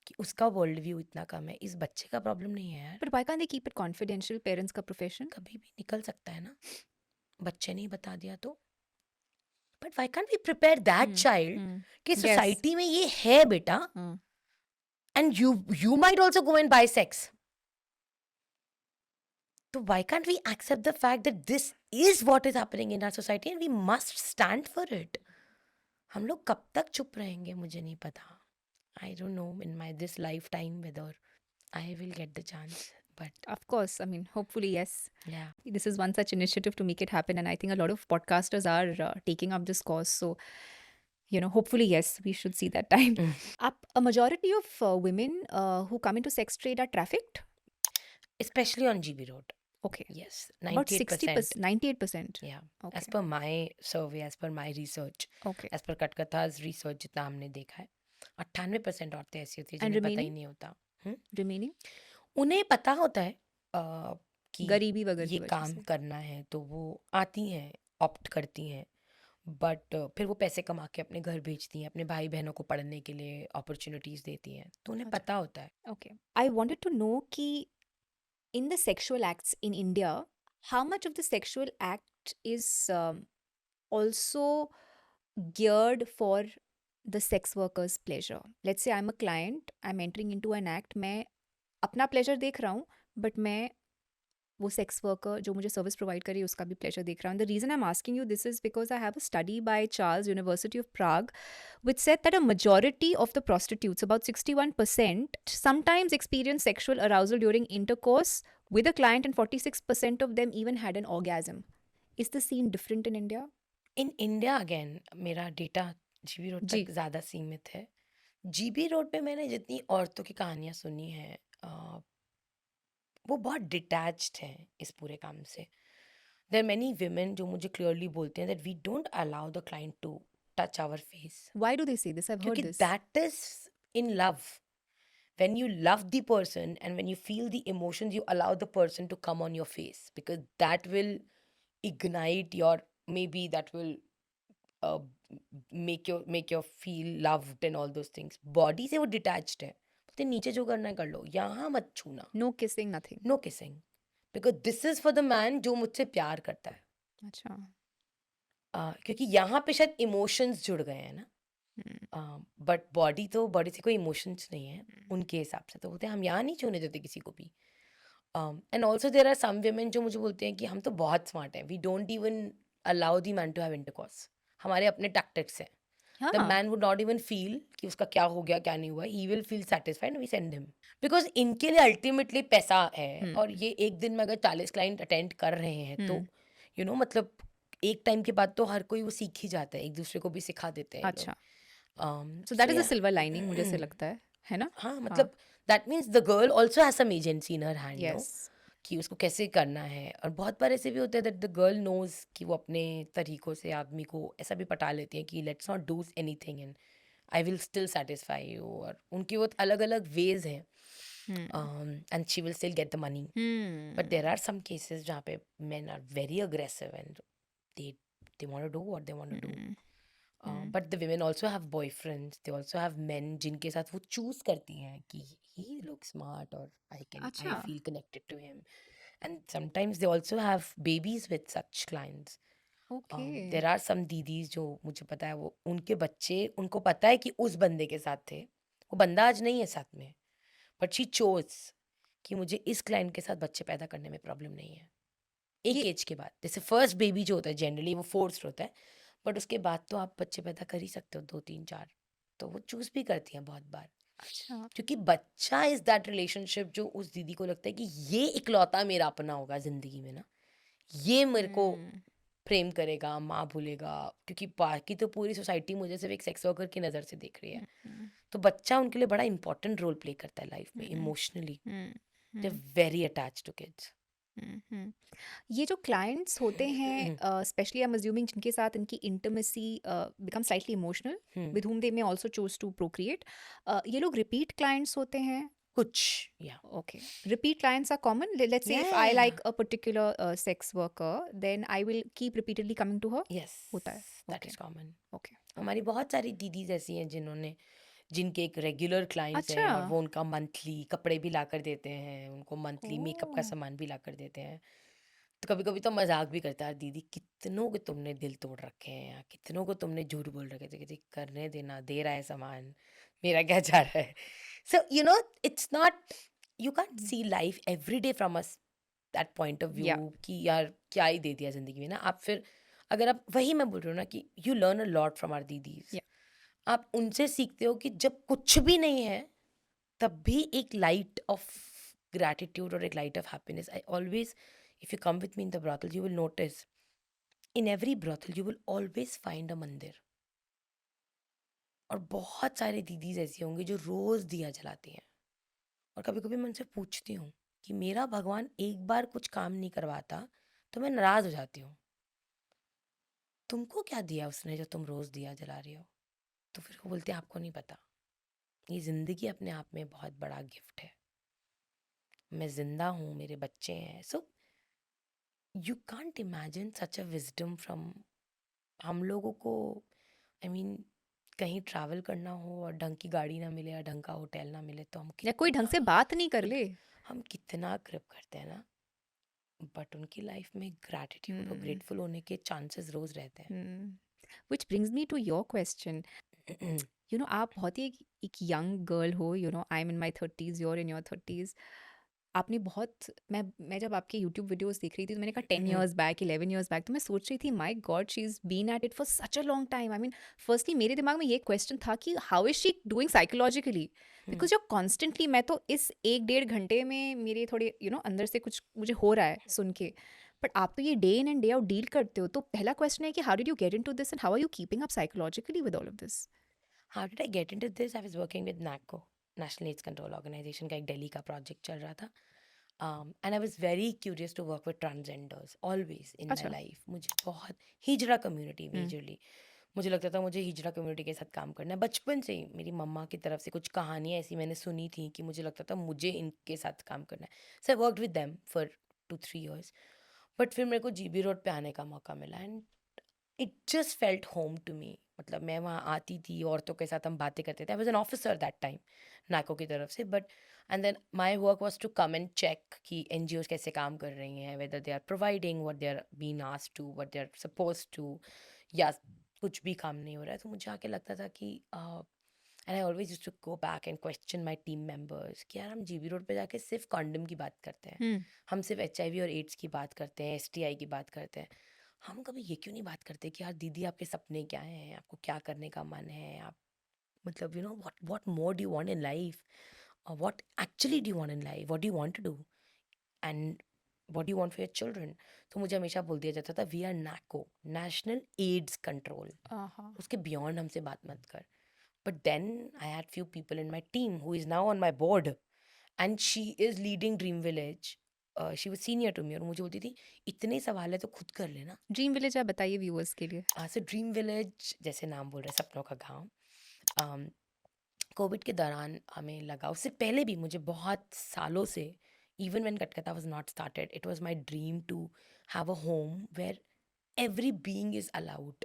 कि उसका वर्ल्ड व्यू इतना कम है. इस बच्चे का प्रॉब्लम नहीं है यार. But why can't they keep it confidential? Parents का profession. कभी भी निकल सकता है ना, बच्चे ने ही बता दिया तो. But why can't we prepare that child कि Yes. सोसाइटी में ये है बेटा, Hmm. And you might also go and buy sex. तो why can't we accept the fact that this is what is happening in our society and we must stand for it? हम लोग कब तक चुप रहेंगे मुझे नहीं पता. I don't know in my this lifetime whether I will get the chance, but Of course, I mean, hopefully, yes. yeah. This is one such initiative to make it happen, and I think a lot of podcasters are taking up this cause. So, hopefully, yes, we should see that time. A majority of women who come into sex trade are trafficked. Especially on GB Road. Okay. Yes, About 98%. 60%, 98%. Yeah. Okay. As per my survey, as per my research, Okay. as per कटकथा's research जितना हमने देखा है, 98% औरतें ऐसी होती है And जिन्हें पता ही remaining? नहीं होता. Remaining? उन्हें पता होता है कि गरीबी वगैरह की ये वजह काम से। करना है तो वो आती हैं, ऑप्ट करती हैं, बट फिर वो पैसे कमा के अपने घर भेजती हैं, अपने भाई बहनों को पढ़ने के लिए अपॉर्चुनिटीज देती हैं, तो उन्हें अच्छा। पता होता है. Okay. I wanted to know कि in the sexual acts in India, how much of the sexual act is also geared for the sex worker's pleasure? Let's say I'm a client, I'm entering into an act, मैं अपना pleasure देख रहा हूँ, but मैं वो sex worker जो मुझे service provide कर रही है उसका भी pleasure देख रहा हूँ. The reason I'm asking you this is because I have a study by Charles University of Prague which said that a majority of the prostitutes, about 61%, sometimes experience sexual arousal during intercourse with a client, and 46% of them even had an orgasm. Is the scene different in India? In India again मेरा data GB road जी. तक ज़्यादा सीमित है. GB road पे मैंने जितनी औरतों की कहानियाँ सुनी हैं, वो बहुत डिटैच्ड हैं इस पूरे काम से. देयर मैनी विमेन जो मुझे क्लियरली बोलते हैं that we don't allow the client to touch our face, Why do they say this? I've heard क्योंकि this. That is in love. When you love the person and when you feel the emotions, you allow the person to come on your face, because that will ignite your, maybe that will uh, make your feel loved and all those things. Body से वो detached है, तो नीचे जो करना है कर लो, यहाँ मत छूना. No kissing, nothing. No kissing, because this is for the man जो मुझसे प्यार करता है. अच्छा. क्योंकि यहाँ पे शायद इमोशंस जुड़ गए हैं ना, बट बॉडी से कोई इमोशंस नहीं है उनके हिसाब से, तो बोलते हैं हम यहाँ नहीं छूने देते किसी को भी. And also there are some women जो मुझे बोलते हैं कि हम तो बहुत स्मार्ट हैं, we don't even allow the man to have intercourse. हमारे अपने टैक्टिक्स हैं. द हाँ. Man would not even feel कि उसका क्या हो गया क्या नहीं हुआ, he will feel satisfied, we send him, because इनके लिए अल्टीमेटली पैसा है. और ये एक दिन में अगर 40 क्लाइंट अटेंड कर रहे हैं तो मतलब एक टाइम के बाद तो हर कोई वो सीख ही जाता है, एक दूसरे को भी सिखा देते हैं. अच्छा. So that is a yeah. silver lining, मुझे से लगता है ना? हाँ, मतलब that means the girl also has some agency in her hand, Yes. कि उसको कैसे करना है. और बहुत बार ऐसे भी होता है दैट द गर्ल नोज कि वो अपने तरीकों से आदमी को ऐसा भी पटा लेती है कि let's not do anything and I will still satisfy you, और उनकी वो अलग अलग वेज हैं, and she will still get the money. But there are some cases जहाँ पे men are very aggressive and they want to do what they want to do. But the women also have boyfriends, they also have men जिनके साथ वो choose करती हैं कि he looks smart or I अच्छा. feel connected to him, and sometimes they also have babies with such clients. Okay. There are some didis जो मुझे पता है वो उनके बच्चे, उनको पता है कि उस बंदे के साथ थे, वो बंदा आज नहीं है साथ में, but she chose कि मुझे इस क्लाइंट के साथ बच्चे पैदा करने में प्रॉब्लम नहीं है. एक एज के बाद, जैसे फर्स्ट बेबी जो होता है जनरली वो फोर्स्ड होता है, बट उसके बाद तो आप बच्चे पैदा कर ही सकते हो 2 3 4, तो वो चूज भी करती हैं बहुत बार. अच्छा. क्योंकि बच्चा इज दैट रिलेशनशिप जो उस दीदी को लगता है कि ये इकलौता मेरा अपना होगा जिंदगी में ना, ये मेरे को प्रेम करेगा, माँ भूलेगा, क्योंकि बाकी तो पूरी सोसाइटी मुझे सिर्फ एक सेक्स वर्कर की नज़र से देख रही है. तो बच्चा उनके लिए बड़ा इंपॉर्टेंट रोल प्ले करता है लाइफ में, emotionally they are very attached to kids. Hmm. ये जो क्लाइंट्स होते हैं, स्पेशली आई एम अज्यूमिंग जिनके साथ इनकी intimacy become slightly emotional, with whom they may also choose to procreate, ये लोग रिपीट क्लाइंट्स होते हैं? कुछ या Okay. Repeat clients are common. Let's say या if I like a particular sex worker, then I will keep repeatedly coming to her. Yes होता है. That Okay. Is common. Okay. हमारी बहुत सारी दीदीज ऐसी हैं जिनके एक रेगुलर क्लाइंट्स हैं और अच्छा. वो उनका मंथली कपड़े भी ला कर देते हैं, उनको मंथली मेकअप का Oh. सामान भी ला कर देते हैं। तो कभी कभी तो मजाक भी करता है, दीदी कितनों के तुमने दिल तोड़ रखे हैं या कितनों को तुमने झूठ बोल रखे थे, कहती करने देना, दे रहा है सामान, मेरा क्या जा रहा है। So it's not, you can't C life every day from us that point of Yeah. View कि यार क्या ही दे दिया जिंदगी में ना। आप फिर अगर आप वही मैं बोल रही हूँ ना कि you learn a lot from our दीदीज। Yeah. आप उनसे सीखते हो कि जब कुछ भी नहीं है तब भी एक लाइट ऑफ ग्रैटिट्यूड और एक light of happiness. I always, if you come with me in the brothel, you will notice in every brothel you will always find a मंदिर। और बहुत सारे दीदीज ऐसी होंगी जो रोज दिया जलाती हैं। और कभी कभी मैं उनसे पूछती हूँ कि मेरा भगवान एक बार कुछ काम नहीं करवाता तो मैं नाराज हो जाती हूँ, तुमको क्या दिया उसने जो तुम रोज दिया जला रही हो? तो फिर वो बोलते हैं आपको नहीं पता, ये जिंदगी अपने आप में बहुत बड़ा गिफ्ट है, मैं जिंदा हूँ, मेरे बच्चे हैं। So you can't imagine such a wisdom from हम लोगों को। आई मीन कहीं ट्रैवल करना हो और ढंग की गाड़ी ना मिले या ढंग का होटल ना मिले तो हम या कोई ढंग से बात नहीं कर ले. हम कितना क्रिप करते हैं ना। बट उनकी लाइफ में ग्रैटिट्यूड और Hmm. ग्रेटफुल होने के चांसेस रोज रहते Hmm. Which brings me to your question. हैं। आप बहुत ही एक यंग गर्ल हो. I'm in my 30s, you're in your 30s. आपने बहुत मैं जब आपके यूट्यूब वीडियोस देख रही थी तो मैंने कहा 10 years बैक, 11 years बैक, तो मैं सोच रही थी my God she is been at it for such a long time. I mean firstly मेरे दिमाग में ये क्वेश्चन था कि how is she doing psychologically, because you're constantly, मैं तो इस 1-1.5 घंटे में मेरे थोड़े अंदर से कुछ मुझे हो रहा है सुन के. बट आप तो ये day in and day out deal करते हो. तो पहला क्वेश्चन है कि how did you get into this and how are you keeping up psychologically with all of this? How did I get into this? I was working with NACO, national AIDS control organisation का एक दिल्ली का project चल रहा था। And I was very curious to work with transgenders always in my अच्छा. Life. मुझे बहुत हिजड़ा community majorly, मुझे लगता था मुझे हिजड़ा कम्युनिटी के साथ काम करना है। बचपन से ही मेरी मम्मा की तरफ से कुछ कहानियाँ ऐसी मैंने सुनी थी कि मुझे लगता था मुझे इनके साथ काम करना है। So I worked with them for 2-3 years। But फिर मेरे को GB रोड पे आने का मौका मिला and it just felt home to me. मतलब मैं वहाँ आती थी, औरतों के साथ हम बातें करते थे। I was an officer that time NACO की तरफ से। But and then my work was to come and check कि NGOs कैसे काम कर रही हैं, whether they are providing what they are being asked to, what they are suppose to, या कुछ भी काम नहीं हो रहा है। तो मुझे आके लगता था कि and I always used to go back and question my team members कि यार हम GB रोड पे जाके सिर्फ कॉन्डम की बात करते हैं, हम सिर्फ HIV और एड्स की बात करते हैं, STI की बात करते हैं, हम कभी ये क्यों नहीं बात करते कि यार दीदी आपके सपने क्या हैं, आपको क्या करने का मन है, आप मतलब what more do you want in life, और what actually do you want in life, what do you want to do and what do you want for your children. तो मुझे हमेशा बोल दिया जाता था we are NACO, national AIDS control, उसके beyond हमसे बात मत कर। But then I had few people in my team who is now on my board and she is leading Dream Village. She was senior to me और मुझे बोलती थी इतने सवाल है तो खुद कर लेना। ड्रीम विलेज आप बताइए व्यूअर्स के लिए. सो ड्रीम विलेज जैसे नाम बोल रहे हैं, सपनों का गांव। कोविड के दौरान हमें लगा, उससे पहले भी मुझे बहुत सालों से, even when Katkatha was not started, it was my dream to have a home where every being is allowed.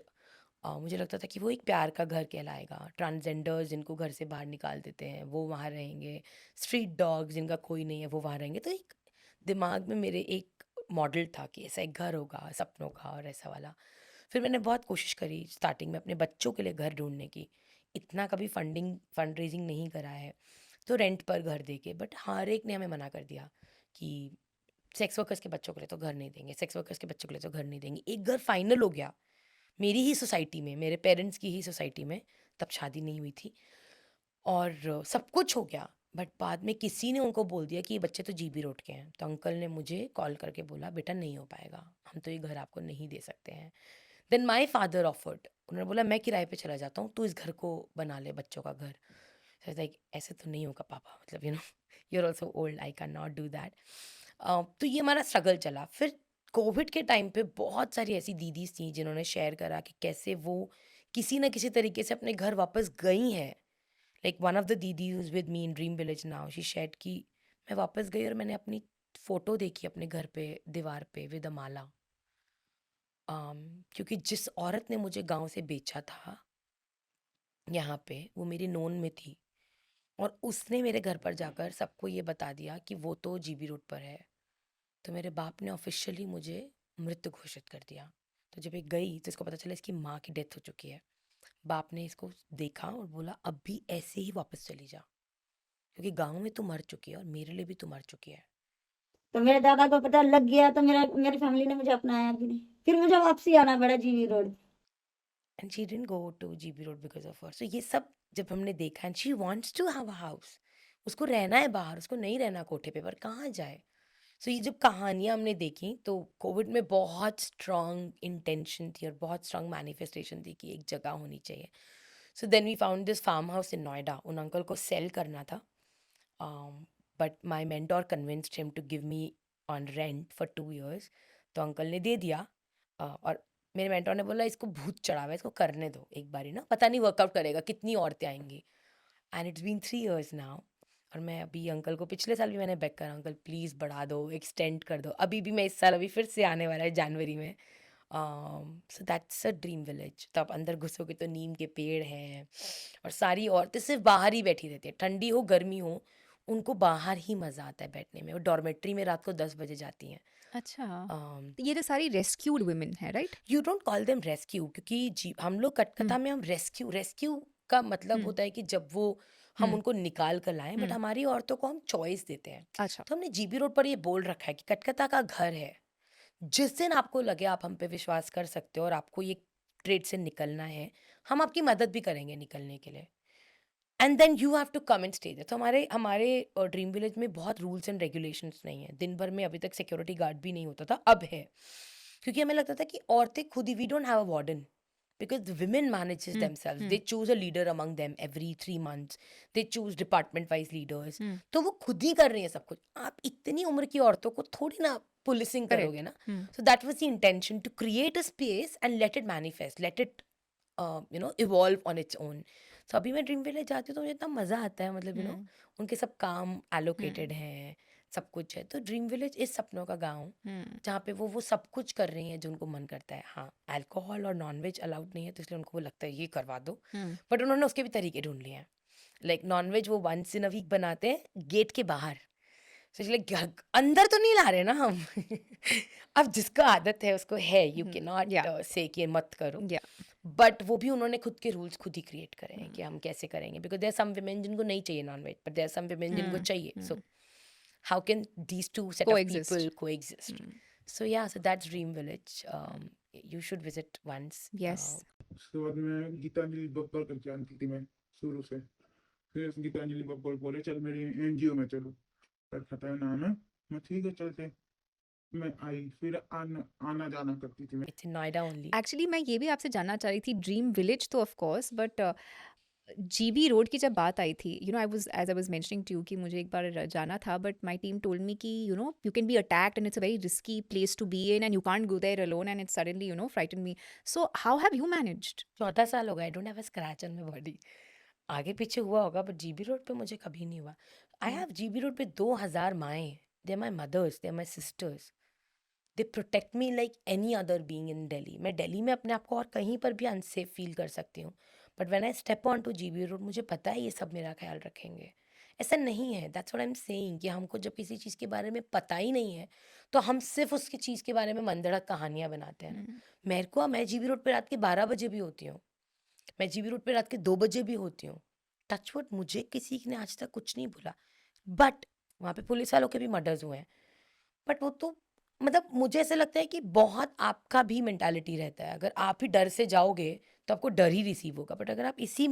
मुझे लगता था कि वो एक प्यार का घर कहलाएगा। ट्रांसजेंडर्स जिनको घर से बाहर निकाल देते हैं वो वहाँ रहेंगे, स्ट्रीट डॉग्स जिनका कोई नहीं है वो वहाँ रहेंगे। तो एक दिमाग में मेरे एक मॉडल था कि ऐसा एक घर होगा सपनों का और ऐसा वाला। फिर मैंने बहुत कोशिश करी स्टार्टिंग में अपने बच्चों के लिए घर ढूंढने की, इतना कभी फंड रेजिंग नहीं करा है, तो रेंट पर घर दे के। बट हर एक ने हमें मना कर दिया कि सेक्स वर्कर्स के बच्चों के लिए तो घर नहीं देंगे, सेक्स वर्कर्स के बच्चों के लिए तो घर नहीं देंगे। एक घर फाइनल हो गया मेरी ही सोसाइटी में, मेरे पेरेंट्स की ही सोसाइटी में, तब शादी नहीं हुई थी और सब कुछ हो गया। बट बाद में किसी ने उनको बोल दिया कि ये बच्चे तो GB रोड के हैं। तो अंकल ने मुझे कॉल करके बोला बेटा नहीं हो पाएगा, हम तो ये घर आपको नहीं दे सकते हैं। देन माई फादर ऑफर्ड, उन्होंने बोला मैं किराए पे चला जाता हूँ, तू इस घर को बना ले बच्चों का घर। लाइक ऐसे तो नहीं होगा पापा, मतलब you are also old, I can not do that. तो ये हमारा स्ट्रगल चला। फिर कोविड के टाइम पे बहुत सारी ऐसी दीदीज़ थी जिन्होंने शेयर करा कि कैसे वो किसी न किसी तरीके से अपने घर वापस गई हैं। लाइक वन ऑफ द दीदी who is with me in dream village now, she shared कि मैं वापस गई और मैंने अपनी फ़ोटो देखी अपने घर पे दीवार पे विद अ माला। क्योंकि जिस औरत ने मुझे गाँव से बेचा था यहाँ पे, वो मेरी नोन में थी और उसने मेरे घर पर जाकर सबको ये बता दिया कि वो तो जीबी रोड पर है। तो मेरे बाप ने ऑफ़िशियली मुझे मृत घोषित कर दिया। तो जब ये गई तो इसको पता चला इसकी माँ की डेथ हो चुकी है। बाप ने इसको देखा और बोला अब भी ऐसे ही वापस चली जा, क्योंकि गाँव में तू मर चुकी है और मेरे लिए भी तू मर चुकी है। तो मेरे दादा को पता लग गया तो मेरी फैमिली ने मुझे अपनाया कि नहीं, फिर मुझे वापसी आना पड़ा G B road. And she didn't go to G B road because of her. सो ये सब जब हमने देखा and she wants to have a house, उसको रहना है बाहर, उसको नहीं रहना कोठे पे, पर कहाँ जाए? सो ये जब कहानियाँ हमने देखी तो कोविड में बहुत स्ट्रॉन्ग इंटेंशन थी और बहुत स्ट्रॉन्ग मैनिफेस्टेशन थी कि एक जगह होनी चाहिए। So then we found this farm house in Noida. उन अंकल को सेल करना था, but my mentor convinced him to give me on rent for 2 years। तो अंकल ने दे दिया। और मेरे मेंटोर ने बोला इसको भूत चढ़ा हुआ है, इसको करने दो एक बारी ना, पता नहीं वर्कआउट करेगा, कितनी औरतें आएंगी। And it's been 3 years now. और मैं अभी अंकल को पिछले साल भी मैंने बेग करा, अंकल प्लीज़ बढ़ा दो, एक्सटेंड कर दो। अभी भी मैं इस साल अभी फिर से आने वाला है जनवरी में। So that's a dream village. तो आप अंदर घुसोगे तो नीम के पेड़ हैं और सारी औरतें सिर्फ बाहर ही बैठी रहती हैं, ठंडी हो गर्मी हो, उनको बाहर ही मज़ा आता है बैठने में। और डॉर्मेट्री में रात को 10 बजे जाती हैं। अच्छा, तो ये तो सारी रेस्क्यूड वुमेन है, right? You don't call them rescue, क्योंकि जी हम लोग कटकथा में हम रेस्क्यू का मतलब हम्म। होता है कि जब वो हम उनको निकाल कर लाएं, बट हम्म। हमारी औरतों को हम चॉइस देते हैं। अच्छा। तो हमने जीबी रोड पर ये बोल रखा है कि कटकथा का घर है, जिस दिन आपको लगे आप हम पे विश्वास कर सकते हो और आपको ये ट्रेड से निकलना है, हम आपकी मदद भी करेंगे निकलने के लिए। And then you have to come and stay there. तो हमारे हमारे ड्रीम विलेज में बहुत रूल्स एंड रेगुलेशंस नहीं है। दिन भर में अभी तक सिक्योरिटी गार्ड भी नहीं होता था, अब है, क्योंकि हमें लगता था कि औरतें खुद ही, we don't have a warden because the women manages themselves. They choose a leader among them every 3 months. They choose department wise leaders. तो वो खुद ही कर रही है सब कुछ। आप इतनी उम्र की औरतों को थोड़ी ना पुलिसिंग करोगे ना। So that was the intention, to create a space and let it manifest, let it evolve on its own. So अभी मैं ड्रीम विलेज जाती हूँ तो मुझे इतना मज़ा आता है, मतलब उनके सब काम एलोकेटेड हैं, सब कुछ है। तो ड्रीम विलेज इस सपनों का गाँव जहाँ पे वो सब कुछ कर रही हैं जो उनको मन करता है। हाँ, अल्कोहल और नॉनवेज अलाउड नहीं है, तो इसलिए उनको वो लगता है ये करवा दो, बट उन्होंने उसके भी तरीके ढूंढ लिए हैं। लाइक नॉनवेज वो वंस इन अ वीक बनाते हैं गेट के बाहर, तो इसलिए अंदर तो नहीं ला रहे ना हम। अब जिसको आदत है उसको है, यू कैन नॉट से कि मत करो। बट वो भी उन्होंने खुद के रूल्स खुद ही क्रिएट करे हैं कि हम कैसे करेंगे, बिकॉज देयर सम विमेन जिनको नहीं चाहिए non veg, but there some women जिनको चाहिए। सो how can these two set Coexist. of people coexist? So yeah, so that's Dream Village. You should visit once. Yes. उसके बाद में गीतांजलि बब्बर कर जानती थी मैं शुरू से। फिर गीतांजलि बब्बर बोले चल मेरी एनजीओ में चलो, कटकथा है नाम है। मैं ठीक है चलते। मैं आई, फिर आना जाना करती थी मैं। It's in Noida only. Actually मैं ये भी आपसे जानना चाह रही थी, ड्रीम विलेज तो of course, but G B road की जब बात आई थी, I was mentioning to you कि मुझे एक बार जाना था, but my team told me कि you can be attacked and it's a very risky place to be in and you can't go there alone and it suddenly frighten me. So how have you managed? 14 साल हो गए, I don't have a scratch on my body. आगे पीछे हुआ होगा, but G B road पे मुझे कभी नहीं हुआ। आई हैव जीबी रोड पे 2000 माएँ, they are my mothers, they are my sisters, they protect me like any other being in Delhi. मैं दिल्ली में अपने आप को और कहीं पर भी अनसेफ फील कर सकती हूँ, but when I step on to G B road मुझे पता है ये सब मेरा ख्याल रखेंगे। ऐसा नहीं है, that's what I am saying, कि हमको जब किसी चीज़ के बारे में पता ही नहीं है तो हम सिर्फ उसकी चीज़ के बारे में मनगढ़ंत कहानियाँ बनाते हैं ना। मैं जीबी रोड पे रात के 12 बजे भी होती हूँ, मैं जीबी रोड पे रात के 2 बजे भी होती हूँ। टचवुड मुझे किसी ने आज तक कुछ नहीं बोला, बट वहाँ पे पुलिस वालों के भी मर्डर्स हुए हैं। बट वो तो मतलब मुझे ऐसा लगता है कि बहुत आपका भी मेंटालिटी रहता है। अगर आप ही डर से जाओगे तो आपको डर ही रिसीव होगा, बट अगर आप इसी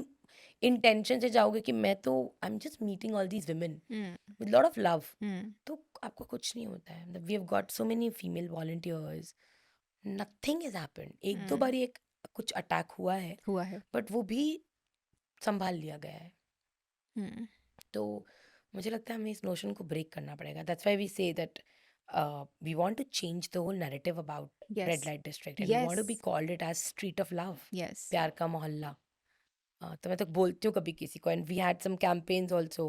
इंटेंशन से जाओगे कि मैं तो I am just meeting all these women with lot of love, तो आपको कुछ नहीं होता है। मतलब we have got so many female volunteers, nothing has happened. एक दो बार एक कुछ अटैक हुआ है, बट वो भी संभाल लिया गया है। तो मुझे लगता है हमें इस नोशन को ब्रेक करना पड़ेगा। That's why we say that we want to change the whole narrative about red Yes. light district, and we want to be Yes. called it as street of love, Yes. प्यार का मोहल्ला. तो मैं तो बोलती हूँ कभी किसी को, and we had some campaigns also,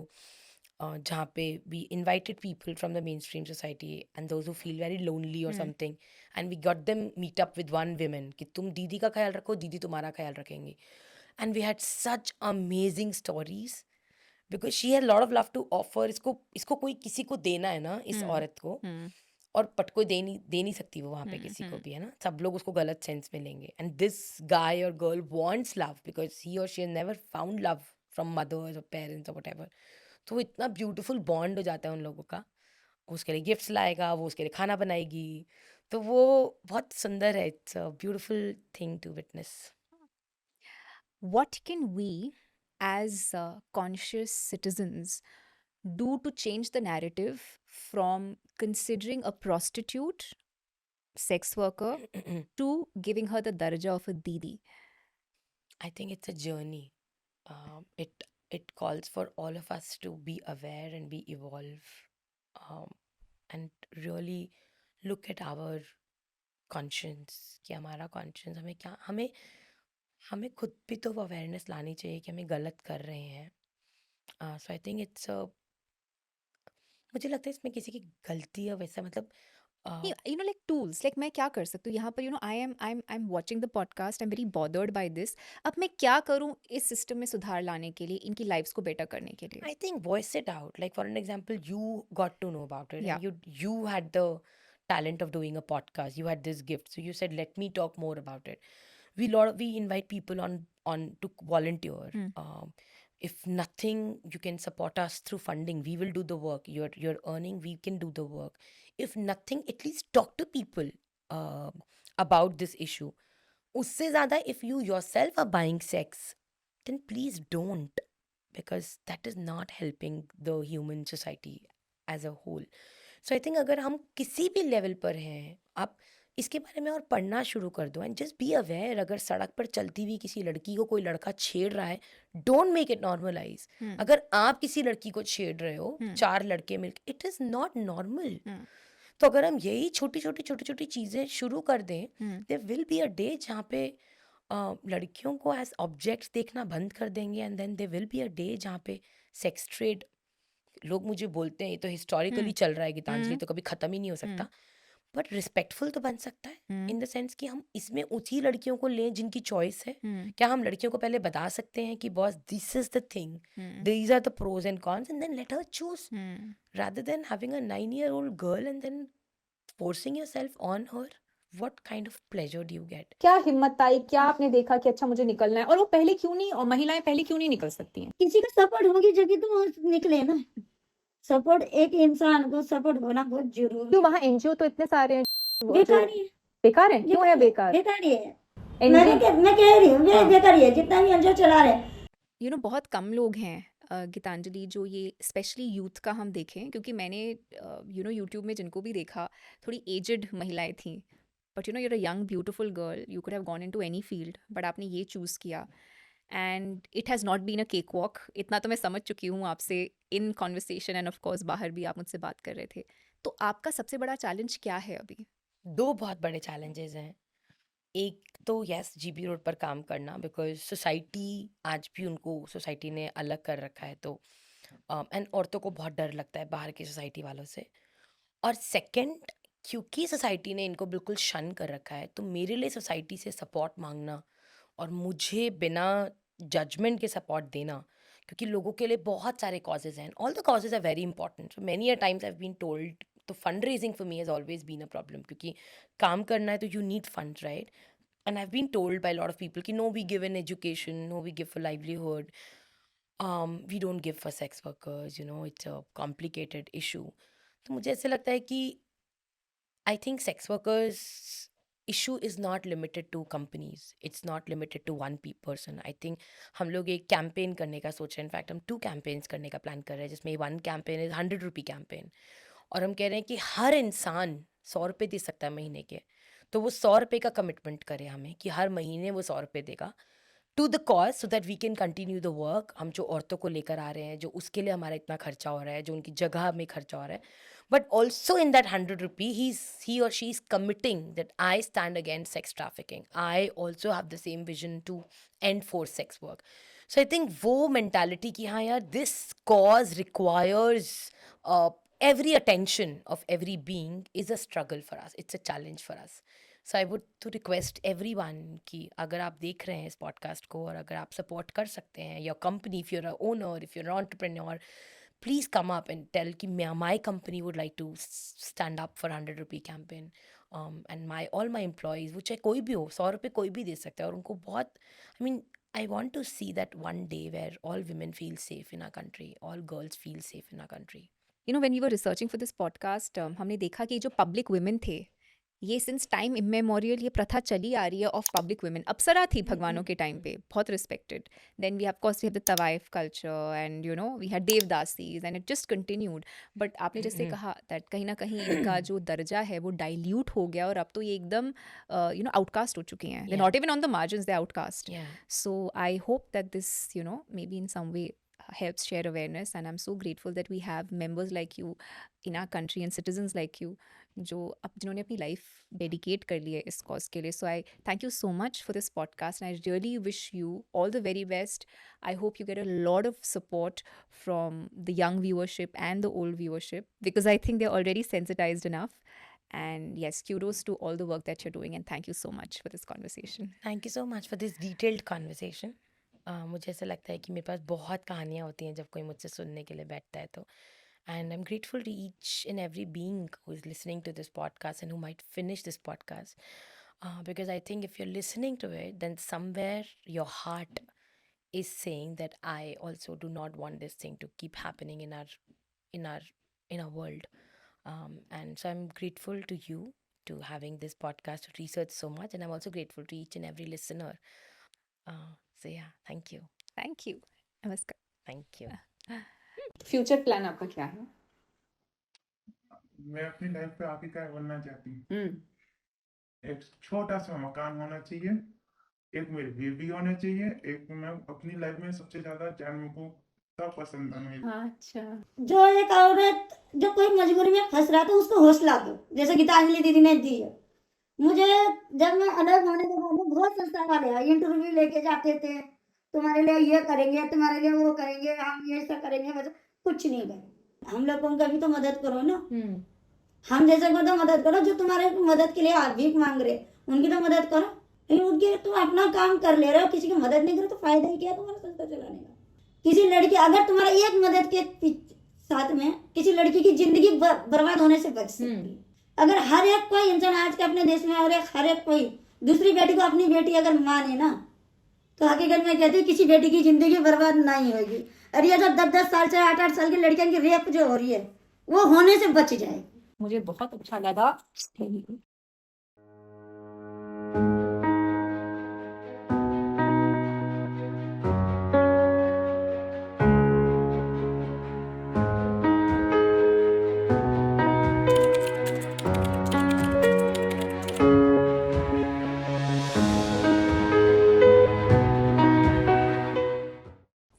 जहाँ पे we invited people from the mainstream society and those who feel very lonely or something, and we got them meet up with one woman कि तुम दीदी का ख्याल रखो, दीदी तुम्हारा ख्याल रखेंगी. And we had such amazing stories because she had a lot of love to offer. इसको कोई किसी को देना है ना, इस औरत को, और पट कोई दे नहीं सकती वो वहाँ पे किसी को भी, है ना. सब लोग उसको गलत सेंस में लेंगे, and this guy or girl wants love because he or she has never found love from mothers or parents or whatever. तो वो इतना ब्यूटीफुल बॉन्ड हो जाता है उन लोगों का. वो उसके लिए गिफ्ट्स लाएगा, वो उसके लिए खाना बनाएगी, तो वो बहुत सुंदर है. It's a beautiful thing to witness. What can we, as conscious citizens, do to change the narrative from considering a prostitute, sex worker, to giving her the darja of a didi? I think it's a journey. It calls for all of us to be aware and be evolve, and really look at our conscience, कि हमारा conscience हमें क्या, हमें खुद भी तो awareness लानी चाहिए कि हमें गलत कर रहे हैं. सो आई थिंक इट्स, मुझे लगता है इसमें किसी की गलती है वैसा, मतलब Like tools, like मैं क्या कर सकती हूँ यहाँ पर, I'm watching the podcast, I'm very bothered by this. अब मैं क्या करूँ इस सिस्टम में सुधार लाने के लिए, इनकी लाइफ्स को बेटर करने के लिए? I think voice it out. Like for an example, you got to know about it, Yeah. and you had the talent of doing a podcast. You had this gift, so you said, "Let me talk more about it." We invite people on to volunteer. If nothing, you can support us through funding. We will do the work. You're earning. We can do the work. If nothing, at least talk to people about this issue. उससे ज़्यादा, if you yourself are buying sex, then please don't, because that is not helping the human society as a whole. So I think अगर हम किसी भी level पर हैं, आप इसके बारे में और पढ़ना शुरू कर दो, एंड जस्ट बी अवेयर. अगर सड़क पर चलती हुई किसी लड़की को कोई लड़का छेड़ रहा है, डोंट मेक इट नॉर्मलाइज. अगर आप किसी लड़की को छेड़ रहे हो, 4 लड़के मिलकर, इट इज़ नॉट नॉर्मल. तो अगर हम यही छोटी छोटी चीज़ें शुरू कर दें, there will be a day जहाँ पे लड़कियों को एज ऑब्जेक्ट्स देखना बंद कर देंगे, and then there will be a day जहाँ पे सेक्स ट्रेड, लोग मुझे बोलते हैं ये तो हिस्टोरिकली चल रहा है गीतांजलि, तो कभी ख़त्म ही नहीं हो सकता, बट रिस्पेक्टफुल तो बन सकता है, इन द सेंस कि हम इसमें उसी लड़कियों को लें जिनकी चॉइस है. क्या हम लड़कियों को पहले बता सकते हैं कि boss, this is the thing, these are the pros and cons, and then let her choose, rather than having a 9-year-old girl and then forcing yourself on her. What kind of pleasure do you get? क्या हिम्मत आई, क्या आपने देखा कि अच्छा मुझे निकलना है, और वो पहले क्यों नहीं, और महिलाएं पहले क्यों नहीं निकल सकती हैं? किसी का सपोर्ट होगी जबकि तो वो निकले ना. सपोर्ट, एक इंसान को सपोर्ट होना बहुत जरूरी क्यों वहाँ एनजीओ तो इतने सारे हैं जो बेकार ही है. बेकार हैं? क्यों है बेकार? बेकार ही है. NGO मैं कह रही हूँ ये बेकार ही है, जितना भी एनजीओ चला रहे हैं. बहुत कम लोग हैं गीतांजलि जो ये स्पेशली यूथ का हम देखें, क्योंकि मैंने यूट्यूब में जिनको भी देखा, थोड़ी एजड महिलाएं थी, but you're a young beautiful girl, you could have gone into any field, but आपने ये चूज़ किया, and it has not been a cakewalk. इतना तो मैं समझ चुकी हूँ आपसे in conversation, and of course बाहर भी आप मुझसे बात कर रहे थे. तो आपका सबसे बड़ा चैलेंज क्या है अभी? 2 बहुत बड़े चैलेंजेस हैं. एक तो यस, जीबी रोड पर काम करना, बिकॉज सोसाइटी आज भी उनको सोसाइटी ने अलग कर रखा है, तो एंड औरतों को बहुत डर लगता है बाहर की सोसाइटी वालों से. और सेकंड, क्योंकि सोसाइटी ने इनको बिल्कुल शन कर रखा है, तो मेरे लिए सोसाइटी से सपोर्ट मांगना और मुझे बिना जजमेंट के सपोर्ट देना, क्योंकि लोगों के लिए बहुत सारे कॉजेज़ हैं, all the causes are very important. So many a times I have been told, तो fund raising for me has always been a problem, क्योंकि काम करना है तो you need fund, right? And I've been told by a lot of people कि no, we give an education, no, we give for livelihood, we don't give for sex workers, it's a complicated issue. तो मुझे ऐसे लगता है कि I think sex workers issue is not limited to companies, it's not limited to one person. I think हम लोग एक campaign करने का सोच रहे हैं, इनफैक्ट हम 2 कैंपेन्स करने का प्लान कर रहे हैं, जिसमें 1 कैंपेन इज़ 100 रुपी कैंपेन, और हम कह रहे हैं कि हर इंसान 100 रुपये दे सकता है महीने के, तो वो 100 रुपये का कमिटमेंट करे हमें कि हर महीने वो 100 रुपये देगा, to the cause so that we can continue the work. हम जो औरतों को लेकर आ रहे हैं, जो उसके लिए हमारा इतना खर्चा हो रहा है, जो उनकी जगह में खर्चा हो रहा है, but also in that 100 rupee, he or she is committing that I stand against sex trafficking. I also have the same vision to end forced sex work. So I think वो mentality कि हाँ यार, this cause requires every attention of every being is a struggle for us. It's a challenge for us. So I would to request everyone कि अगर आप देख रहे हैं इस podcast को और अगर आप support कर सकते हैं, your company, if you're an owner, if you're an entrepreneur, please come up and tell कि my company would like to stand up for 100 rupee campaign. And all my employees, वो चाहे कोई भी हो, 100 रुपये कोई भी दे सकता है और उनको बहुत, I mean, I want to see that one day where all women feel safe in our country, all girls feel safe in our country. You know, when we were researching for this podcast, हमने देखा कि जो public women थे, ये since time immemorial ये प्रथा चली आ रही है of public women. अप्सरा थी भगवानों के टाइम पे, बहुत respected. Then we have, of course, we have the Tavaif culture and, you know, we had Devdasis and it just continued. But आपने जैसे कहा that कहीं ना कहीं इनका जो दर्जा है वो dilute हो गया और अब तो ये एकदम, you know, outcast हो चुके हैं. They're Yeah. not even on the margins, they're outcast. Yeah. So I hope that this, you know, maybe in some way helps share awareness, and I'm so grateful that we have members like you in our country and citizens like you जो अब जिन्होंने अपनी life dedicate कर ली है इस cause के लिए. So I thank you so much for this podcast and I really wish you all the very best. I hope you get a lot of support from the young viewership and the old viewership because I think they are already sensitised enough. And yes, kudos to all the work that you're doing, and thank you so much for this conversation. Thank you so much for this detailed conversation. मुझे ऐसा लगता है कि मेरे पास बहुत कहानियाँ होती हैं जब कोई मुझसे सुनने के लिए बैठता है तो. And I'm grateful to each and every being who is listening to this podcast and who might finish this podcast. Because I think if you're listening to it, then somewhere your heart is saying that I also do not want this thing to keep happening in our world. And so I'm grateful to you to having this podcast to research so much, and I'm also grateful to each and every listener. So yeah, thank you. Thank you. Namaskar. Thank you. Future plan आपका क्या है? मैं अपनी life पे आगे क्या बनना चाहती हूँ. एक छोटा सा मकान होना चाहिए, एक मेरी बेबी होना चाहिए, एक मैं अपनी लाइफ में सबसे ज्यादा जानवर को सब पसंद है मेरे. अच्छा. जो एक औरत जो कोई मजबूरी में फंस रहा था उसको हौसला दो, जैसे गीतांजलि दीदी ने दी है. मुझे जब मैं अलग होने के बाद बहुत संस्था वाले आए, इंटरव्यू लेके जाते थे, तुम्हारे लिए ये करेंगे, तुम्हारे लिए वो करेंगे, हम ये सब करेंगे, बस कुछ नहीं करें. हम लोगों का भी तो मदद करो ना. हम जैसे को तो मदद करो, जो तुम्हारे मदद के लिए आप भीख मांग रहे उनकी तो मदद करो. लेकिन उनके तुम अपना काम कर ले रहे हो, किसी की मदद नहीं करो तो फायदा ही क्या तुम्हारा संस्था चलाने का. किसी लड़की अगर तुम्हारा एक मदद के साथ में किसी लड़की की जिंदगी बर्बाद होने से बच सकती है. अगर हर एक कोई इंसान आज के अपने देश में हर एक कोई दूसरी बेटी को अपनी बेटी अगर माने ना, तो हकीकत में कहती है किसी बेटी की जिंदगी बर्बाद नहीं होगी. और ये जो 10-10 साल से 8-8 साल की लड़कियों की रेप जो हो रही है वो होने से बच जाएगी. मुझे बहुत अच्छा लगा.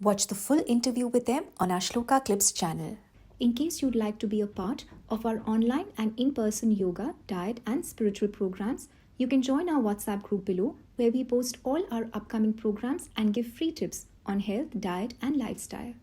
Watch the full interview with them on our Shloka Clips channel. In case you'd like to be a part of our online and in-person yoga, diet and spiritual programs, you can join our WhatsApp group below where we post all our upcoming programs and give free tips on health, diet and lifestyle.